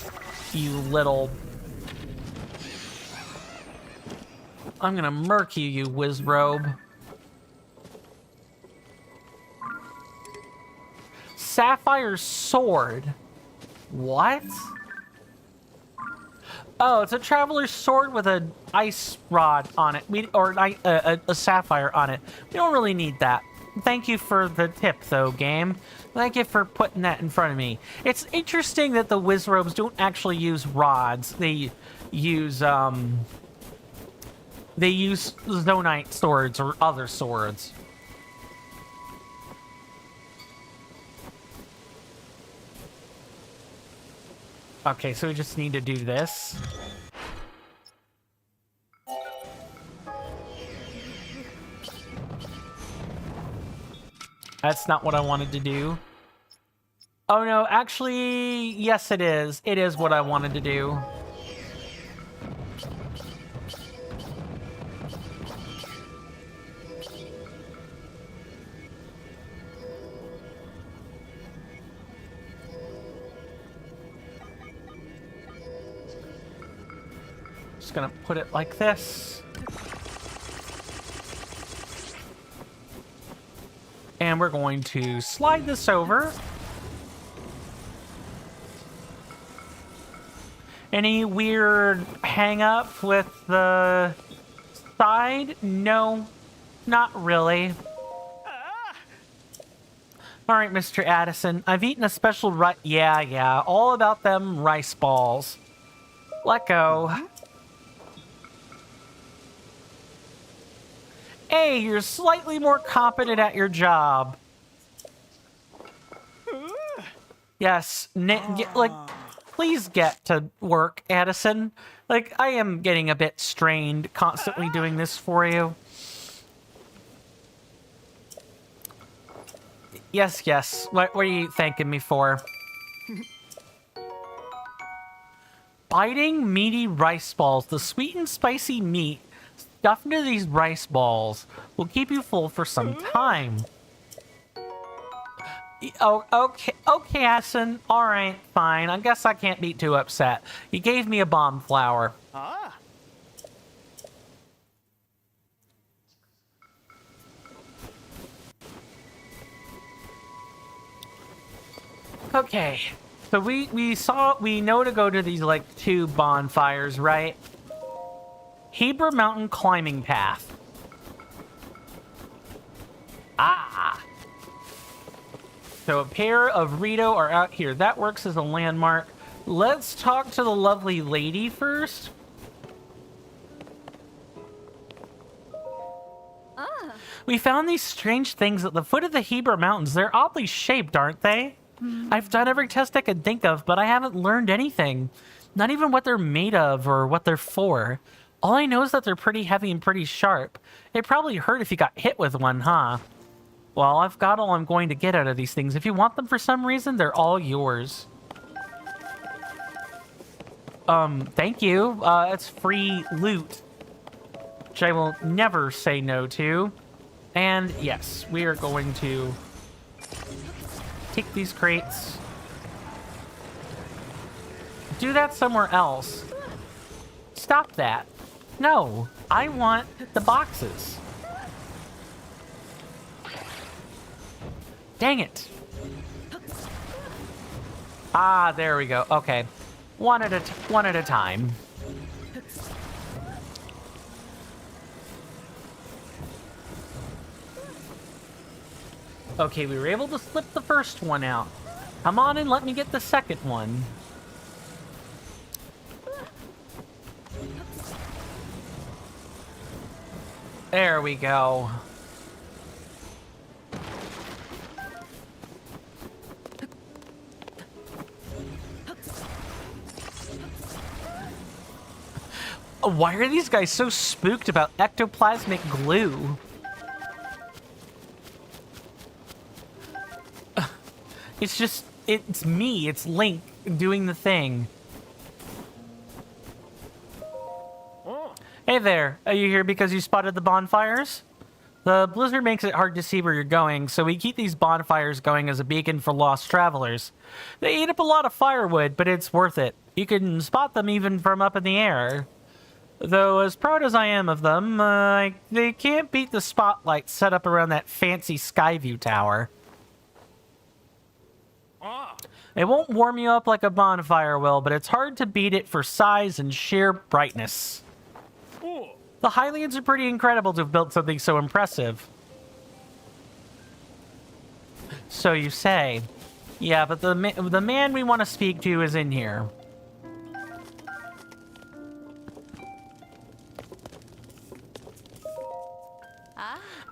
you little... I'm gonna murk you, you Wizrobe. Sapphire Sword. What? Oh, it's a traveler's sword with an ice rod on it. A sapphire on it. We don't really need that. Thank you for the tip, though, game. Thank you for putting that in front of me. It's interesting that the Wizrobes don't actually use rods. They use Zonite swords or other swords. Okay, so we just need to do this. That's not what I wanted to do. Oh no, actually, yes it is. It is what I wanted to do. Just gonna put it like this. And we're going to slide this over. Any weird hang up with the side? No, not really. All right, Mr. Addison, I've eaten a special Yeah, all about them rice balls. Let go. Hey, you're slightly more competent at your job. Yes, please get to work, Addison. Like, I am getting a bit strained constantly doing this for you. Yes. What are you thanking me for? Biting, meaty rice balls. The sweet and spicy meat stuffed into these rice balls will keep you full for some time. Oh, okay, Addison. All right, fine. I guess I can't be too upset. You gave me a bomb flower. Okay, so we know to go to these like 2 bonfires, right? Hebra Mountain climbing path. So a pair of Rito are out here. That works as a landmark. Let's talk to the lovely lady first. We found these strange things at the foot of the Hebra Mountains. They're oddly shaped, aren't they? I've done every test I could think of, but I haven't learned anything. Not even what they're made of or what they're for. All I know is that they're pretty heavy and pretty sharp. It probably hurt if you got hit with one, huh? Well, I've got all I'm going to get out of these things. If you want them for some reason, they're all yours. Thank you. It's free loot, which I will never say no to. And yes, we are going to take these crates. Do that somewhere else. Stop that. No, I want the boxes. Dang it. Ah, there we go. Okay. One at a time. Okay, we were able to slip the first one out. Come on and let me get the second one. There we go. Why are these guys so spooked about ectoplasmic glue? It's just, it's me, it's Link doing the thing. Hey there, are you here because you spotted the bonfires? The blizzard makes it hard to see where you're going, so we keep these bonfires going as a beacon for lost travelers. They eat up a lot of firewood, but it's worth it. You can spot them even from up in the air. Though, as proud as I am of them, they can't beat the spotlight set up around that fancy Skyview tower. It won't warm you up like a bonfire will, but it's hard to beat it for size and sheer brightness. The Hylians are pretty incredible to have built something so impressive. So you say. Yeah, but the man we want to speak to is in here.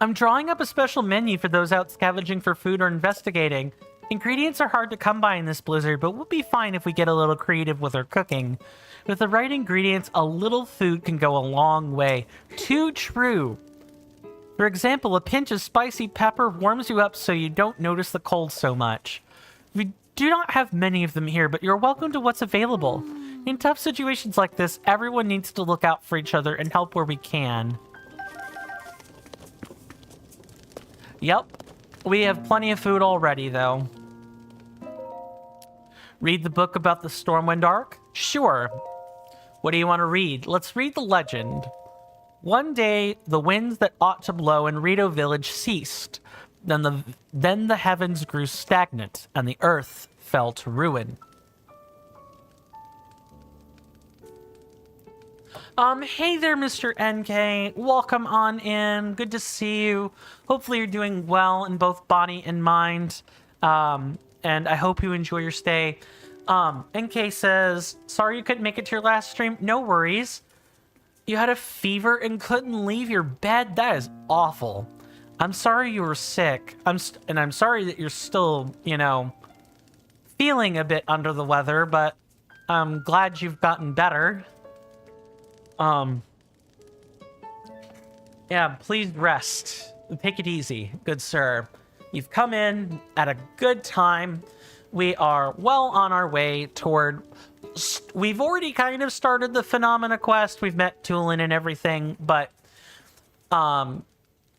I'm drawing up a special menu for those out scavenging for food or investigating. Ingredients are hard to come by in this blizzard, but we'll be fine if we get a little creative with our cooking. With the right ingredients, a little food can go a long way. Too true. For example, a pinch of spicy pepper warms you up so you don't notice the cold so much. We do not have many of them here, but you're welcome to what's available. In tough situations like this, everyone needs to look out for each other and help where we can. Yep, we have plenty of food already, though. Read the book about the Stormwind Arc? Sure. What do you want to read? Let's read the legend. One day, the winds that ought to blow in Rito Village ceased. Then the heavens grew stagnant, and the earth fell to ruin. Hey there, Mr. NK. Welcome on in. Good to see you. Hopefully you're doing well in both body and mind. And I hope you enjoy your stay. NK says, sorry you couldn't make it to your last stream. No worries. You had a fever and couldn't leave your bed? That is awful. I'm sorry you were sick. And I'm sorry that you're still, you know, feeling a bit under the weather, but I'm glad you've gotten better. Yeah, please rest. Take it easy, good sir. You've come in at a good time. We are well on our way toward... We've already kind of started the Phenomena quest. We've met Tulin and everything, but...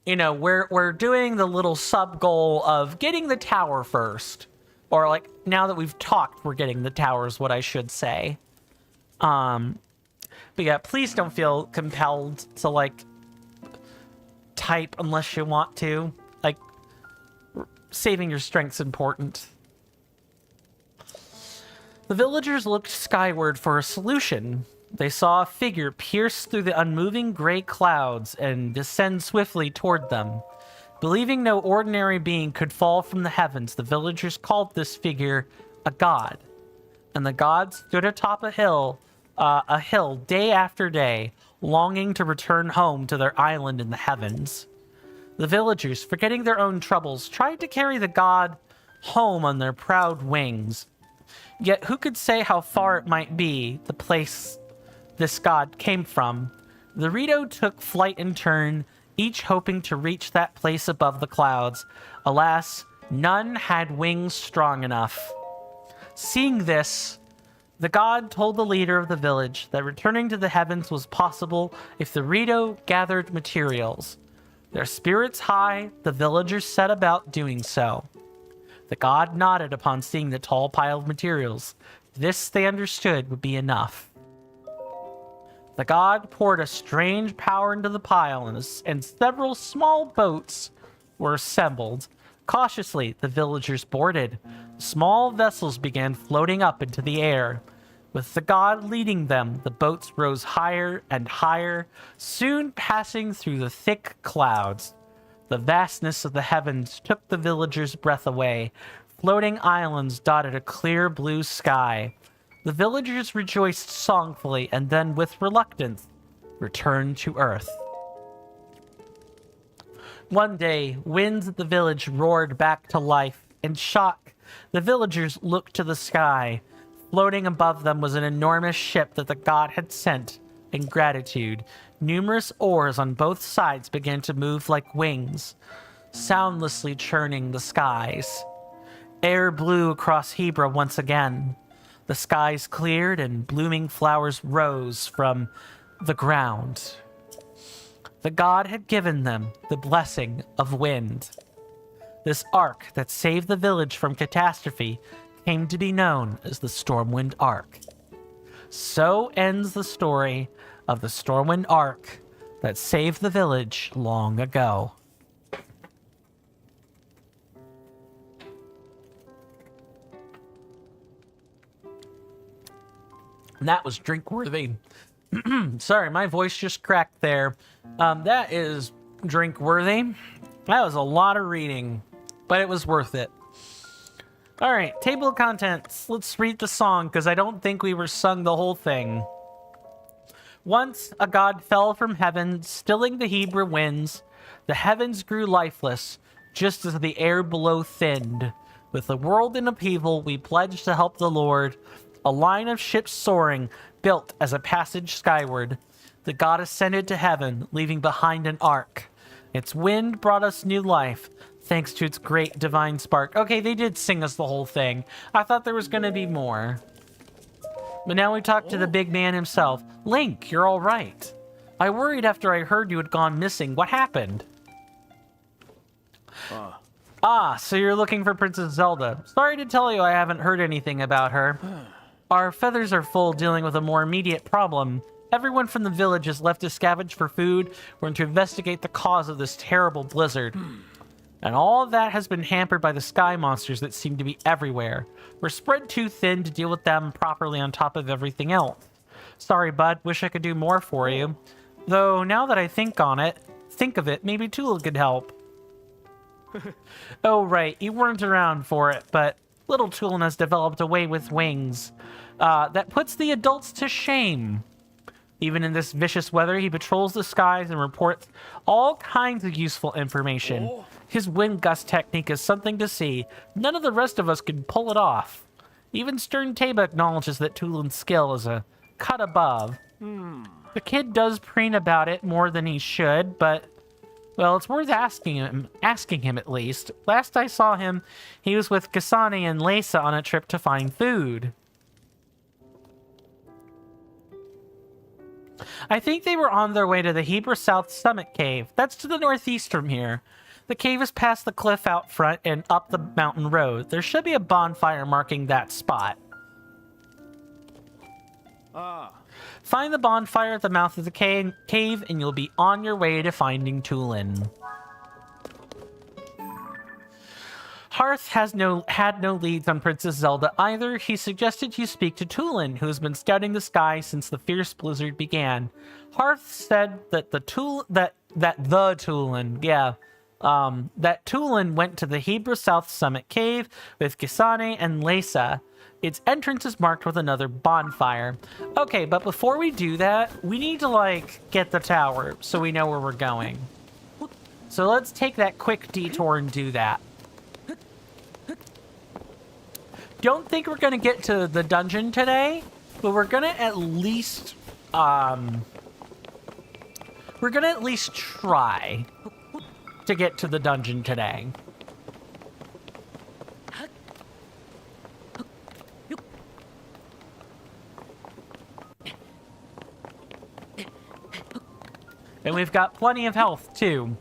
you know, we're doing the little sub-goal of getting the tower first. Or, like, now that we've talked, we're getting the tower is what I should say. But yeah, please don't feel compelled to, like, type unless you want to. Like, saving your strength's important. The villagers looked skyward for a solution. They saw a figure pierce through the unmoving gray clouds and descend swiftly toward them. Believing no ordinary being could fall from the heavens, the villagers called this figure a god. And the god stood atop a hill day after day, longing to return home to their island in the heavens. The villagers, forgetting their own troubles, tried to carry the god home on their proud wings. Yet who could say how far it might be, the place this god came from? The Rito took flight in turn, each hoping to reach that place above the clouds. Alas, none had wings strong enough. Seeing this, the god told the leader of the village that returning to the heavens was possible if the Rito gathered materials. Their spirits high, the villagers set about doing so. The god nodded upon seeing the tall pile of materials. This, they understood, would be enough. The god poured a strange power into the pile, and several small boats were assembled. Cautiously, the villagers boarded. Small vessels began floating up into the air. With the god leading them, the boats rose higher and higher, soon passing through the thick clouds. The vastness of the heavens took the villagers' breath away. Floating islands dotted a clear blue sky. The villagers rejoiced songfully and then, with reluctance, returned to Earth. One day, winds at the village roared back to life. In shock, the villagers looked to the sky. Floating above them was an enormous ship that the god had sent. In gratitude, numerous oars on both sides began to move like wings, soundlessly churning the skies. Air blew across Hebra once again. The skies cleared and blooming flowers rose from the ground. The god had given them the blessing of wind. This ark that saved the village from catastrophe came to be known as the Stormwind Ark. So ends the story of the Stormwind Ark that saved the village long ago. And that was drink-worthy. Sorry, my voice just cracked there. That is drink-worthy. That was a lot of reading, but it was worth it. All right, table of contents. Let's read the song, because I don't think we were sung the whole thing. Once a god fell from heaven, stilling the Hebra winds. The heavens grew lifeless, just as the air below thinned. With the world in upheaval, we pledged to help the Lord. A line of ships soaring, built as a passage skyward. The god ascended to heaven, leaving behind an ark. Its wind brought us new life, thanks to its great divine spark. Okay, they did sing us the whole thing. I thought there was going to be more. But now we talk to the big man himself. Link, you're all right. I worried after I heard you had gone missing. What happened? So you're looking for Princess Zelda. Sorry to tell you I haven't heard anything about her. Our feathers are full dealing with a more immediate problem. Everyone from the village is left to scavenge for food or to investigate the cause of this terrible blizzard. And all of that has been hampered by the sky monsters that seem to be everywhere. We're spread too thin to deal with them properly on top of everything else. Sorry, bud. Wish I could do more for you. Though, now that I think of it, maybe Tula could help. Oh, right, you weren't around for it, but little Tulin has developed a way with wings that puts the adults to shame. Even in this vicious weather, he patrols the skies and reports all kinds of useful information. His wind gust technique is something to see. None of the rest of us can pull it off. Even Stern Taba acknowledges that Tulin's skill is a cut above. The kid does preen about it more than he should, but, well, it's worth asking him at least. Last I saw him, he was with Kasane and Lesa on a trip to find food. I think they were on their way to the Hebra South Summit Cave. That's to the northeast from here. The cave is past the cliff out front and up the mountain road. There should be a bonfire marking that spot. Find the bonfire at the mouth of the cave and you'll be on your way to finding Tulin. Hearth had no leads on Princess Zelda either. He suggested you speak to Tulin, who has been scouting the sky since the fierce blizzard began. Hearth said that that Tulin went to the Hebra South Summit Cave with Kasane and Lesa. Its entrance is marked with another bonfire. Okay, but before we do that, we need to, like, get the tower so we know where we're going. So let's take that quick detour and do that. Don't think we're gonna get to the dungeon today, but we're gonna at least try to get to the dungeon today. And we've got plenty of health too.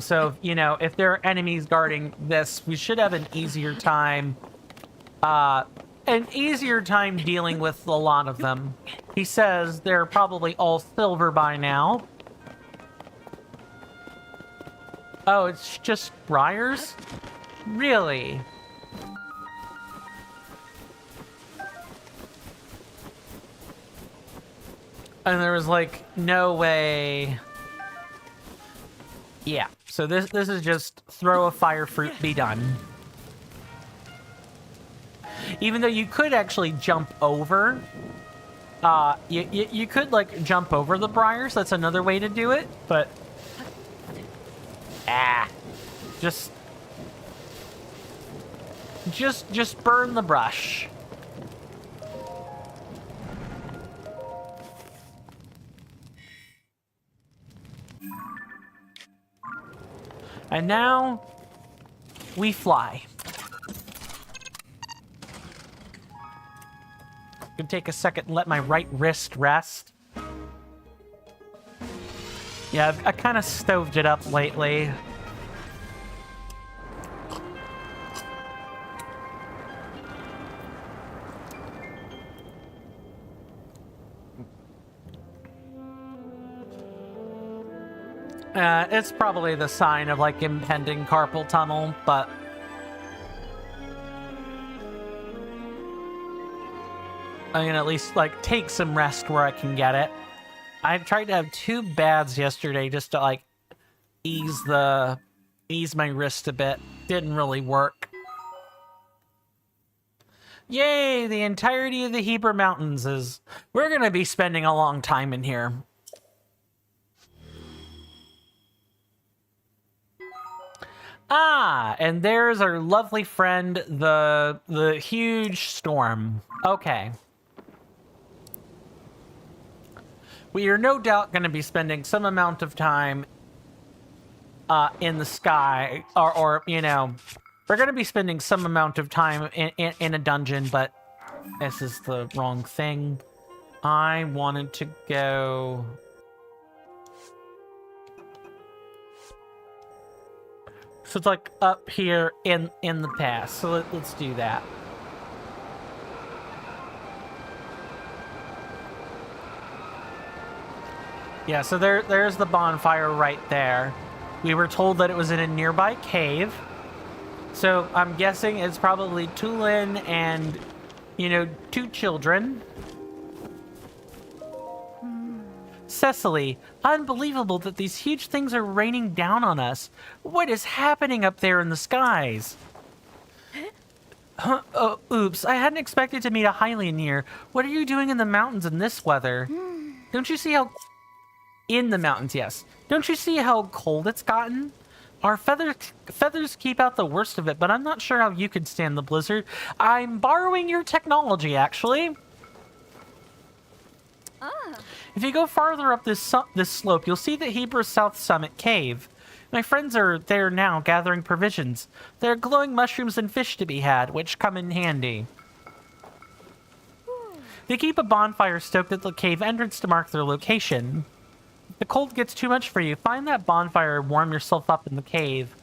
So, you know, if there are enemies guarding this, we should have an easier time dealing with a lot of them. He says they're probably all silver by now. Oh, it's just briars? Really? And there was, like, no way... Yeah, so this is just throw a fire fruit, be done. Even though you could actually jump over... you could, like, jump over the briars. That's another way to do it, but... Just burn the brush. And now, we fly. Gonna take a second and let my right wrist rest. Yeah, I kind of stoved it up lately. It's probably the sign of, like, impending carpal tunnel, but... I'm gonna at least, like, take some rest where I can get it. I tried to have 2 baths yesterday just to, like, ease my wrist a bit. Didn't really work. Yay! The entirety of the Hebra Mountains is... We're gonna be spending a long time in here. Ah, and there's our lovely friend, the huge storm. Okay. We are no doubt going to be spending some amount of time in the sky, or you know, we're going to be spending some amount of time in a dungeon, but this is the wrong thing. I wanted to go... So it's like up here in the pass. So let's do that. Yeah, so there's the bonfire right there. We were told that it was in a nearby cave. So I'm guessing it's probably Tulin and, you know, 2 children. Cecily, unbelievable that these huge things are raining down on us. What is happening up there in the skies? Huh? Oh, oops, I hadn't expected to meet a Hylian here. What are you doing in the mountains in this weather? Don't you see how... In the mountains, yes. Don't you see how cold it's gotten? Our feathers keep out the worst of it, but I'm not sure how you could stand the blizzard. I'm borrowing your technology, actually. If you go farther up this slope, you'll see the Hebra South Summit Cave. My friends are there now, gathering provisions. There are glowing mushrooms and fish to be had, which come in handy. They keep a bonfire stoked at the cave entrance to mark their location. If the cold gets too much for you, find that bonfire and warm yourself up in the cave.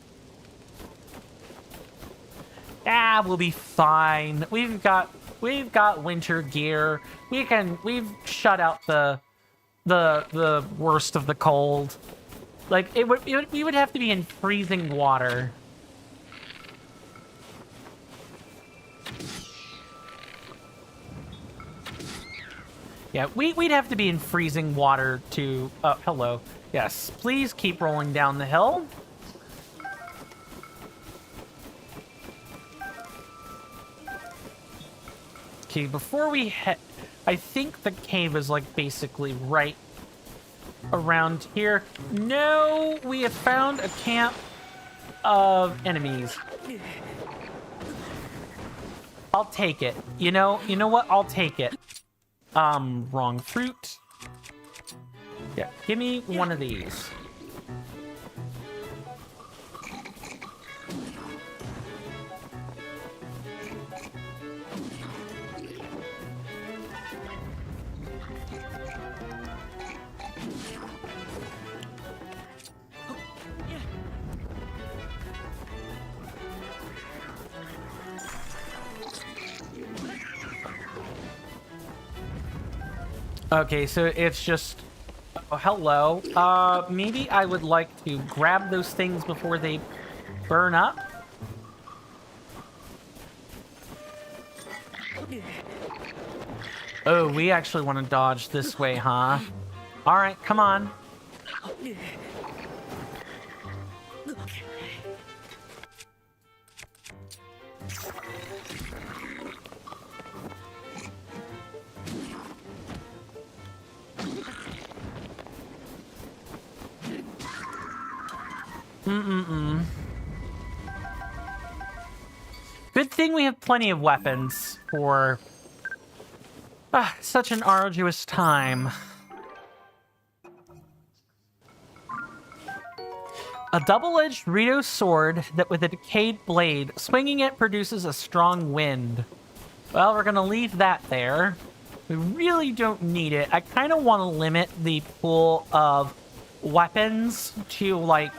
Ah, we'll be fine. We've got winter gear. We've shut out the worst of the cold. Like we would have to be in freezing water. Yeah, we'd have to be in freezing water to... Oh, hello. Yes, please keep rolling down the hill. Okay, before we head... I think the cave is, like, basically right around here. No, we have found a camp of enemies. I'll take it. You know what? I'll take it. Wrong fruit. Yeah, give me one of these. Okay, so it's just... Oh, hello. Maybe I would like to grab those things before they burn up. Oh, we actually want to dodge this way, huh? Alright, come on. Good thing we have plenty of weapons for such an arduous time. A double-edged Rito sword that with a decayed blade. Swinging it produces a strong wind. Well, we're gonna leave that there. We really don't need it. I kind of want to limit the pool of weapons to, like...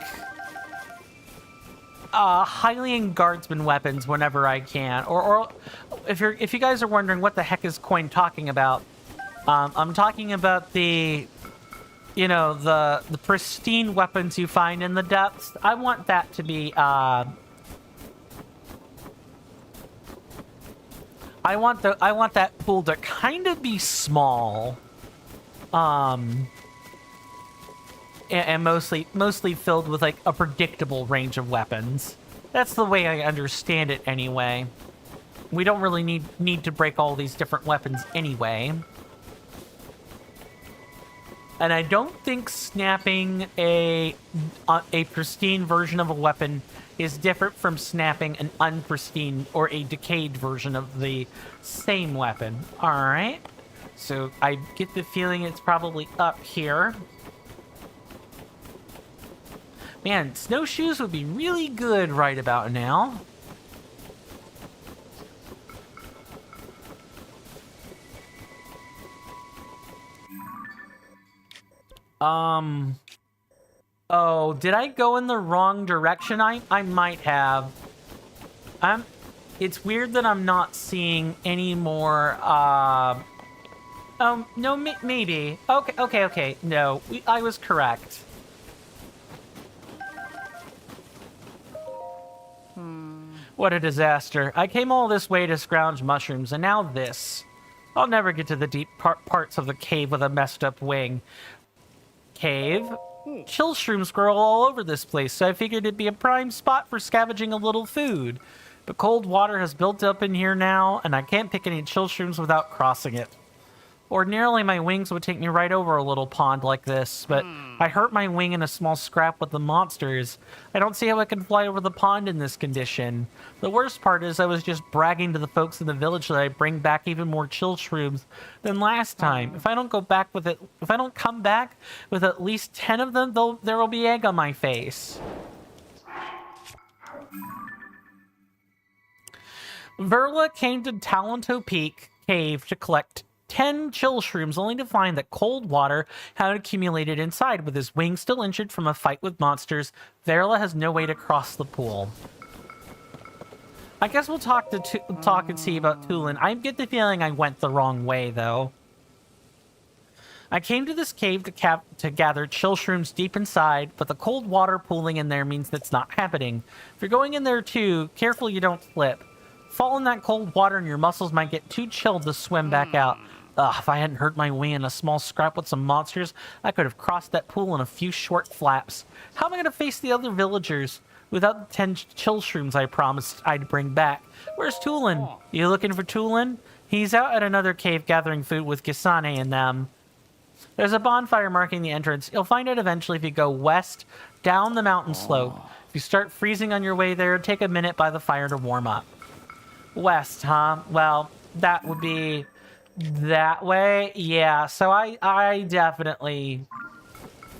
Hylian guardsman weapons whenever I can, or if you guys are wondering what the heck is Coin talking about, I'm talking about the, the pristine weapons you find in the depths. I want that to be, I want that pool to kind of be small, and mostly filled with, like, a predictable range of weapons. That's the way I understand it anyway. We don't really need to break all these different weapons anyway. And I don't think snapping a pristine version of a weapon is different from snapping an unpristine or a decayed version of the same weapon. Alright. So I get the feeling it's probably up here. Man, snowshoes would be really good right about now. Oh, did I go in the wrong direction? I might have. It's weird that I'm not seeing any more, no, maybe. Okay. No, I was correct. What a disaster. I came all this way to scrounge mushrooms, and now this. I'll never get to the deep parts of the cave with a messed up wing. cave. Chill shrooms grow all over this place, so I figured it'd be a prime spot for scavenging a little food. But cold water has built up in here now, and I can't pick any chill shrooms without crossing it. Ordinarily, my wings would take me right over a little pond like this, but I hurt my wing in a small scrap with the monsters. I don't see how I can fly over the pond in this condition. The worst part is I was just bragging to the folks in the village that I bring back even more chill shrooms than last time. If I don't come back with at least 10 of them, there will be egg on my face. Verla came to Talento Peak Cave to collect 10 chill shrooms, only to find that cold water had accumulated inside. With his wings still injured from a fight with monsters, Verla has no way to cross the pool. I guess we'll talk and see about Tulin. I get the feeling I went the wrong way, though. I came to this cave to gather chill shrooms deep inside, but the cold water pooling in there means that's not happening. If you're going in there too, careful you don't slip. Fall in that cold water and your muscles might get too chilled to swim back out. Ugh, if I hadn't hurt my wing in a small scrap with some monsters, I could have crossed that pool in a few short flaps. How am I going to face the other villagers without the 10 chill shrooms I promised I'd bring back? Where's Tulin? You looking for Tulin? He's out at another cave gathering food with Gisane and them. There's a bonfire marking the entrance. You'll find it eventually if you go west, down the mountain slope. If you start freezing on your way there, take a minute by the fire to warm up. West, huh? Well, that would be that way. Yeah, so I definitely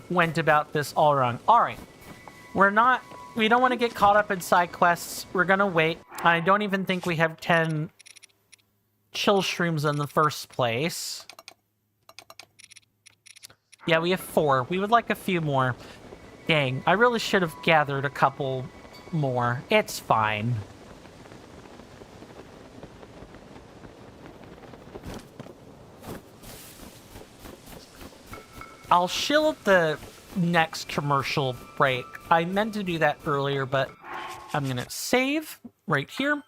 went about this all wrong. All right. We don't want to get caught up in side quests. We're going to wait. I don't even think we have 10 chill shrooms in the first place. Yeah, we have 4. We would like a few more. Dang, I really should have gathered a couple more. It's fine. I'll shill at the next commercial break. I meant to do that earlier, but I'm gonna save right here.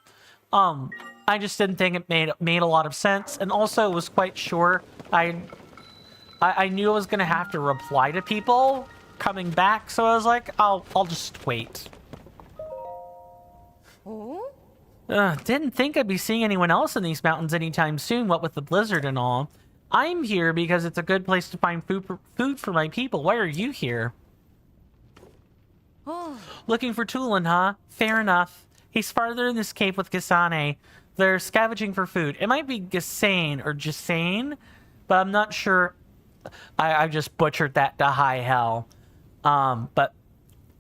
I just didn't think it made a lot of sense, and also was quite sure I knew I was gonna have to reply to people coming back, so I was like, I'll just wait. Didn't think I'd be seeing anyone else in these mountains anytime soon, what with the blizzard and all. I'm here because it's a good place to find food for my people. Why are you here? Looking for Tulin, huh? Fair enough. He's farther in this cave with Gisane. They're scavenging for food. It might be Gisane or Gisane, but I'm not sure. I just butchered that to high hell. But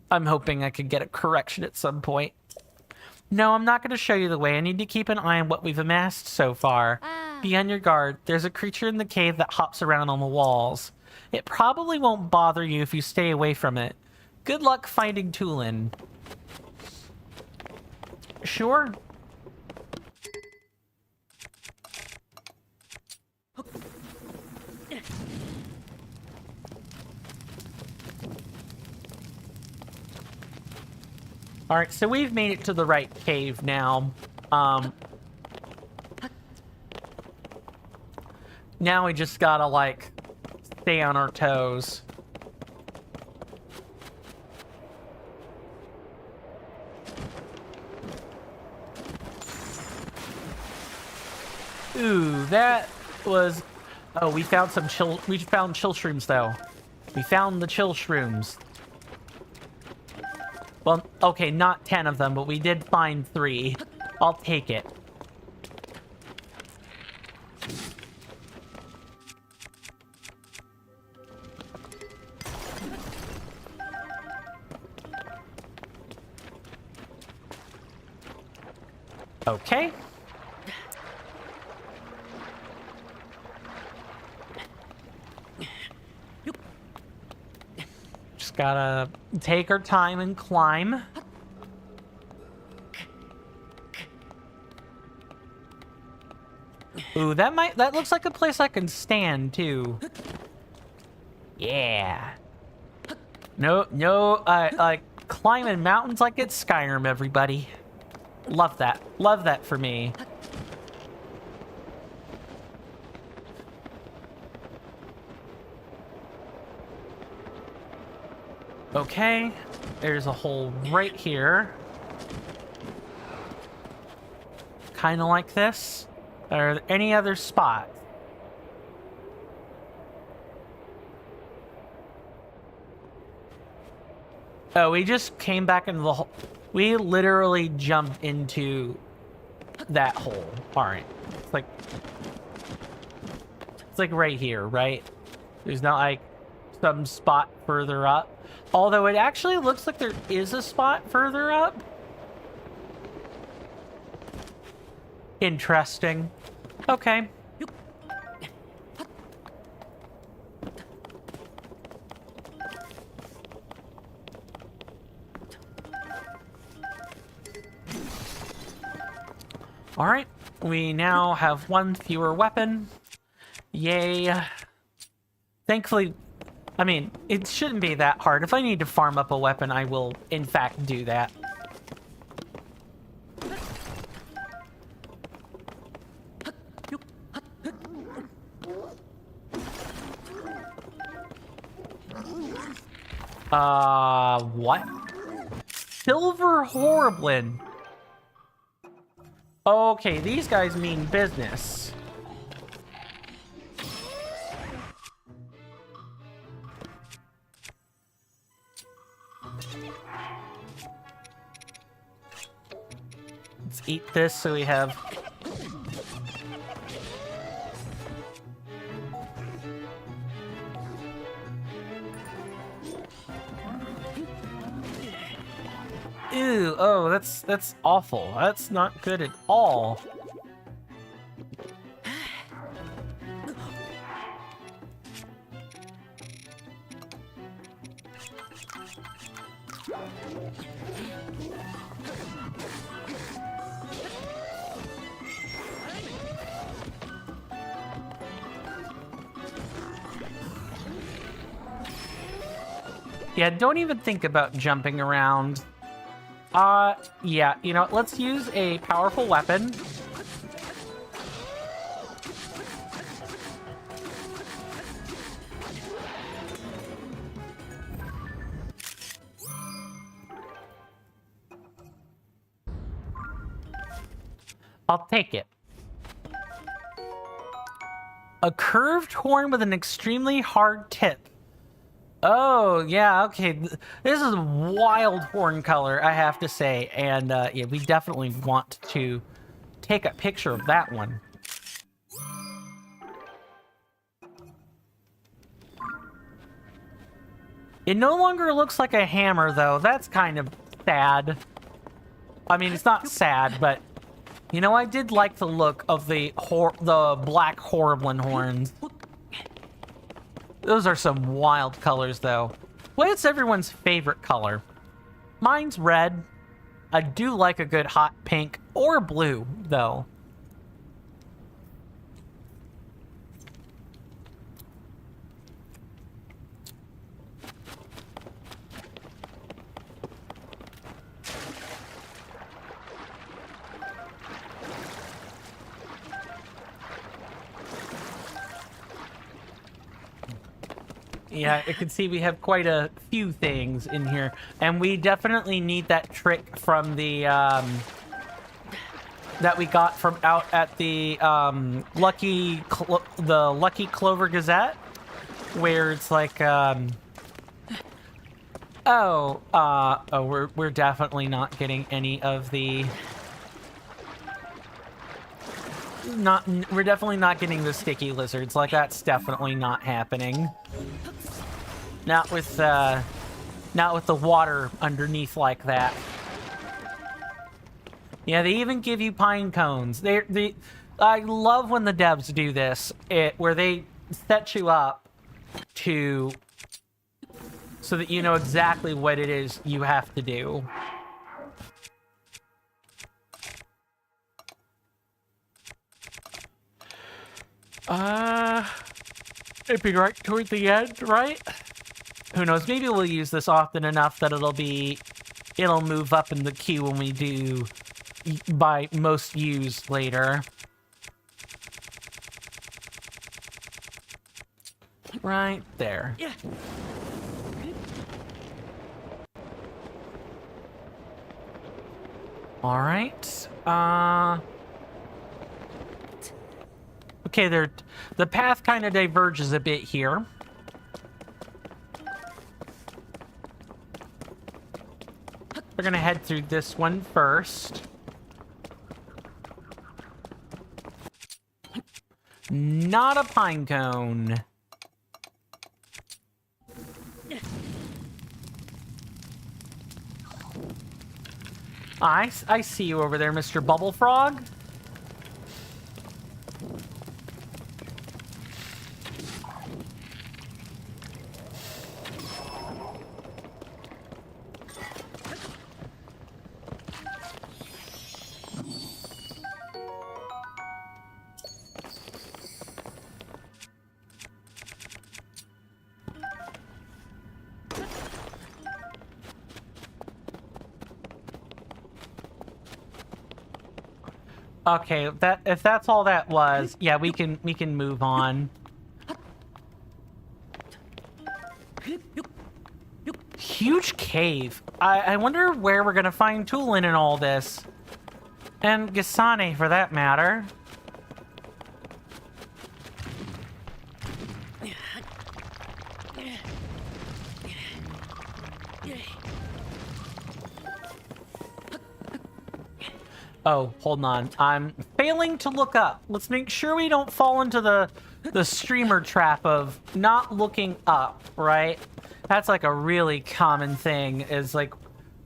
I'm hoping I could get a correction at some point. No, I'm not going to show you the way. I need to keep an eye on what we've amassed so far. Be on your guard. There's a creature in the cave that hops around on the walls. It probably won't bother you if you stay away from it. Good luck finding Tulin. Sure. All right, so we've made it to the right cave now. Now we just gotta, like, stay on our toes. Ooh, that was... Oh, we found chill shrooms, though. We found the chill shrooms. Well, okay, not 10 of them, but we did find 3. I'll take it. Okay. Just gotta take our time and climb. Ooh, that looks like a place I can stand too. Yeah. No, like climbing mountains like it's Skyrim, everybody. Love that. Love that for me. Okay, there's a hole right here. Kind of like this. Are there any other spots? Oh, we just came back into the hole. We literally jumped into that hole. All right. It's like right here, right? There's not like some spot further up. Although it actually looks like there is a spot further up. Interesting. Okay. All right. We now have one fewer weapon. Yay. Thankfully, I mean, it shouldn't be that hard. If I need to farm up a weapon, I will, in fact, do that. What? Silver Horriblin. Okay, these guys mean business. Let's eat this so we have... Ew, oh, that's awful. That's not good at all. Yeah, don't even think about jumping around. Yeah, you know, let's use a powerful weapon. I'll take it. A curved horn with an extremely hard tip. Oh, yeah, okay. This is a wild horn color, I have to say. And, yeah, we definitely want to take a picture of that one. It no longer looks like a hammer, though. That's kind of sad. I mean, it's not sad, but... You know, I did like the look of the black Horriblin horns. Those are some wild colors, though. What's everyone's favorite color? Mine's red. I do like a good hot pink or blue, though. Yeah, you can see we have quite a few things in here, and we definitely need that trick from the that we got from out at the Lucky Clover Gazette, where it's like we're definitely not getting any of the we're definitely not getting the sticky lizards. Like, that's definitely not happening. Not with the water underneath like that. Yeah, they even give you pine cones. I love when the devs do this, where they set you up so that you know exactly what it is you have to do. It'd be right toward the end, right? Who knows? Maybe we'll use this often enough that it'll move up in the queue when we do by most used later. Right there. Yeah. All right. Okay, the path kind of diverges a bit here. We're gonna head through this one first. Not a pine cone. I see you over there, Mr. Bubble Frog. Okay, if that's all that was, yeah, we can move on. Huge cave. I wonder where we're gonna find Tulin in all this. And Gisane, for that matter. Oh, hold on. I'm failing to look up. Let's make sure we don't fall into the streamer trap of not looking up, right? That's like a really common thing, is like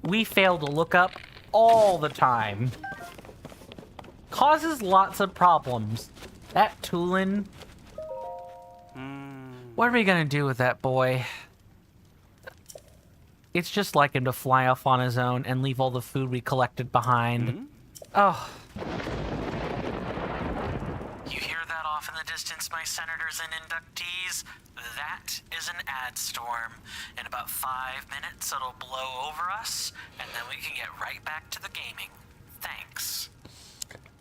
we fail to look up all the time. Causes lots of problems. That Tulin. What are we gonna do with that boy? It's just like him to fly off on his own and leave all the food we collected behind. Oh. You hear that off in the distance, my senators and inductees? That is an ad storm. In about 5 minutes, it'll blow over us, and then we can get right back to the gaming. Thanks.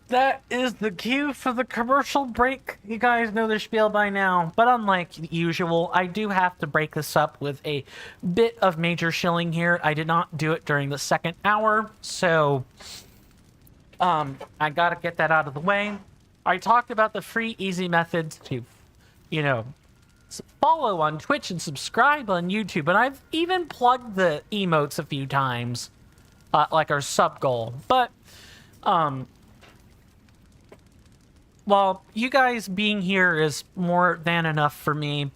That is the cue for the commercial break. You guys know the spiel by now, but unlike usual, I do have to break this up with a bit of major shilling here. I did not do it during the second hour, so I gotta get that out of the way. I talked about the free, easy methods to, you know, follow on Twitch and subscribe on YouTube, and I've even plugged the emotes a few times, like our sub goal. But, well, you guys being here is more than enough for me.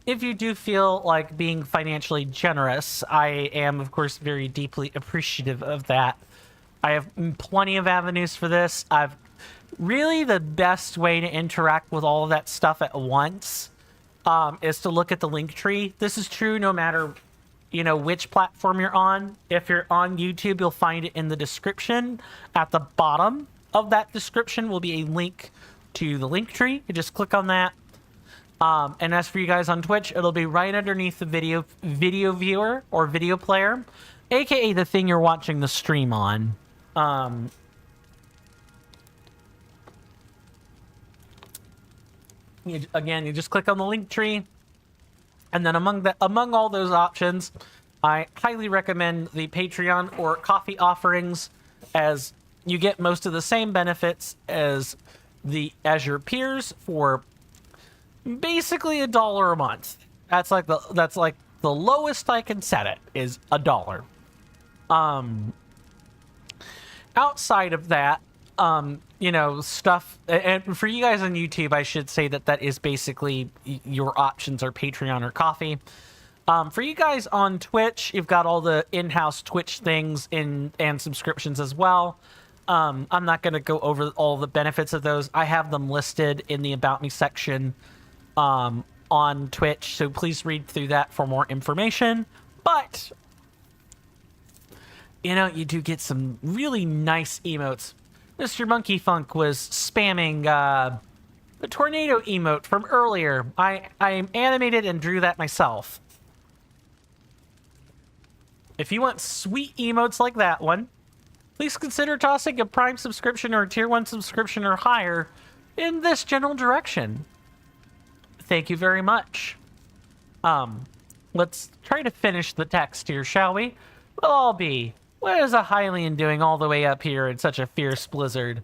If you do feel like being financially generous, I am, of course, very deeply appreciative of that. I have plenty of avenues for this. I've really the best way to interact with all of that stuff at once is to look at the link tree. This is true no matter, you know, which platform you're on. If you're on YouTube, you'll find it in the description. At the bottom of that description will be a link to the link tree. You just click on that. And as for you guys on Twitch, it'll be right underneath the video viewer or video player, aka the thing you're watching the stream on. You just click on the link tree, and then among all those options, I highly recommend the Patreon or coffee offerings, as you get most of the same benefits as your peers for basically $1 a month. That's like the lowest I can set it is $1. Outside of that, you know, stuff, and for you guys on YouTube, I should say that is basically your options are Patreon or coffee. For you guys on Twitch, you've got all the in-house Twitch things and subscriptions as well. I'm not going to go over all the benefits of those. I have them listed in the About Me section on Twitch, so please read through that for more information. But, you know, you do get some really nice emotes. Mr. Monkey Funk was spamming the tornado emote from earlier. I animated and drew that myself. If you want sweet emotes like that one, please consider tossing a Prime subscription or a Tier 1 subscription or higher in this general direction. Thank you very much. Let's try to finish the text here, shall we? We'll all be What is a Hylian doing all the way up here in such a fierce blizzard?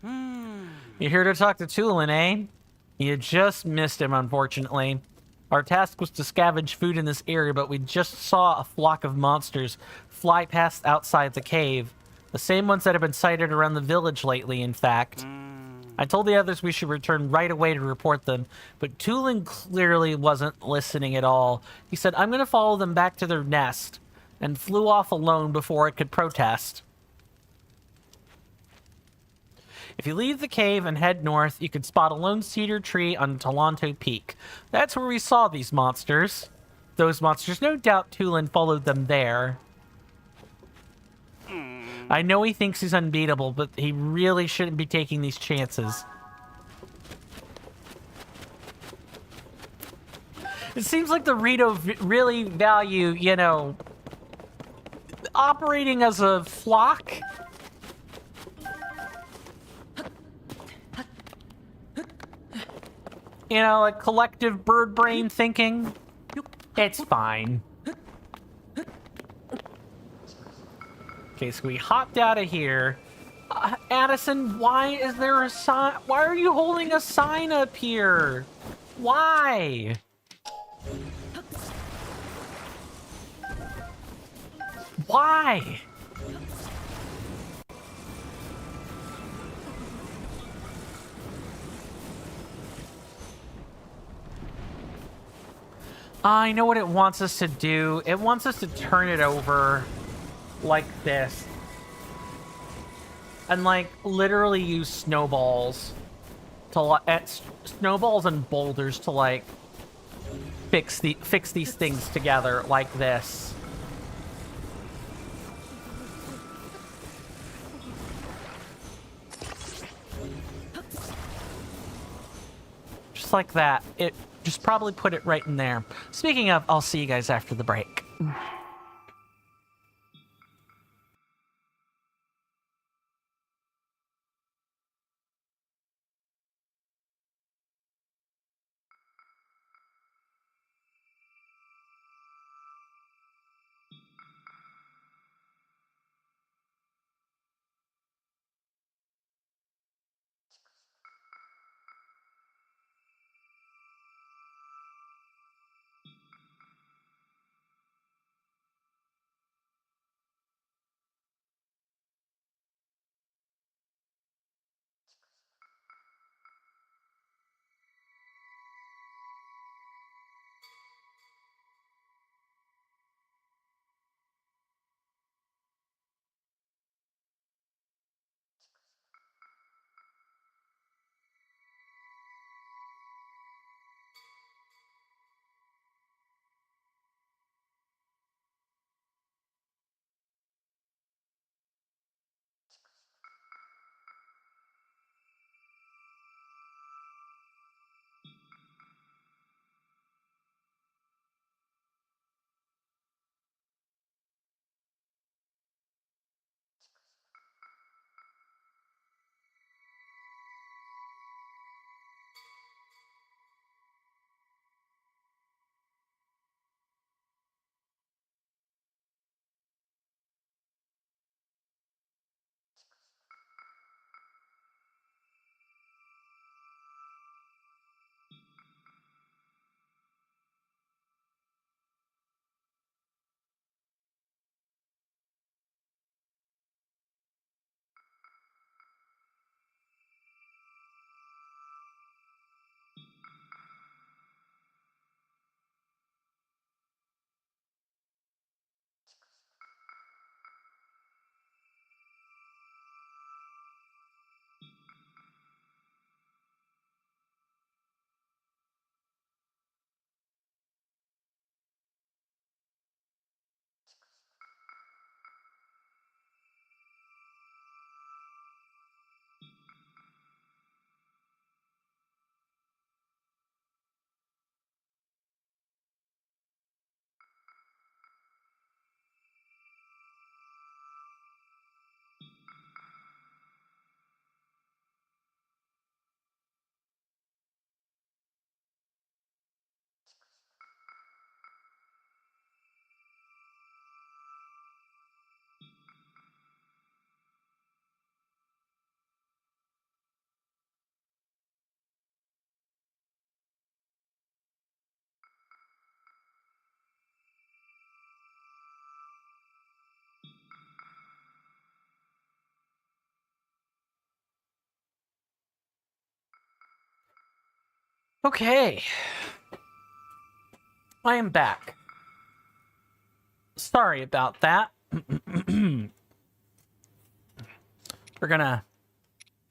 You're here to talk to Tulin, eh? You just missed him, unfortunately. Our task was to scavenge food in this area, but we just saw a flock of monsters fly past outside the cave. The same ones that have been sighted around the village lately, in fact. I told the others we should return right away to report them, but Tulin clearly wasn't listening at all. He said, I'm going to follow them back to their nest, and flew off alone before it could protest. If you leave the cave and head north, you can spot a lone cedar tree on Talanto Peak. That's where we saw these monsters. Those monsters, no doubt Tulin followed them there. I know he thinks he's unbeatable, but he really shouldn't be taking these chances. It seems like the Rito really value, you know, operating as a flock. You know, like collective bird brain thinking. It's fine. Okay, so we hopped out of here. Addison, why is there a sign? Why are you holding a sign up here? Why? Why? I know what it wants us to do. It wants us to turn it over like this. And like literally use snowballs to snowballs and boulders to like fix these things together like this. Just like that. It just probably put it right in there. Speaking of, I'll see you guys after the break. Okay. I am back. Sorry about that. We're gonna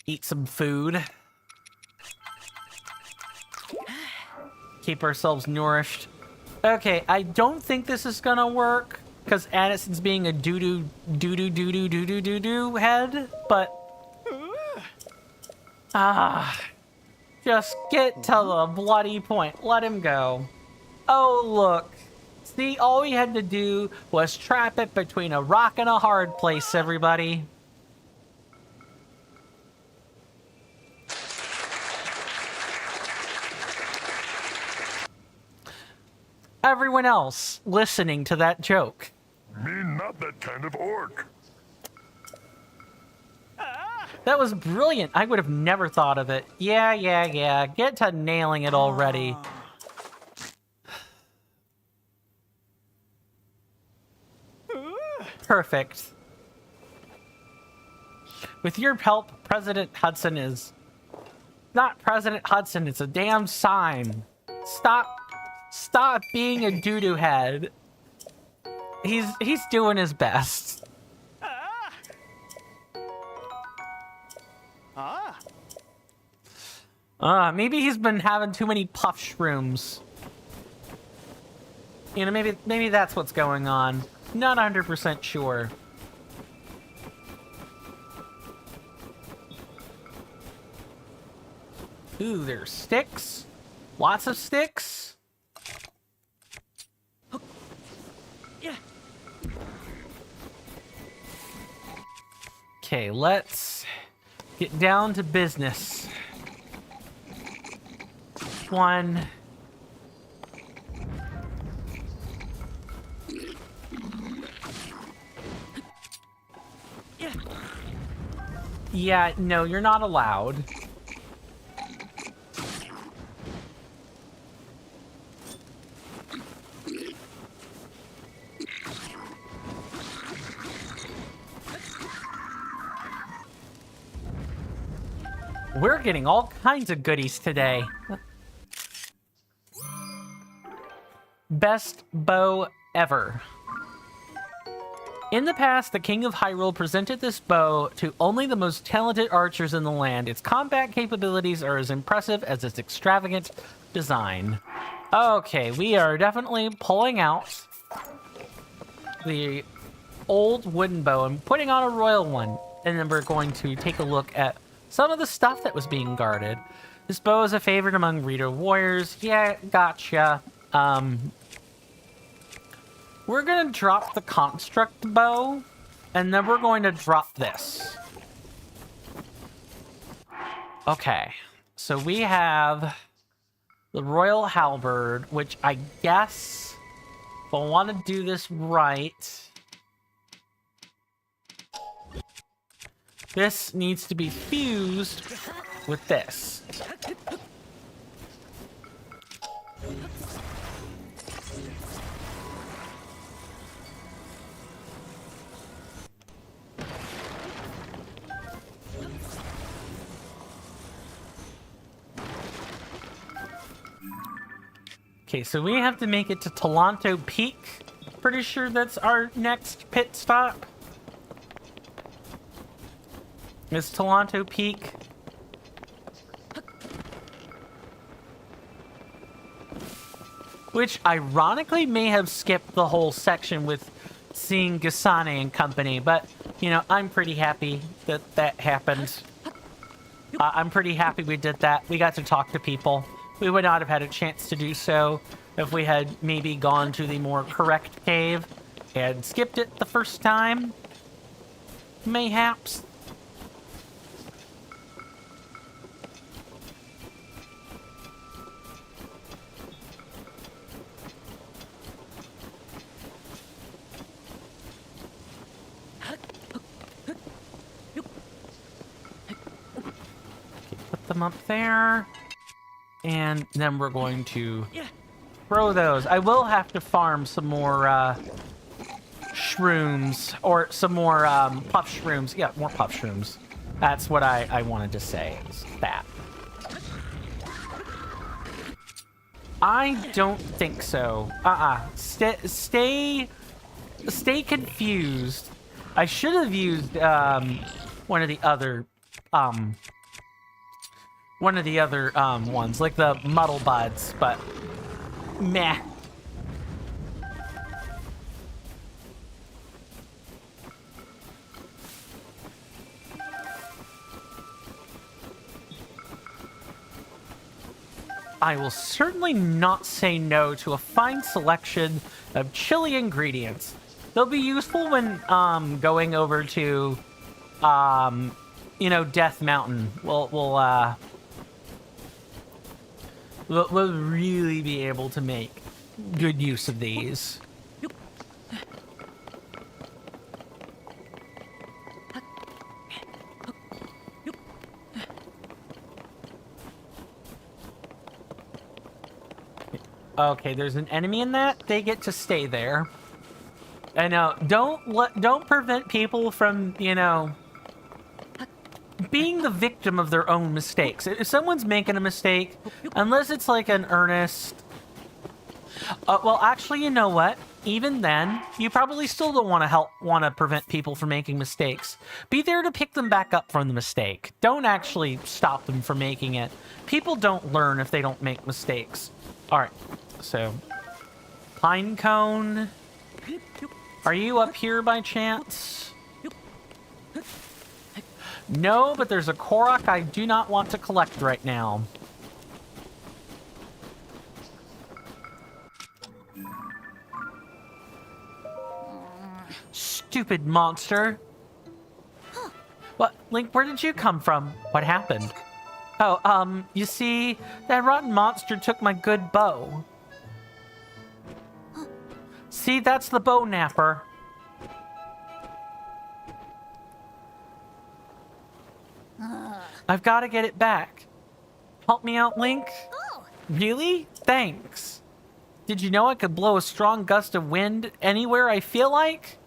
eat some food. Keep ourselves nourished. Okay, I don't think this is gonna work because Addison's being a doo-doo head, but just get to the bloody point. Let him go. Oh, look. See, all we had to do was trap it between a rock and a hard place, everybody. Everyone else listening to that joke. Me not that kind of orc. That was brilliant. I would have never thought of it. Yeah. Get to nailing it already. Perfect. With your help, President Hudson is... Not President Hudson, it's a damn sign. Stop being a doo-doo head. He's doing his best. Maybe he's been having too many puff shrooms. You know, maybe that's what's going on. Not 100% sure. Ooh, there's sticks. Lots of sticks. Okay, let's get down to business. One. Yeah, no, you're not allowed. We're getting all kinds of goodies today. Best bow ever. In the past, the King of Hyrule presented this bow to only the most talented archers in the land. Its combat capabilities are as impressive as its extravagant design. Okay, we are definitely pulling out the old wooden bow and putting on a royal one. And then we're going to take a look at some of the stuff that was being guarded. This bow is a favorite among Rito warriors. Yeah, gotcha. We're gonna drop the construct bow, and then we're going to drop this. Okay, so we have the Royal Halberd, which I guess, if I want to do this right, this needs to be fused with this. Okay, so we have to make it to Tolanto Peak. Pretty sure that's our next pit stop. Is Tolanto Peak. Which, ironically, may have skipped the whole section with seeing Gasane and company, but, you know, I'm pretty happy that that happened. I'm pretty happy we did that. We got to talk to people. We would not have had a chance to do so if we had maybe gone to the more correct cave and skipped it the first time. Mayhaps. Put them up there. And then we're going to throw those. I will have to farm some more shrooms, or some more puff shrooms. Yeah, more puff shrooms. That's what I wanted to say, is that. I don't think so. Stay confused. I should have used one of the other ones, like the muddle buds, but meh. I will certainly not say no to a fine selection of chili ingredients. They'll be useful when going over to Death Mountain. We'll really be able to make good use of these. Okay, there's an enemy in that. They get to stay there. I know. Don't prevent people from, being the victim of their own mistakes. If someone's making a mistake, unless it's like an earnest... well, actually, you know what? Even then, you probably still don't want to prevent people from making mistakes. Be there to pick them back up from the mistake. Don't actually stop them from making it. People don't learn if they don't make mistakes. All right, so pine cone. Are you up here by chance? No, but there's a Korok I do not want to collect right now. Stupid monster. What, Link, where did you come from? What happened? Oh, you see, that rotten monster took my good bow. See, that's the bow napper. I've got to get it back. Help me out, Link? Oh. Really? Thanks. Did you know I could blow a strong gust of wind anywhere I feel like?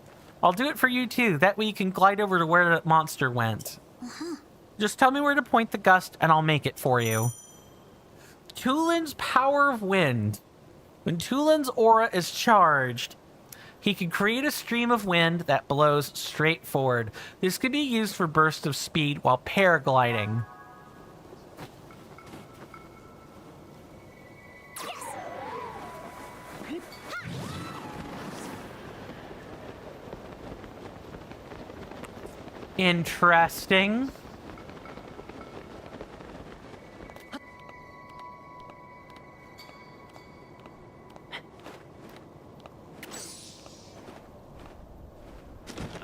I'll do it for you too. That way you can glide over to where that monster went. Just tell me where to point the gust and I'll make it for you. Tulin's power of wind. When Tulin's aura is charged, he can create a stream of wind that blows straight forward. This could be used for bursts of speed while paragliding. Interesting.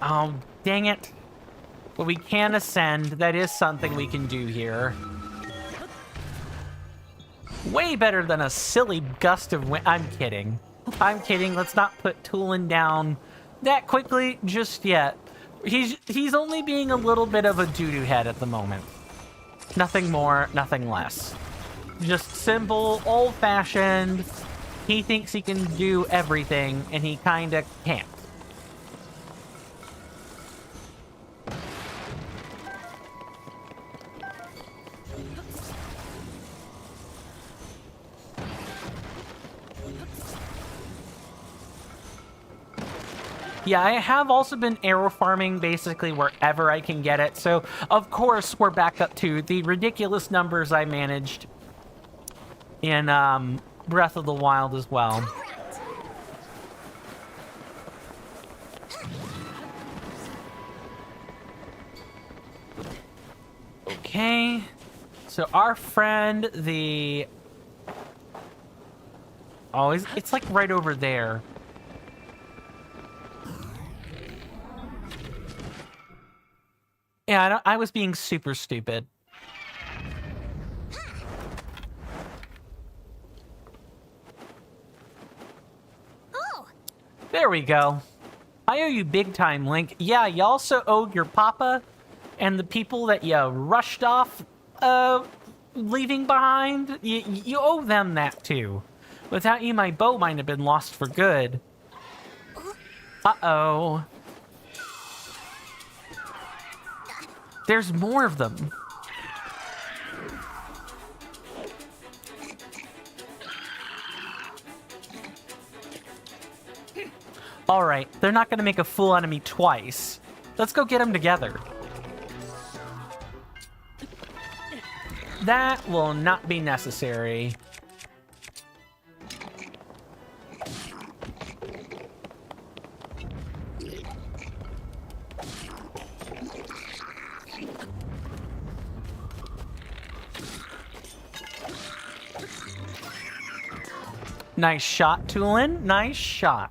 Oh, dang it. But we can ascend. That is something we can do here. Way better than a silly gust of wind. I'm kidding. I'm kidding. Let's not put Tulin down that quickly just yet. He's only being a little bit of a doo-doo head at the moment. Nothing more, nothing less. Just simple, old-fashioned. He thinks he can do everything, and he kinda can't. Yeah, I have also been arrow farming basically wherever I can get it. So, of course, we're back up to the ridiculous numbers I managed in Breath of the Wild as well. Okay. So our friend, the... Oh, it's like right over there. Yeah, I was being super stupid. Oh. There we go. I owe you big time, Link. Yeah, you also owe your papa and the people that you rushed off, leaving behind. You owe them that too. Without you, my bow might have been lost for good. Uh-oh. There's more of them. All right, they're not going to make a fool out of me twice. Let's go get them together. That will not be necessary. Nice shot, Tulin. Nice shot.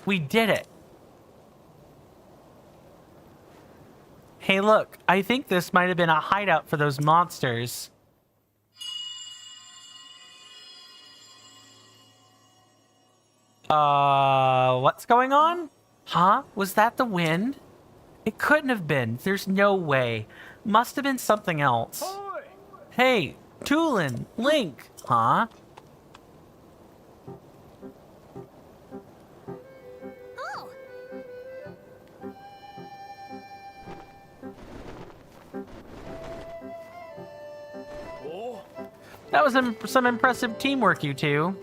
We did it. Hey, look. I think this might have been a hideout for those monsters. What's going on? Huh? Was that the wind? It couldn't have been. There's no way. Must have been something else. Oi! Hey, Tulin, Link. Huh? Oh, Oh, That was some impressive teamwork, you two.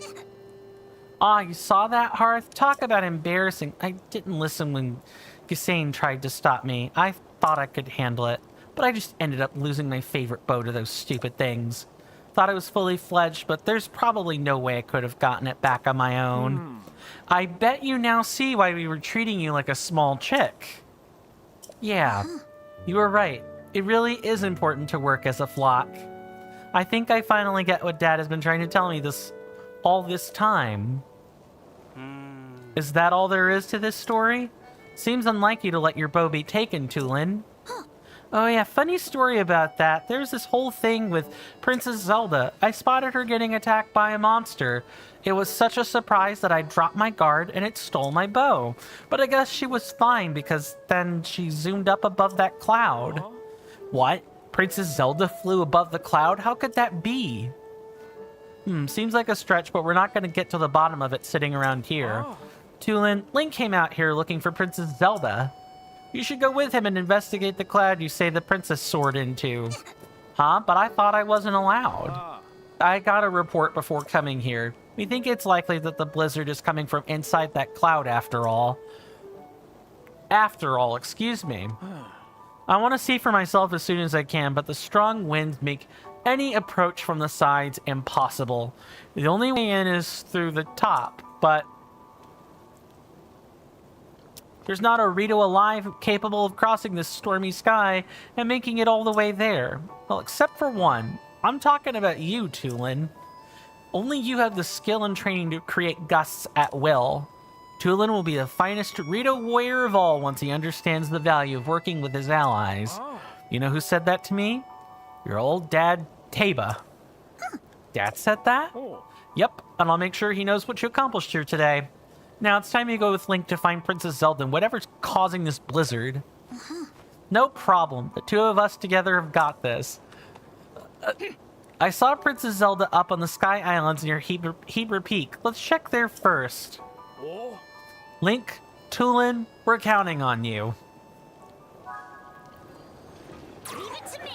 Ah, you saw that, Hearth? Talk about embarrassing. I didn't listen when Gisane tried to stop me. I thought I could handle it, but I just ended up losing my favorite bow to those stupid things. Thought it was fully fledged, but there's probably no way I could have gotten it back on my own. I bet you now see why we were treating you like a small chick. Yeah, you were right. It really is important to work as a flock. I think I finally get what Dad has been trying to tell me all this time. Is that all there is to this story? Seems unlikely to let your bow be taken, Tulin. Oh yeah, funny story about that. There's this whole thing with Princess Zelda. I spotted her getting attacked by a monster. It was such a surprise that I dropped my guard and it stole my bow. But I guess she was fine because then she zoomed up above that cloud. What? Princess Zelda flew above the cloud? How could that be? Seems like a stretch, but we're not going to get to the bottom of it sitting around here. Tulin, Link came out here looking for Princess Zelda. You should go with him and investigate the cloud you say the princess soared into. Huh? But I thought I wasn't allowed. I got a report before coming here. We think it's likely that the blizzard is coming from inside that cloud after all. After all, excuse me. I want to see for myself as soon as I can, but the strong winds make any approach from the sides impossible. The only way in is through the top, but there's not a Rito alive capable of crossing this stormy sky and making it all the way there. Well, except for one. I'm talking about you, Tulin. Only you have the skill and training to create gusts at will. Tulin will be the finest Rito warrior of all once he understands the value of working with his allies. You know who said that to me? Your old dad, Taba. Dad said that? Yep, and I'll make sure he knows what you accomplished here today. Now it's time you go with Link to find Princess Zelda and whatever's causing this blizzard. No problem. The two of us together have got this. I saw Princess Zelda up on the Sky Islands near Hebra Peak. Let's check there first. Link, Tulin, we're counting on you. leave it to me.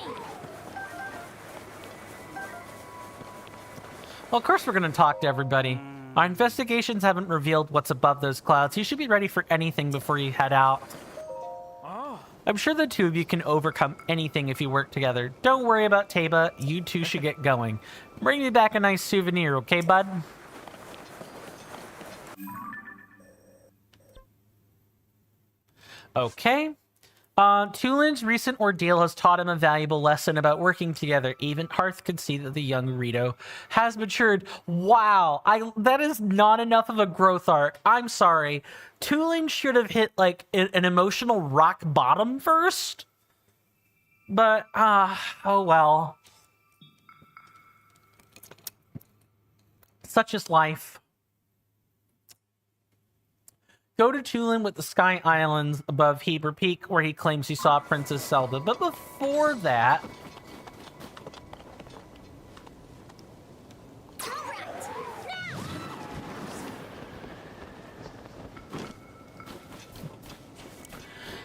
Well, of course we're going to talk to everybody. Our investigations haven't revealed what's above those clouds. You should be ready for anything before you head out. I'm sure the two of you can overcome anything if you work together. Don't worry about Taba. You two should get going. Bring me back a nice souvenir, okay, bud? Okay. Tulin's recent ordeal has taught him a valuable lesson about working together. Even Hearth could see that the young Rito has matured. Wow, that is not enough of a growth arc. I'm sorry. Tulin should have hit like an emotional rock bottom first. But, oh well. Such is life. Go to Tulin with the Sky Islands above Hebra Peak, where he claims he saw Princess Zelda. But before that...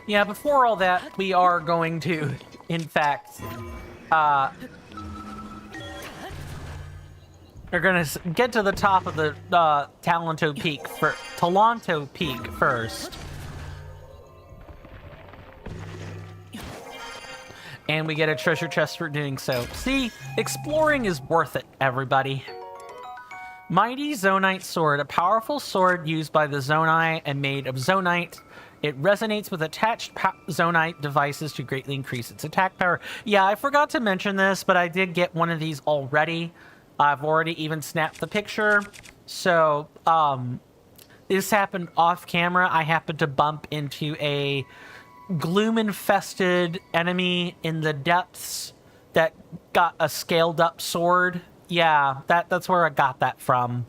Yeah, before all that, we are going to, in fact, We're gonna get to the top of the Talanto Peak first. And we get a treasure chest for doing so. See, exploring is worth it, everybody. Mighty Zonite Sword, a powerful sword used by the Zonai and made of Zonite. It resonates with attached Zonite devices to greatly increase its attack power. Yeah, I forgot to mention this, but I did get one of these already. I've already even snapped the picture. So, this happened off camera. I happened to bump into a gloom-infested enemy in the depths that got a scaled-up sword. Yeah, that's where I got that from.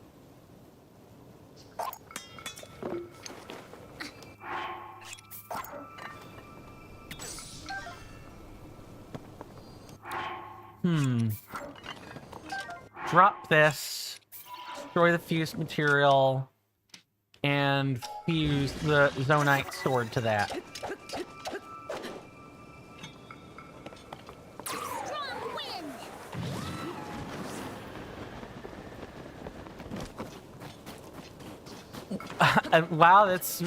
Drop this, destroy the fused material, and fuse the Zonite sword to that. Strong wind. Wow, that's...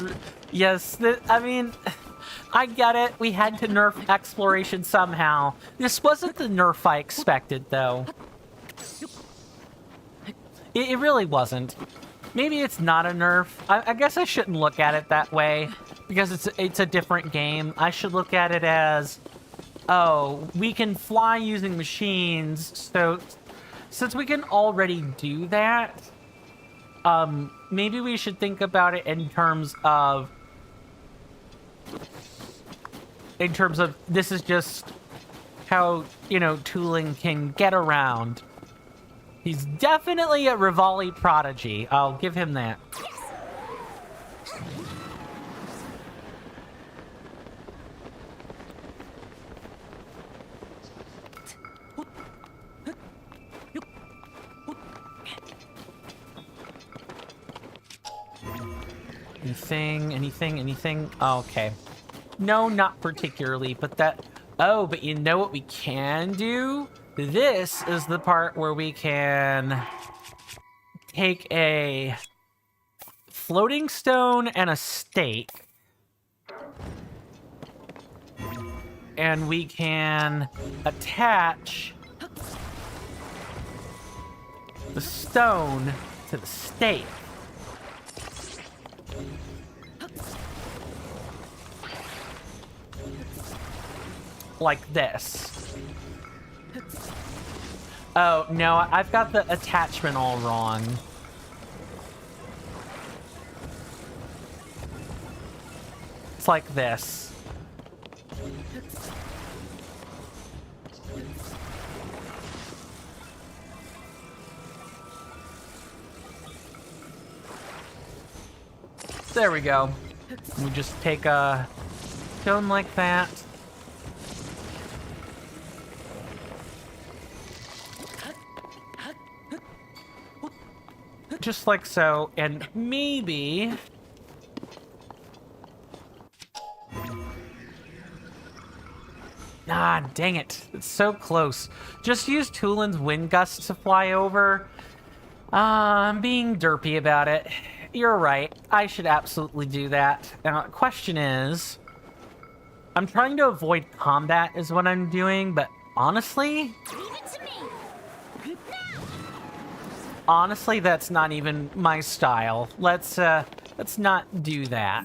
Yes, I mean... I get it. We had to nerf exploration somehow. This wasn't the nerf I expected, though. It really wasn't. Maybe it's not a nerf. I guess I shouldn't look at it that way, because it's a different game. I should look at it as, oh, we can fly using machines, so since we can already do that, maybe we should think about it in terms of this is just how, you know, Tooling can get around. He's definitely a Rivali prodigy. I'll give him that. Anything? Oh, okay. No, not particularly, but that... Oh, but you know what we can do? This is the part where we can take a floating stone and a stake, and we can attach the stone to the stake. Like this. Oh, no, I've got the attachment all wrong. It's like this. There we go. We just take a stone like that. Just like so, and maybe... Ah, dang it. It's so close. Just use Toolin's wind gusts to fly over. I'm being derpy about it. You're right. I should absolutely do that. Now, the question is... I'm trying to avoid combat is what I'm doing, but honestly... Leave it to me. Honestly, that's not even my style. Let's not do that.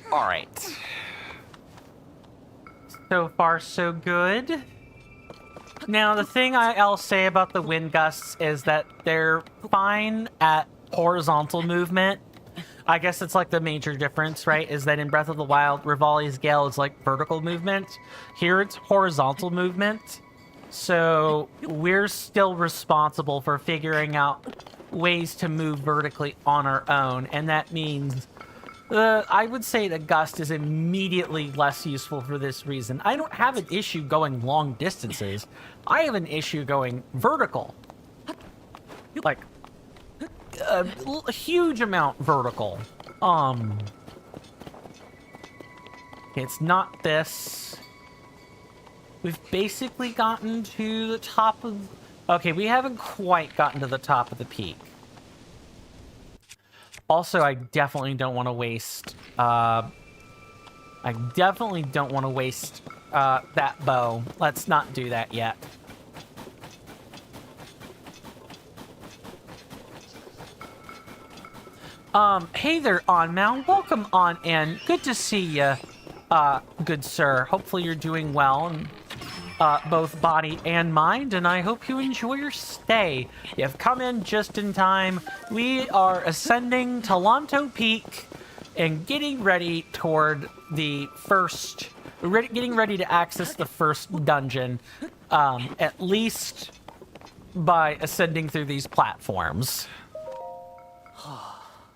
All right. So far, so good. Now, the thing I'll say about the wind gusts is that they're fine at horizontal movement. I guess it's like the major difference, right? Is that in Breath of the Wild, Rivali's Gale is like vertical movement. Here it's horizontal movement. So we're still responsible for figuring out ways to move vertically on our own. And that means I would say the gust is immediately less useful for this reason. I don't have an issue going long distances. I have an issue going vertical. Like, a huge amount vertical. It's not this. We've basically gotten to the top of... Okay, we haven't quite gotten to the top of the peak. Also, I definitely don't want to waste... I definitely don't want to waste that bow. Let's not do that yet. Hey there, Onmal. Welcome on in. Good to see you, good sir. Hopefully you're doing well, in, both body and mind, and I hope you enjoy your stay. You've come in just in time. We are ascending to Lanto Peak and getting ready toward the first... getting ready to access the first dungeon, at least by ascending through these platforms.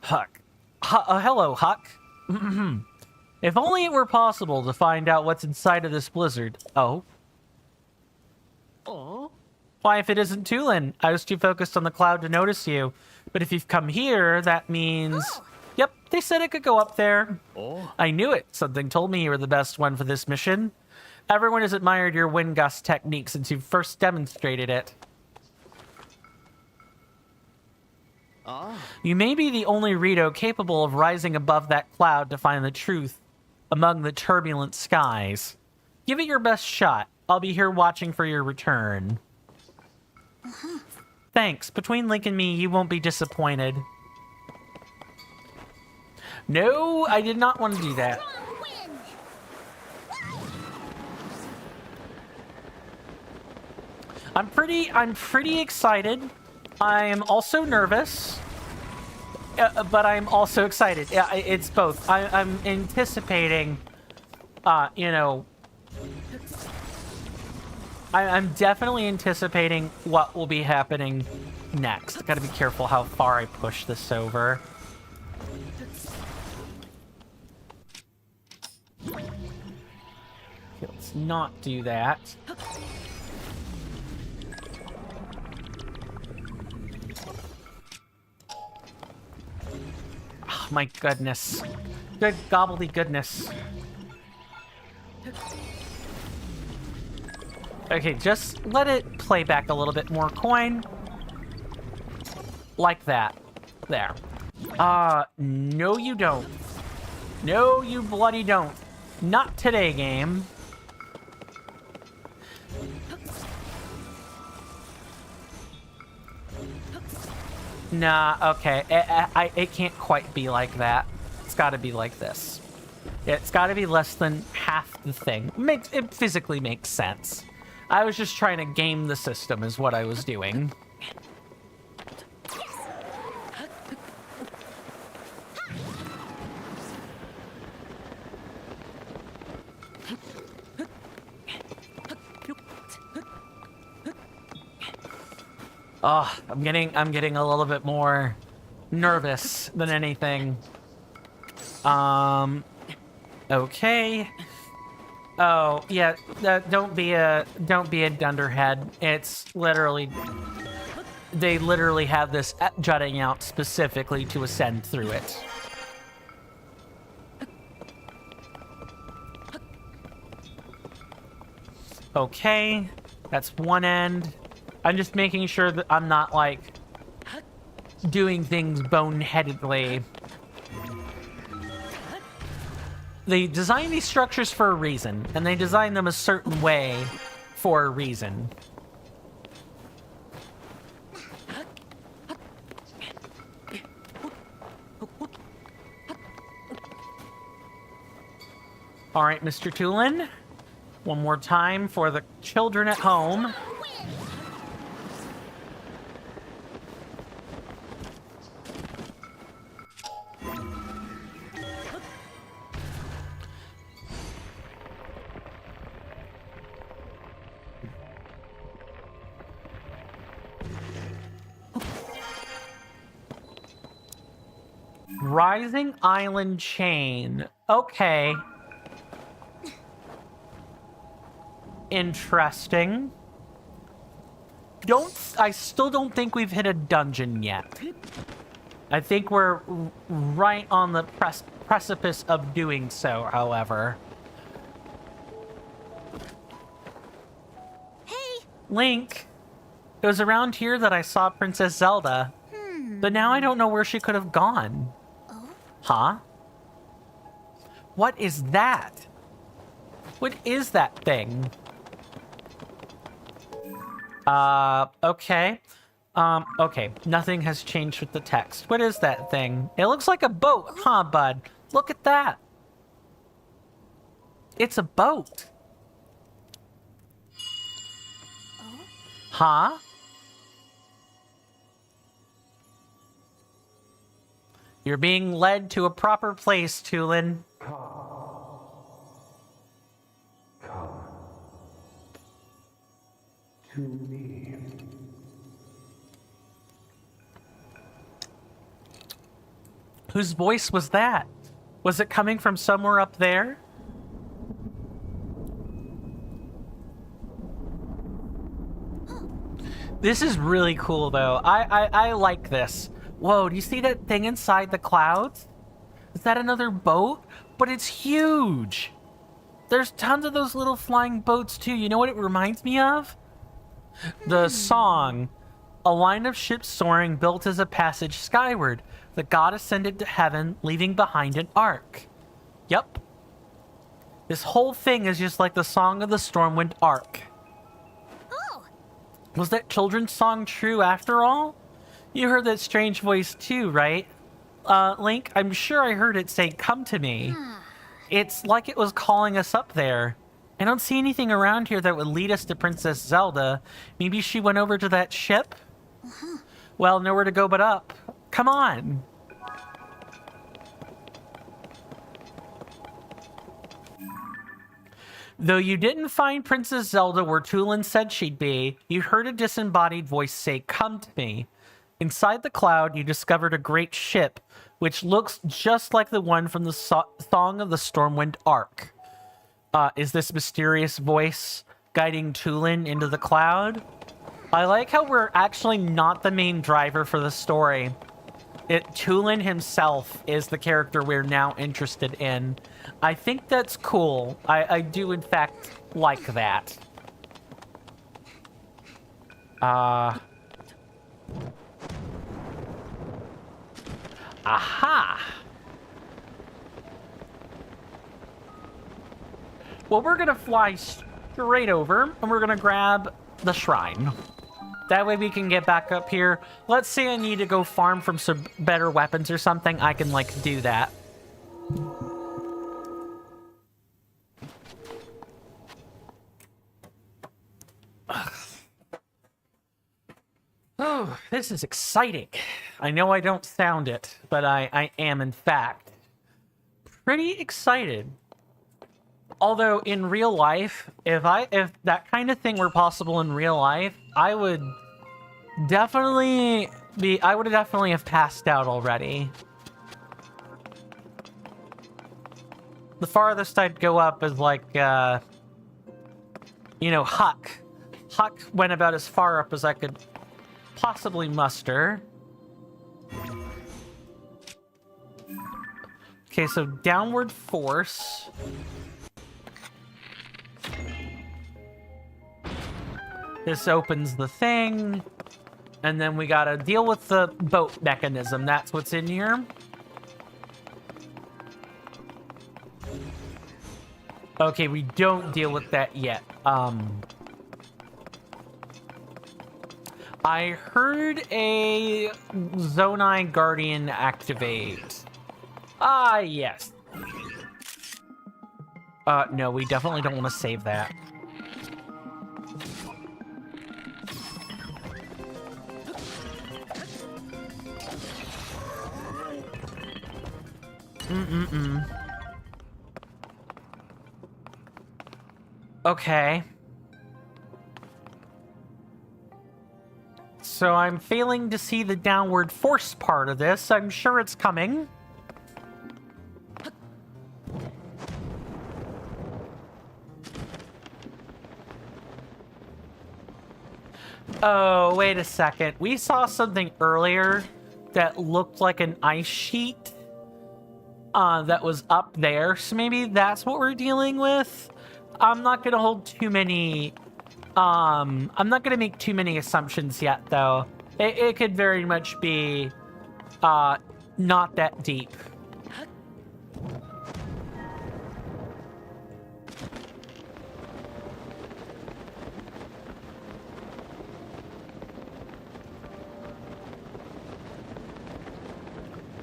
Huck. Hello, Huck. If only it were possible to find out what's inside of this blizzard. Oh. Oh. Why, if it isn't Tulin? I was too focused on the cloud to notice you. But if you've come here, that means... Oh. Yep, they said it could go up there. Oh. I knew it. Something told me you were the best one for this mission. Everyone has admired your wind gust technique since you first demonstrated it. You may be the only Rito capable of rising above that cloud to find the truth among the turbulent skies. Give it your best shot. I'll be here watching for your return. Thanks. Between Link and me, you won't be disappointed. No, I did not want to do that. I'm pretty excited. I am also nervous, but I'm also excited. Yeah, it's both. I'm anticipating, you know, I'm definitely anticipating what will be happening next. Gotta be careful how far I push this over. Okay, let's not do that. Oh, my goodness. Good gobbledy goodness. Okay, just let it play back a little bit more coin. Like that. There. No you don't. No, you bloody don't. Not today, game. Nah, okay. It can't quite be like that. It's gotta be like this. It's gotta be less than half the thing. It physically makes sense. I was just trying to game the system is what I was doing. Oh, I'm getting a little bit more nervous than anything. Okay. Oh, yeah, don't be a dunderhead. It's literally... They literally have this jutting out specifically to ascend through it. Okay, that's one end. I'm just making sure that I'm not, like, doing things boneheadedly. They design these structures for a reason, and they design them a certain way for a reason. All right, Mr. Tulin. One more time for the children at home. Rising Island Chain. Okay. Interesting. I still don't think we've hit a dungeon yet. I think we're right on the precipice of doing so, however. Hey! Link! It was around here that I saw Princess Zelda. But now I don't know where she could have gone. Oh? Huh? What is that? What is that thing? Okay. Okay. Nothing has changed with the text. What is that thing? It looks like a boat, huh, bud? Look at that. It's a boat. Huh? You're being led to a proper place, Tulin. Come to me. Whose voice was that? Was it coming from somewhere up there? This is really cool, though. I like this. Whoa, do you see that thing inside the clouds? Is that another boat? But it's huge. There's tons of those little flying boats, too. You know what it reminds me of? The song, "A line of ships soaring built as a passage skyward. The god ascended to heaven, leaving behind an ark." Yep. This whole thing is just like the song of the Stormwind Ark. Oh! Was that children's song true after all? You heard that strange voice too, right? Link, I'm sure I heard it say, "Come to me." It's like it was calling us up there. I don't see anything around here that would lead us to Princess Zelda. Maybe she went over to that ship? Well, nowhere to go but up. Come on. Though you didn't find Princess Zelda where Tulin said she'd be, you heard a disembodied voice say, "Come to me." Inside the cloud, you discovered a great ship, which looks just like the one from the Song of the Stormwind Ark. Is this mysterious voice guiding Tulin into the cloud? I like how we're actually not the main driver for the story. Tulin himself is the character we're now interested in. I think that's cool. I do, in fact, like that. Aha! Well, we're gonna fly straight over, and we're gonna grab the shrine. That way we can get back up here. Let's say I need to go farm from some better weapons or something. I can, like, do that. Ugh. Oh, this is exciting. I know I don't sound it, but I am, in fact, pretty excited. Although in real life, if that kind of thing were possible in real life, I would definitely have passed out already. The farthest I'd go up is like, you know, Huck. Huck went about as far up as I could possibly muster. Okay, so downward force. This opens the thing. And then we gotta deal with the boat mechanism. That's what's in here. Okay, we don't deal with that yet. I heard a Zonai Guardian activate. Ah, yes. No, we definitely don't want to save that. Okay. So I'm failing to see the downward force part of this. I'm sure it's coming. Oh, wait a second. We saw something earlier that looked like an ice sheet that was up there. So maybe that's what we're dealing with. I'm not gonna hold too many. I'm not gonna make too many assumptions yet, though. It could very much be not that deep.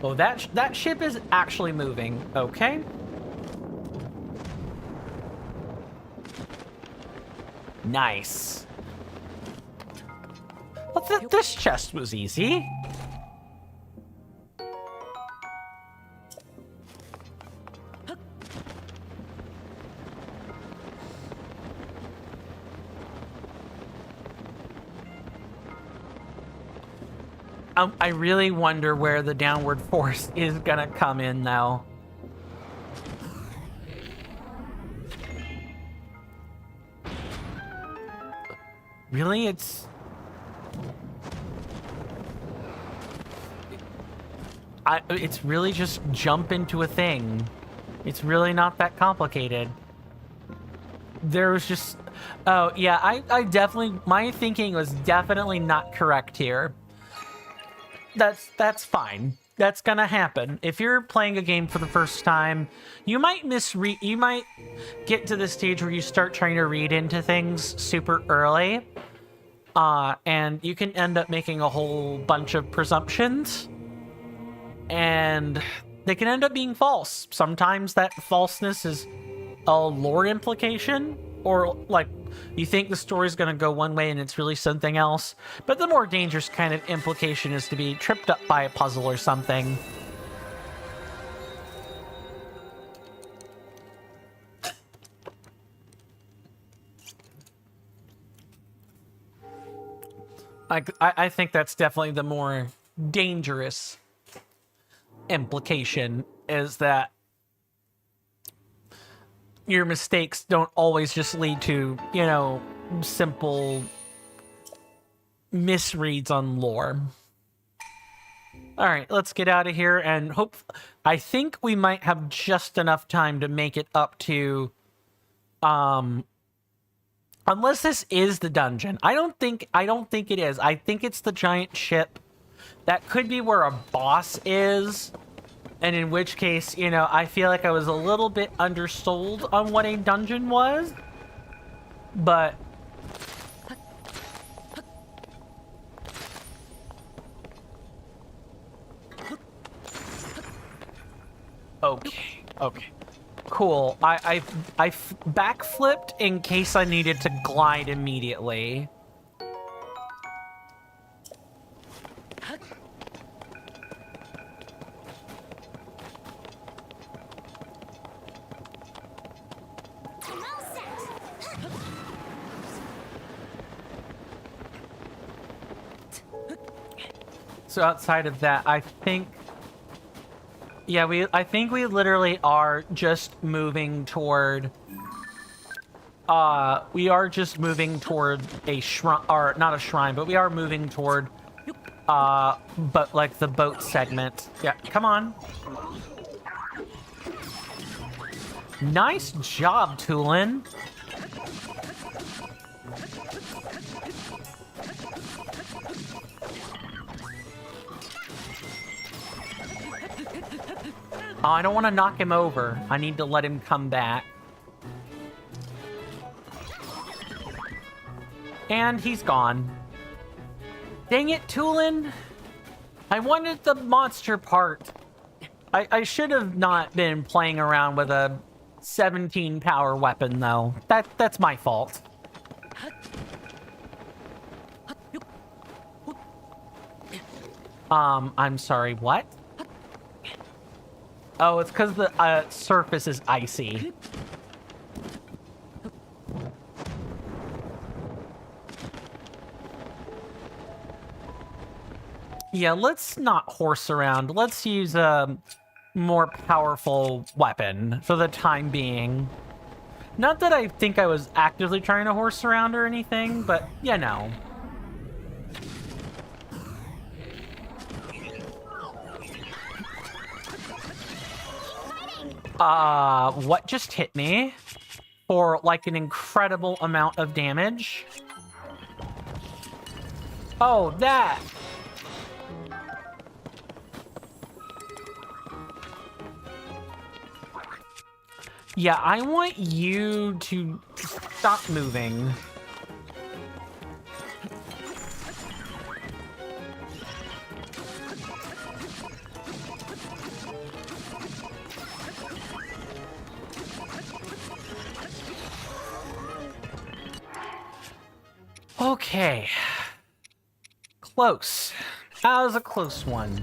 Oh, that ship is actually moving. Okay. Nice. Well, this chest was easy. I really wonder where the downward force is gonna come in, though. Really? It's really just jump into a thing. It's really not that complicated. There was just... Oh, yeah, I definitely... My thinking was definitely not correct here. That's fine. That's gonna happen. If you're playing a game for the first time, you might misread... You might get to the stage where you start trying to read into things super early. And you can end up making a whole bunch of presumptions. And they can end up being false. Sometimes that falseness is a lore implication, or like you think the story's going to go one way and it's really something else. But the more dangerous kind of implication is to be tripped up by a puzzle or something. I think that's definitely the more dangerous implication, is that your mistakes don't always just lead to, you know, simple misreads on lore. All right, let's get out of here and hope... I think we might have just enough time to make it up to... Unless this is the dungeon. I don't think it is. I think it's the giant ship. That could be where a boss is. And in which case, you know, I feel like I was a little bit undersold on what a dungeon was. But... Okay, okay. Cool. I backflipped in case I needed to glide immediately. So outside of that, I think... Yeah, I think we literally are just moving toward... we are just moving toward a shrine, or not a shrine, but we are moving toward, but like the boat segment. Yeah, come on. Nice job, Tulin. Oh, I don't want to knock him over. I need to let him come back. And he's gone. Dang it, Tulin. I wanted the monster part. I should have not been playing around with a 17 power weapon, though. That's my fault. I'm sorry, what? Oh, it's because the surface is icy. Yeah, let's not horse around. Let's use a more powerful weapon for the time being. Not that I think I was actively trying to horse around or anything, but, you know. What just hit me? For, like, an incredible amount of damage. Oh, that! Yeah, I want you to stop moving. Okay. Close. That was a close one.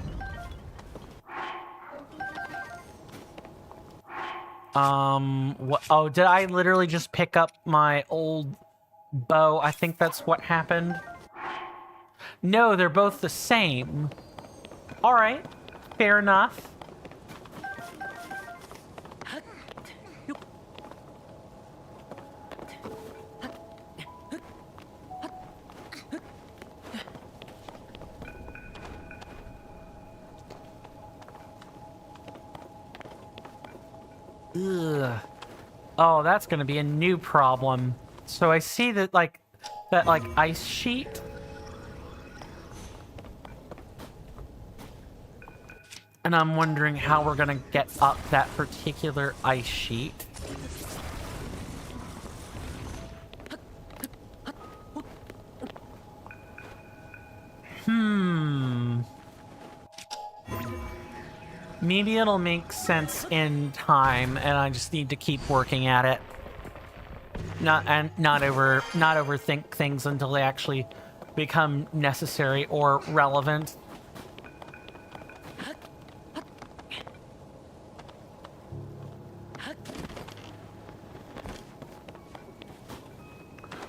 What? Oh, did I literally just pick up my old bow? I think that's what happened. No, they're both the same. All right. Fair enough. Ugh. Oh, that's gonna be a new problem. So I see that, like, ice sheet. And I'm wondering how we're gonna get up that particular ice sheet. Maybe it'll make sense in time, and I just need to keep working at it. Not overthink things until they actually become necessary or relevant.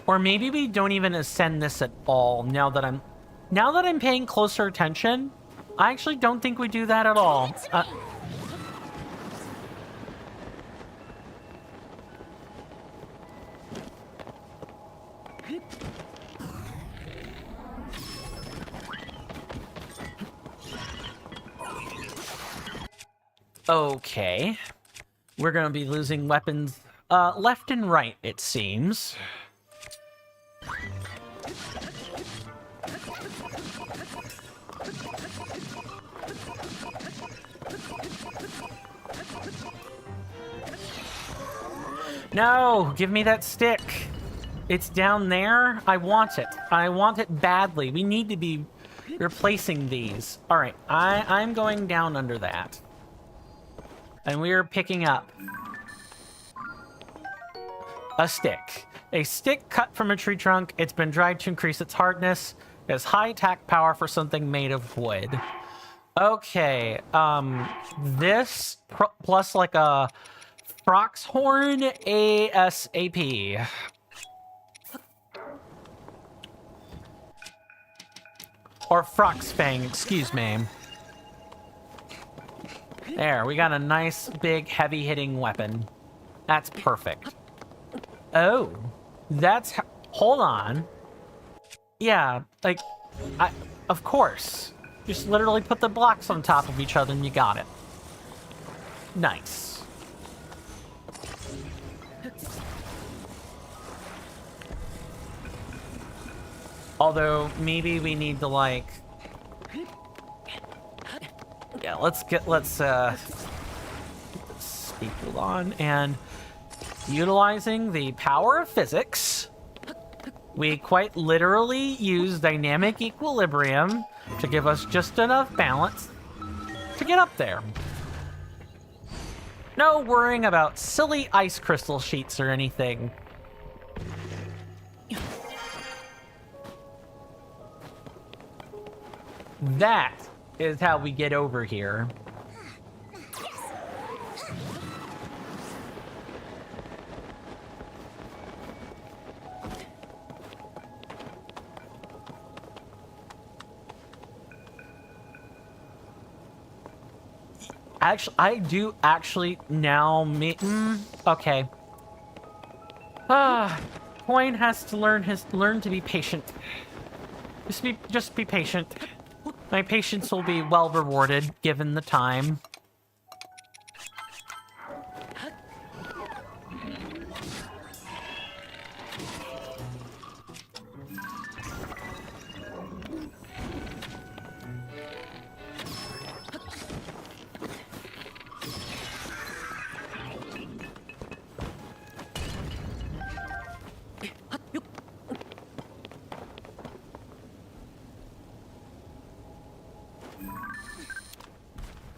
Or maybe we don't even ascend this at all. Now that I'm paying closer attention, I actually don't think we do that at all. Okay. We're gonna be losing weapons left and right, it seems. No, give me that stick. It's down there. I want it. I want it badly. We need to be replacing these. All right, I'm going down under that. And we are picking up a stick. A stick cut from a tree trunk. It's been dried to increase its hardness. It has high attack power for something made of wood. Okay, this plus like a Foxhorn ASAP. Or Froxfang, excuse me. There, we got a nice, big, heavy-hitting weapon. That's perfect. Oh, that's... Hold on. Yeah, like, of course. Just literally put the blocks on top of each other and you got it. Nice. Although, maybe we need to, like... Yeah, let's speak on. And utilizing the power of physics, we quite literally use dynamic equilibrium to give us just enough balance to get up there. No worrying about silly ice crystal sheets or anything. That is how we get over here. Actually, I do actually now okay. Coin has to learn to be patient. Just be patient. My patience will be well rewarded given the time.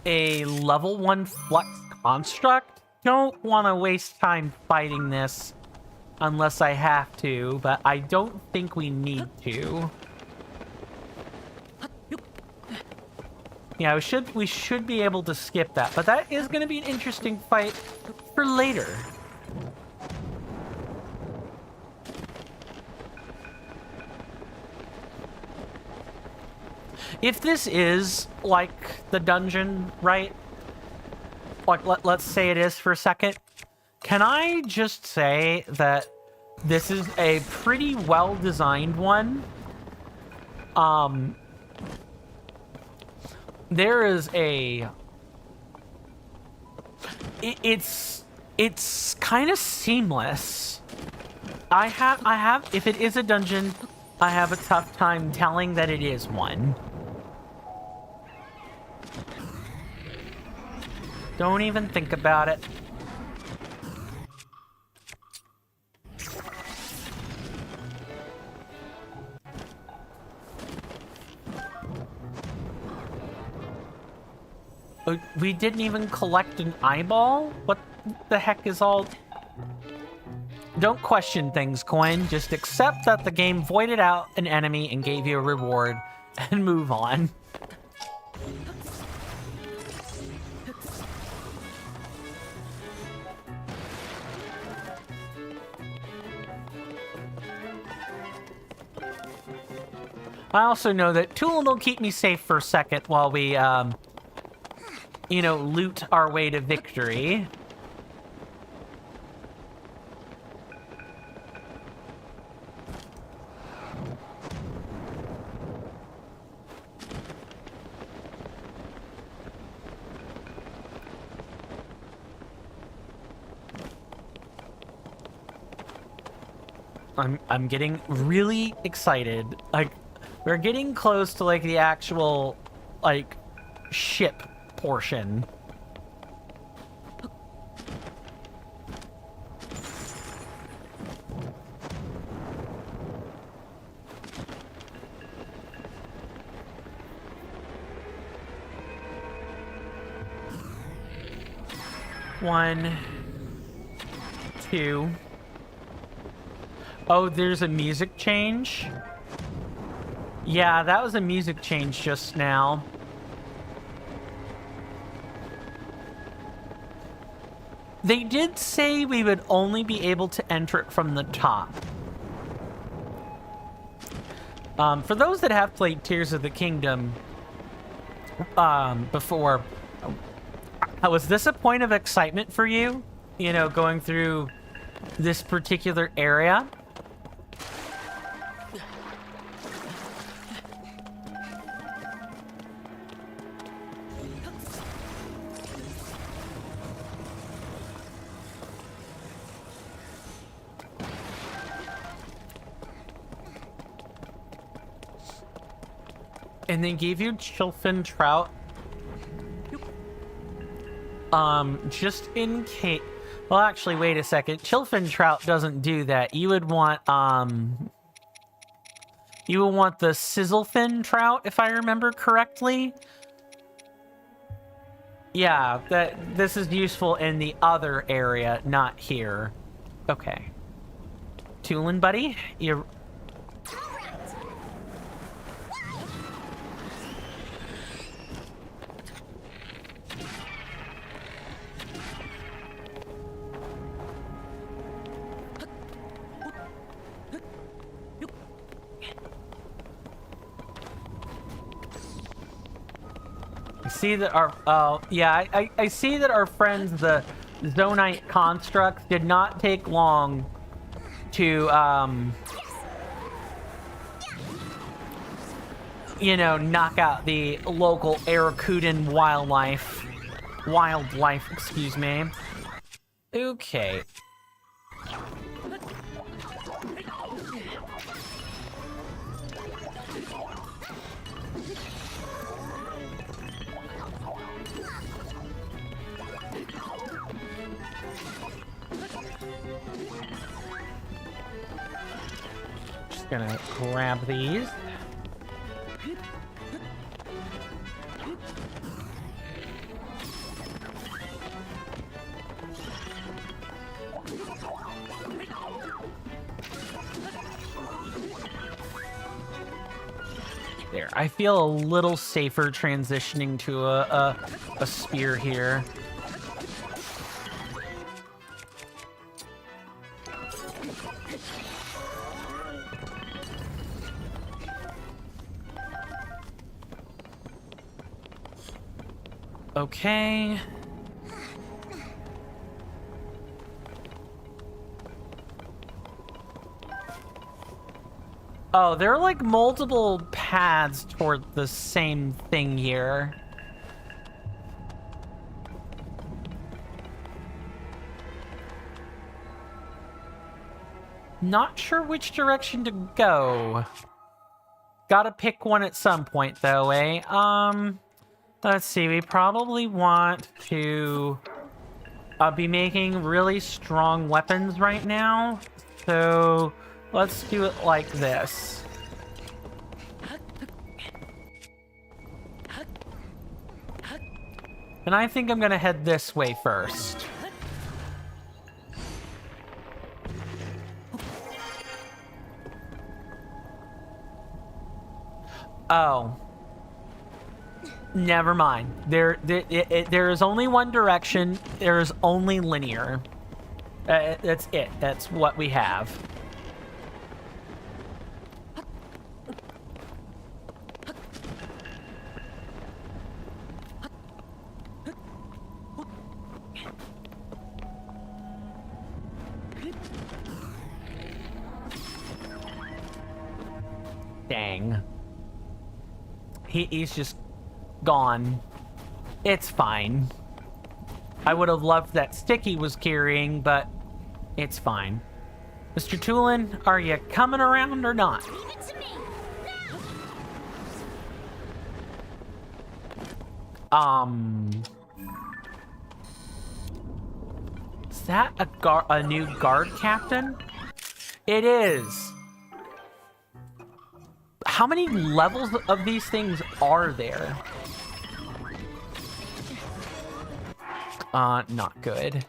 a level 1 flux construct. Don't want to waste time fighting this unless I have to, but I don't think we need to. Yeah, we should be able to skip that, but that is going to be an interesting fight for later. If this is like the dungeon, right? Like let's say it is for a second. Can I just say that this is a pretty well-designed one? There is a... It's kind of seamless. I have, if it is a dungeon, I have a tough time telling that it is one. Don't even think about it. We didn't even collect an eyeball? What the heck is all... Don't question things, Coin. Just accept that the game voided out an enemy and gave you a reward, and move on. I also know that Tulin will keep me safe for a second while we, you know, loot our way to victory. I'm getting really excited. Like, we're getting close to, like, the actual, like, ship portion. One, two. Oh, there's a music change? Yeah, that was a music change just now. They did say we would only be able to enter it from the top. For those that have played Tears of the Kingdom before, was this a point of excitement for you? You know, going through this particular area? And they gave you Chillfin Trout. Just in case... Well, actually, wait a second. Chillfin Trout doesn't do that. You would want, You would want the Sizzlefin Trout, if I remember correctly. Yeah, this is useful in the other area, not here. Okay. Tulin, buddy, you're... See that our I see that our friends the Zonite constructs did not take long to you know, knock out the local Arakudan wildlife, excuse me. Okay. Gonna grab these. I feel a little safer transitioning to a spear here. Okay. Oh, there are like multiple paths toward the same thing here. Not sure which direction to go. Gotta pick one at some point though, eh? Let's see, we probably want to be making really strong weapons right now. So let's do it like this. And I think I'm gonna head this way first. Oh. Never mind. There is only one direction. There is only linear. That's it. That's what we have. Dang. He's just gone. It's fine. I would have loved that stick he was carrying, but it's fine. Mr. Tulin, are you coming around or not? Leave it to me. Is that a new guard captain? It is. How many levels of these things are there? Not good.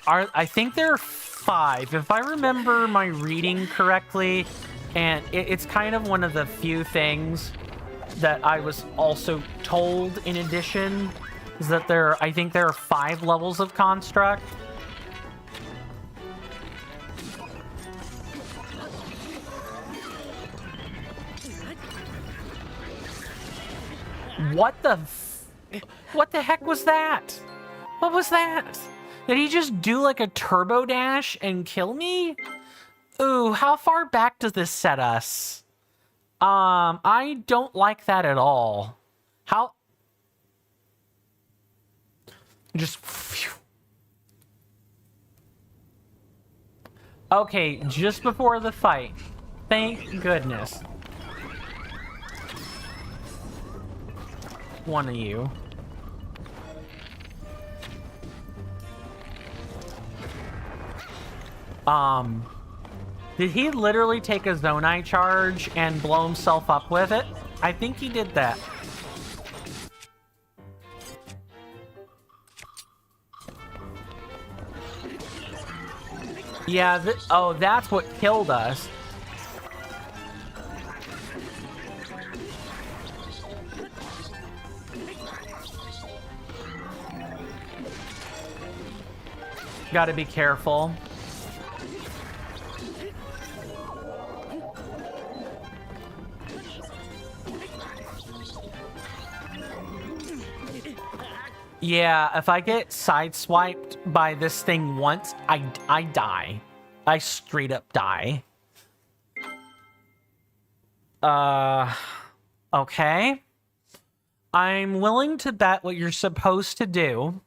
I think there are 5, if I remember my reading correctly, and it's kind of one of the few things that I was also told in addition, is that I think there are 5 levels of construct. What the heck was that? What was that? Did he just do like a turbo dash and kill me? Ooh, how far back does this set us? I don't like that at all. How? Just... Phew. Okay, just before the fight. Thank goodness. One of you. Did he literally take a Zonai charge and blow himself up with it? I think he did that. Yeah, oh, that's what killed us. Gotta be careful. Yeah, if I get sideswiped by this thing once, I die. I straight up die. Okay. I'm willing to bet what you're supposed to do,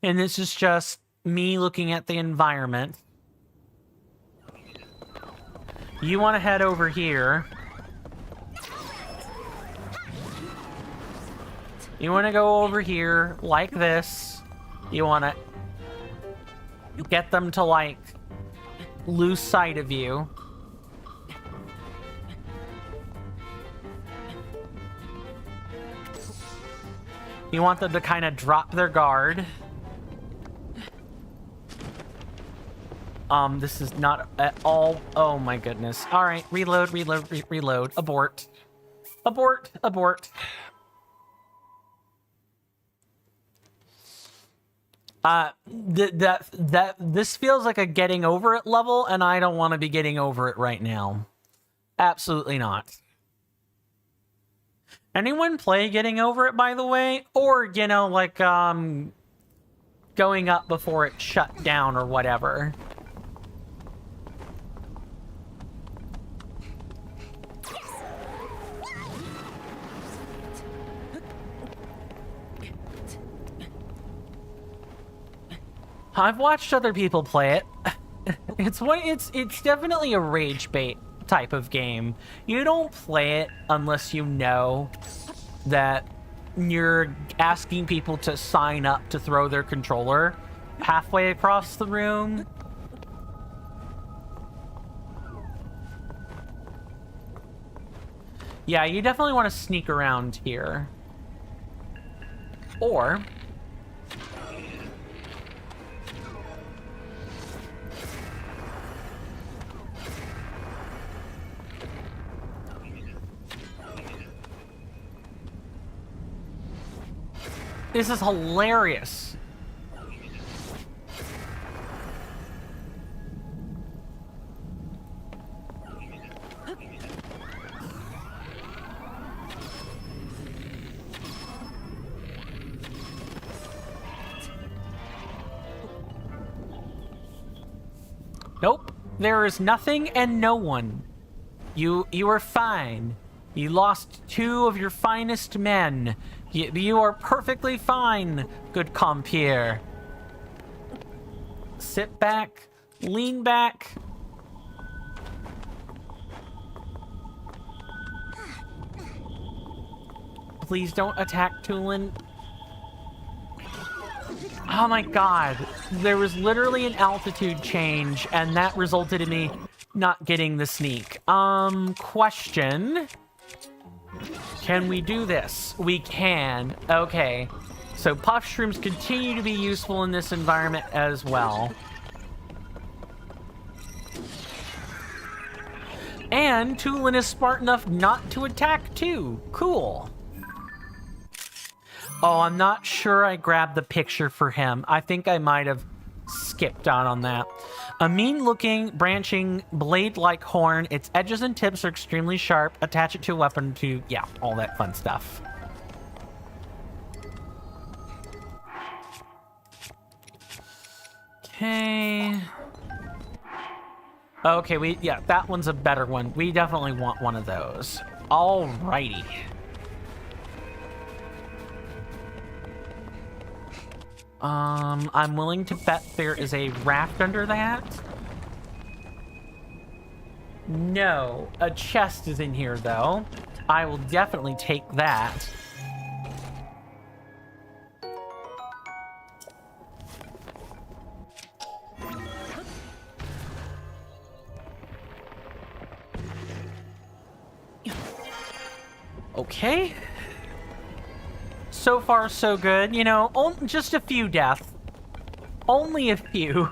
and this is just me looking at the environment. You want to head over here. You want to go over here like this. You want to get them to, like, lose sight of you. You want them to kind of drop their guard. This is not at all... Oh my goodness. Alright, reload, reload, reload. Abort. Abort, abort. This feels like a getting over it level, and I don't want to be getting over it right now. Absolutely not. Anyone play Getting Over It, by the way? Or, you know, like, going up before it shut down or whatever. I've watched other people play it. It's definitely a rage bait type of game. You don't play it unless you know that you're asking people to sign up to throw their controller halfway across the room. Yeah, you definitely want to sneak around here. Or... this is hilarious. Nope. There is nothing and no one. You are fine. You lost 2 of your finest men. You are perfectly fine, good compeer. Sit back, lean back. Please don't attack Tulin. Oh my god. There was literally an altitude change, and that resulted in me not getting the sneak. Question. Can we do this? We can. Okay. So puff shrooms continue to be useful in this environment as well. And Tulin is smart enough not to attack too. Cool. Oh, I'm not sure I grabbed the picture for him. I think I might have skipped out on that. A mean-looking, branching, blade-like horn. Its edges and tips are extremely sharp. Attach it to a weapon to... yeah, all that fun stuff. Okay. Okay, yeah, that one's a better one. We definitely want one of those. Alrighty. I'm willing to bet there is a raft under that. No, a chest is in here, though. I will definitely take that. Okay. So far, so good. You know, just a few deaths. Only a few.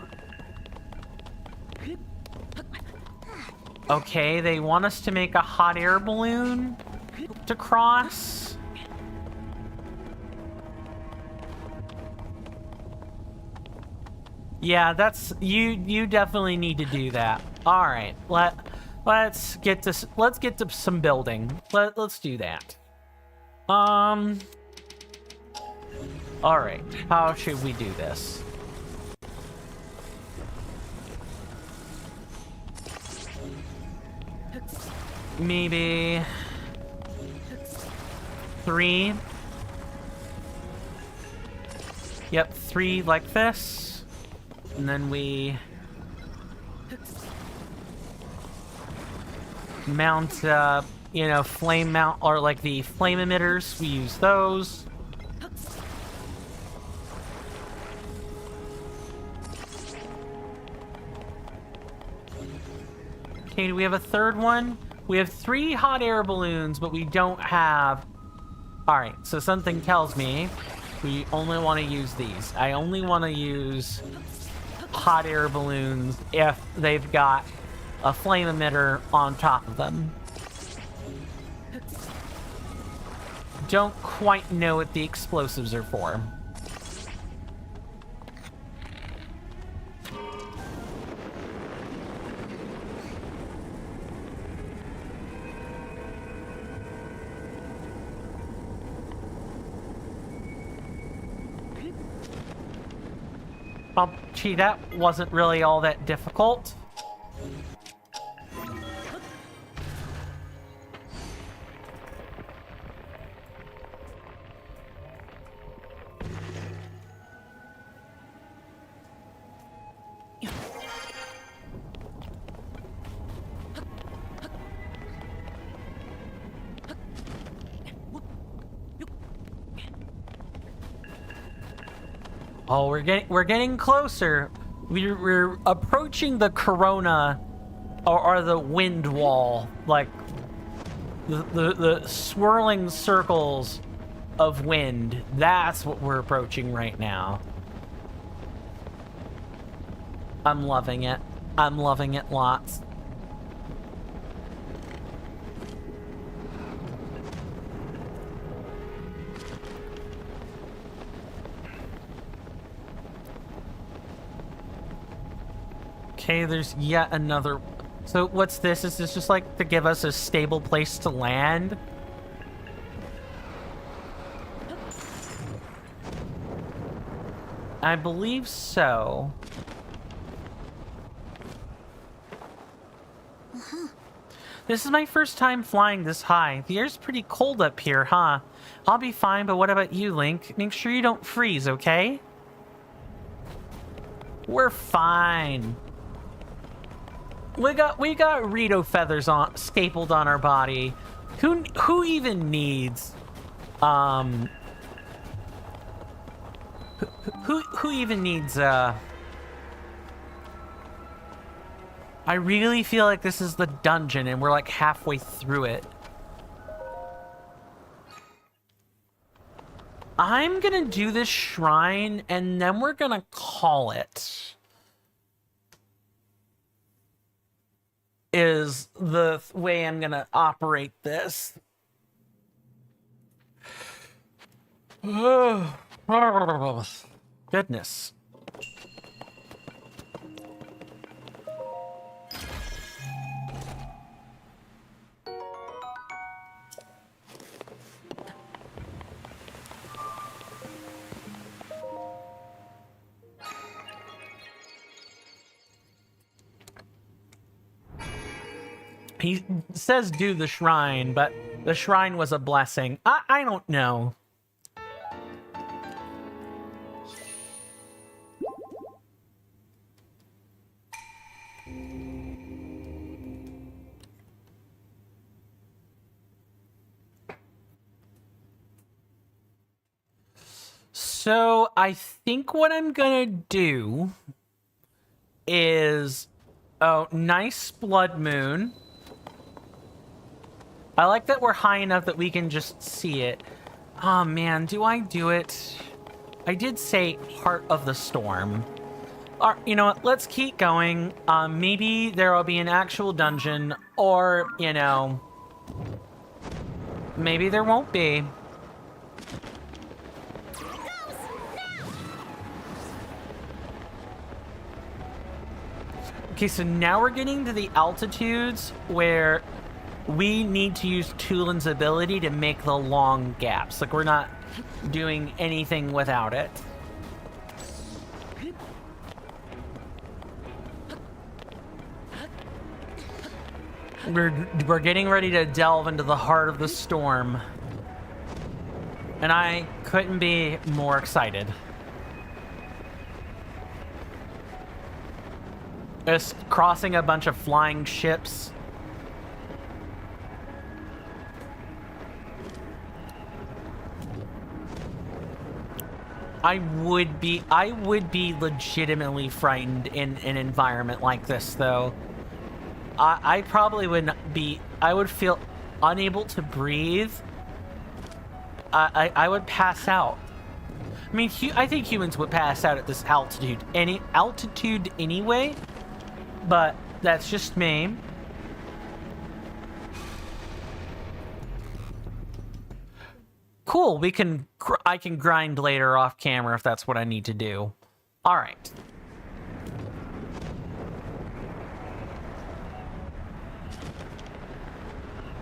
Okay, they want us to make a hot air balloon to cross. Yeah, that's... You definitely need to do that. All right, let's get to some building. Let's do that. All right, how should we do this? Maybe 3. Yep, 3 like this. And then we mount, you know, flame mount, or like the flame emitters. We use those. Okay, do we have a third one? We have 3 hot air balloons, but we don't have... Alright, so something tells me we only want to use these. I only want to use hot air balloons if they've got a flame emitter on top of them. Don't quite know what the explosives are for. Oh, gee, that wasn't really all that difficult. Oh, we're getting closer. We're approaching the corona or the wind wall, like the swirling circles of wind. That's what we're approaching right now. I'm loving it. I'm loving it lots. Okay, there's yet another. So what's this? Is this just like to give us a stable place to land? I believe so. This is my first time flying this high. The air's pretty cold up here, huh? I'll be fine, but what about you, Link? Make sure you don't freeze, okay? We're fine. We got Rito feathers on stapled on our body. Who even needs who even needs I really feel like this is the dungeon and we're like halfway through it. I'm gonna do this shrine and then we're gonna call it. Is the way I'm gonna operate this. Goodness. He says do the shrine, but the shrine was a blessing. I don't know. So I think what I'm gonna do is, oh, nice blood moon. I like that we're high enough that we can just see it. Oh man, do I do it? I did say Heart of the Storm. You know what, let's keep going. Maybe there will be an actual dungeon, or, you know, maybe there won't be. Okay, so now we're getting to the altitudes where we need to use Tulin's ability to make the long gaps. Like, we're not doing anything without it. We're getting ready to delve into the heart of the storm. And I couldn't be more excited. Just crossing a bunch of flying ships. I would be legitimately frightened in an environment like this, though. I probably would not be. I would feel unable to breathe. I would pass out. I mean, I think humans would pass out at this altitude anyway, but that's just me. Cool, I can grind later off camera if that's what I need to do. All right.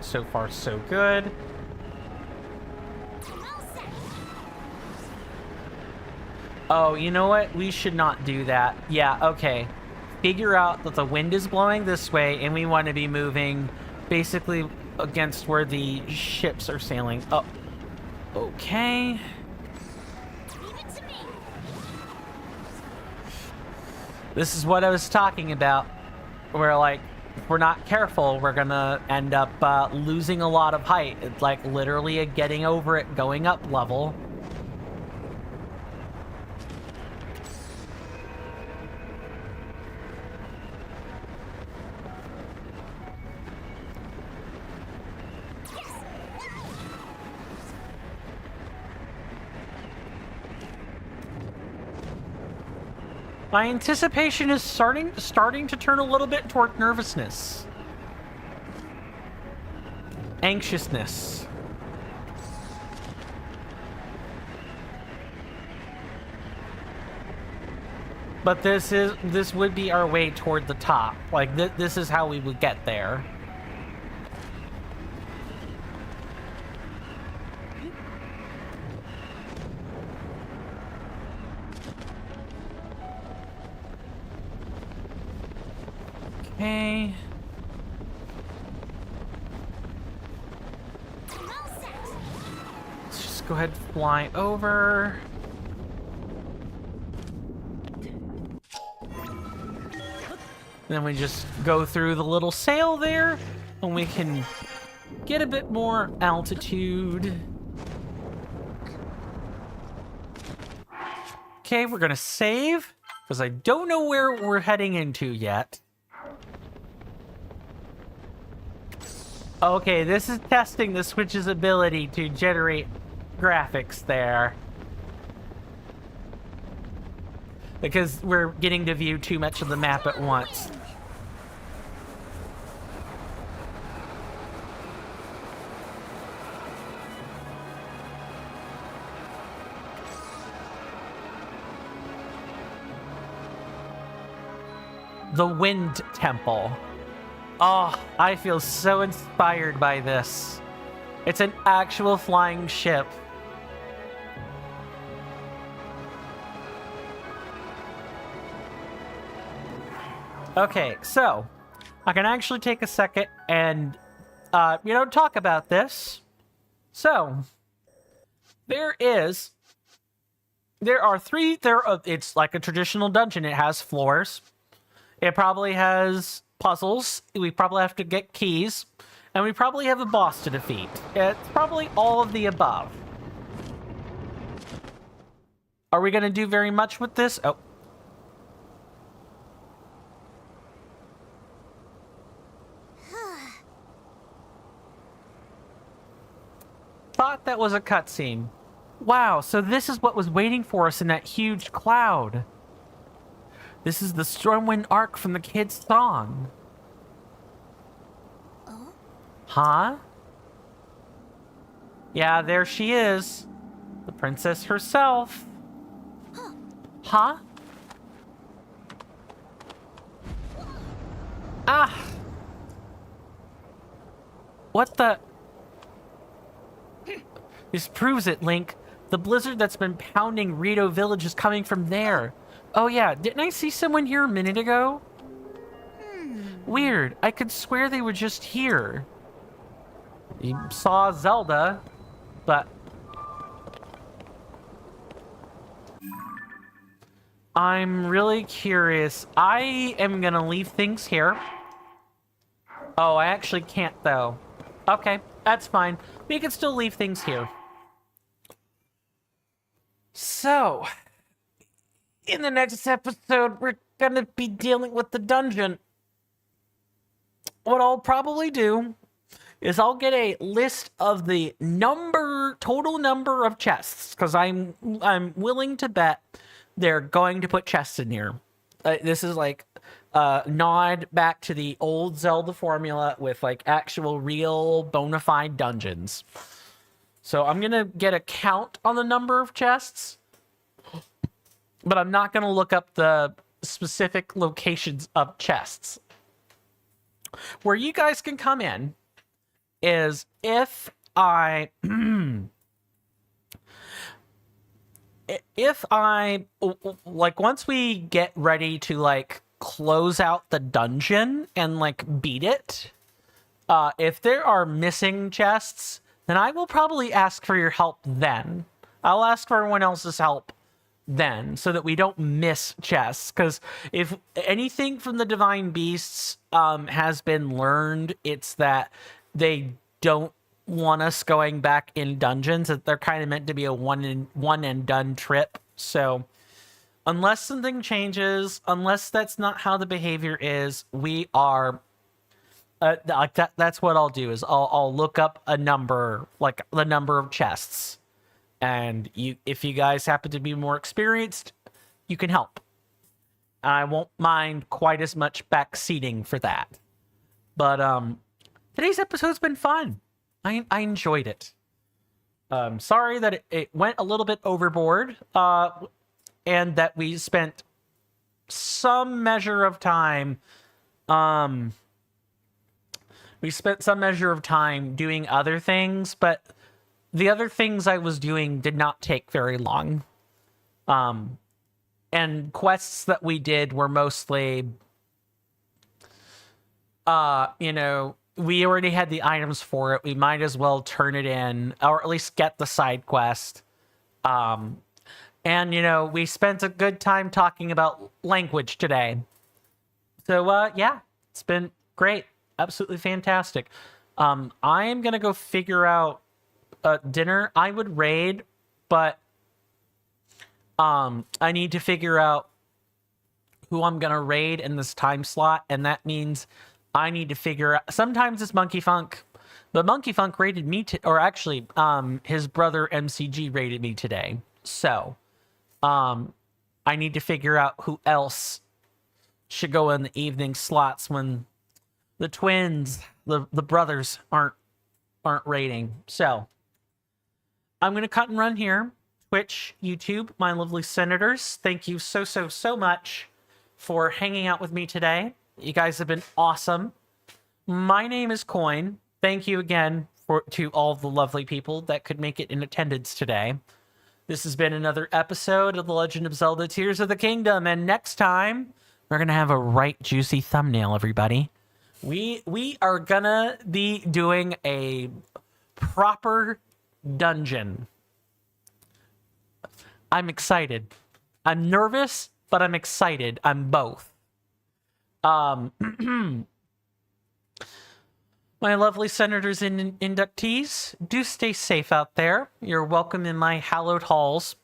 So far, so good. Oh, you know what? We should not do that. Yeah, okay. Figure out that the wind is blowing this way, and we want to be moving basically against where the ships are sailing. Oh, okay. This is what I was talking about. Where, like, if we're not careful, we're gonna end up losing a lot of height. It's like literally a getting over it, going up level. My anticipation is starting to turn a little bit toward nervousness. Anxiousness. But this would be our way toward the top. Like this is how we would get there. Okay. Let's just go ahead and fly over. Then we just go through the little sail there, and we can get a bit more altitude. Okay, we're gonna save, because I don't know where we're heading into yet. Okay, this is testing the Switch's ability to generate graphics there. Because we're getting to view too much of the map at once. The Wind Temple. Oh, I feel so inspired by this. It's an actual flying ship. Okay, so I can actually take a second and, talk about this. So it's like a traditional dungeon. It has floors. It probably has puzzles. We probably have to get keys. And we probably have a boss to defeat. It's probably all of the above. Are we going to do very much with this? Oh. Thought that was a cutscene. Wow, so this is what was waiting for us in that huge cloud. This is the Stormwind arc from the kid's song. Oh? Huh? Yeah, there she is. The princess herself. Huh? Ah! What the... This proves it, Link. The blizzard that's been pounding Rito Village is coming from there. Oh yeah, didn't I see someone here a minute ago? Weird. I could swear they were just here. You saw Zelda, but... I'm really curious. I am gonna leave things here. Oh, I actually can't, though. Okay, that's fine. We can still leave things here. So, in the next episode, we're gonna be dealing with the dungeon. What I'll probably do is I'll get a list of the number total number of chests, because I'm willing to bet they're going to put chests in here. This is like a nod back to the old Zelda formula with like actual real bona fide dungeons. So I'm gonna get a count on the number of chests, but I'm not gonna look up the specific locations of chests. Where you guys can come in is if I like, once we get ready to like close out the dungeon and like beat it, if there are missing chests, then I will probably ask for your help then. I'll ask for everyone else's help then, so that we don't miss chests. Because if anything from the Divine Beasts has been learned, it's that they don't want us going back in dungeons. That they're kind of meant to be a one and done trip. So unless something changes, unless that's not how the behavior is, we are that's what I'll do, is I'll look up a number, like the number of chests. And if you guys happen to be more experienced, you can help. I won't mind quite as much backseating for that. But today's episode's been fun. I enjoyed it. Sorry that it went a little bit overboard, and that we spent some measure of time. We spent some measure of time doing other things, but the other things I was doing did not take very long. And quests that we did were mostly, we already had the items for it. We might as well turn it in, or at least get the side quest. And, we spent a good time talking about language today. So, yeah, it's been great. Absolutely fantastic. I am going to go figure out dinner. I would raid, but I need to figure out who I'm going to raid in this time slot, and that means I need to figure out. Sometimes it's Monkey Funk, but Monkey Funk raided me, or actually, his brother MCG raided me today. So, I need to figure out who else should go in the evening slots when the twins, the brothers aren't raiding. So, I'm going to cut and run here. Twitch, YouTube, my lovely senators, thank you so much for hanging out with me today. You guys have been awesome. My name is Coin. Thank you again to all the lovely people that could make it in attendance today. This has been another episode of The Legend of Zelda Tears of the Kingdom, and next time, we're going to have a right juicy thumbnail, everybody. We are gonna be doing a proper dungeon. I'm excited. I'm nervous, but I'm excited. I'm both. My lovely senators and inductees, do stay safe out there. You're welcome in my hallowed halls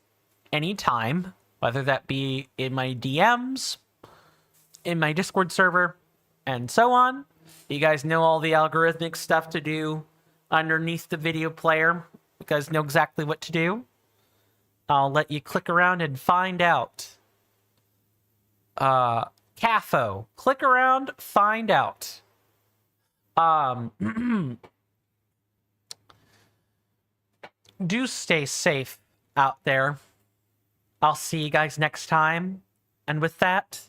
anytime, whether that be in my DMs, in my Discord server, and so on. You guys know all the algorithmic stuff to do underneath the video player. You guys know exactly what to do. I'll let you click around and find out. CAFO. Click around, find out. Do stay safe out there. I'll see you guys next time. And with that,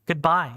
goodbye.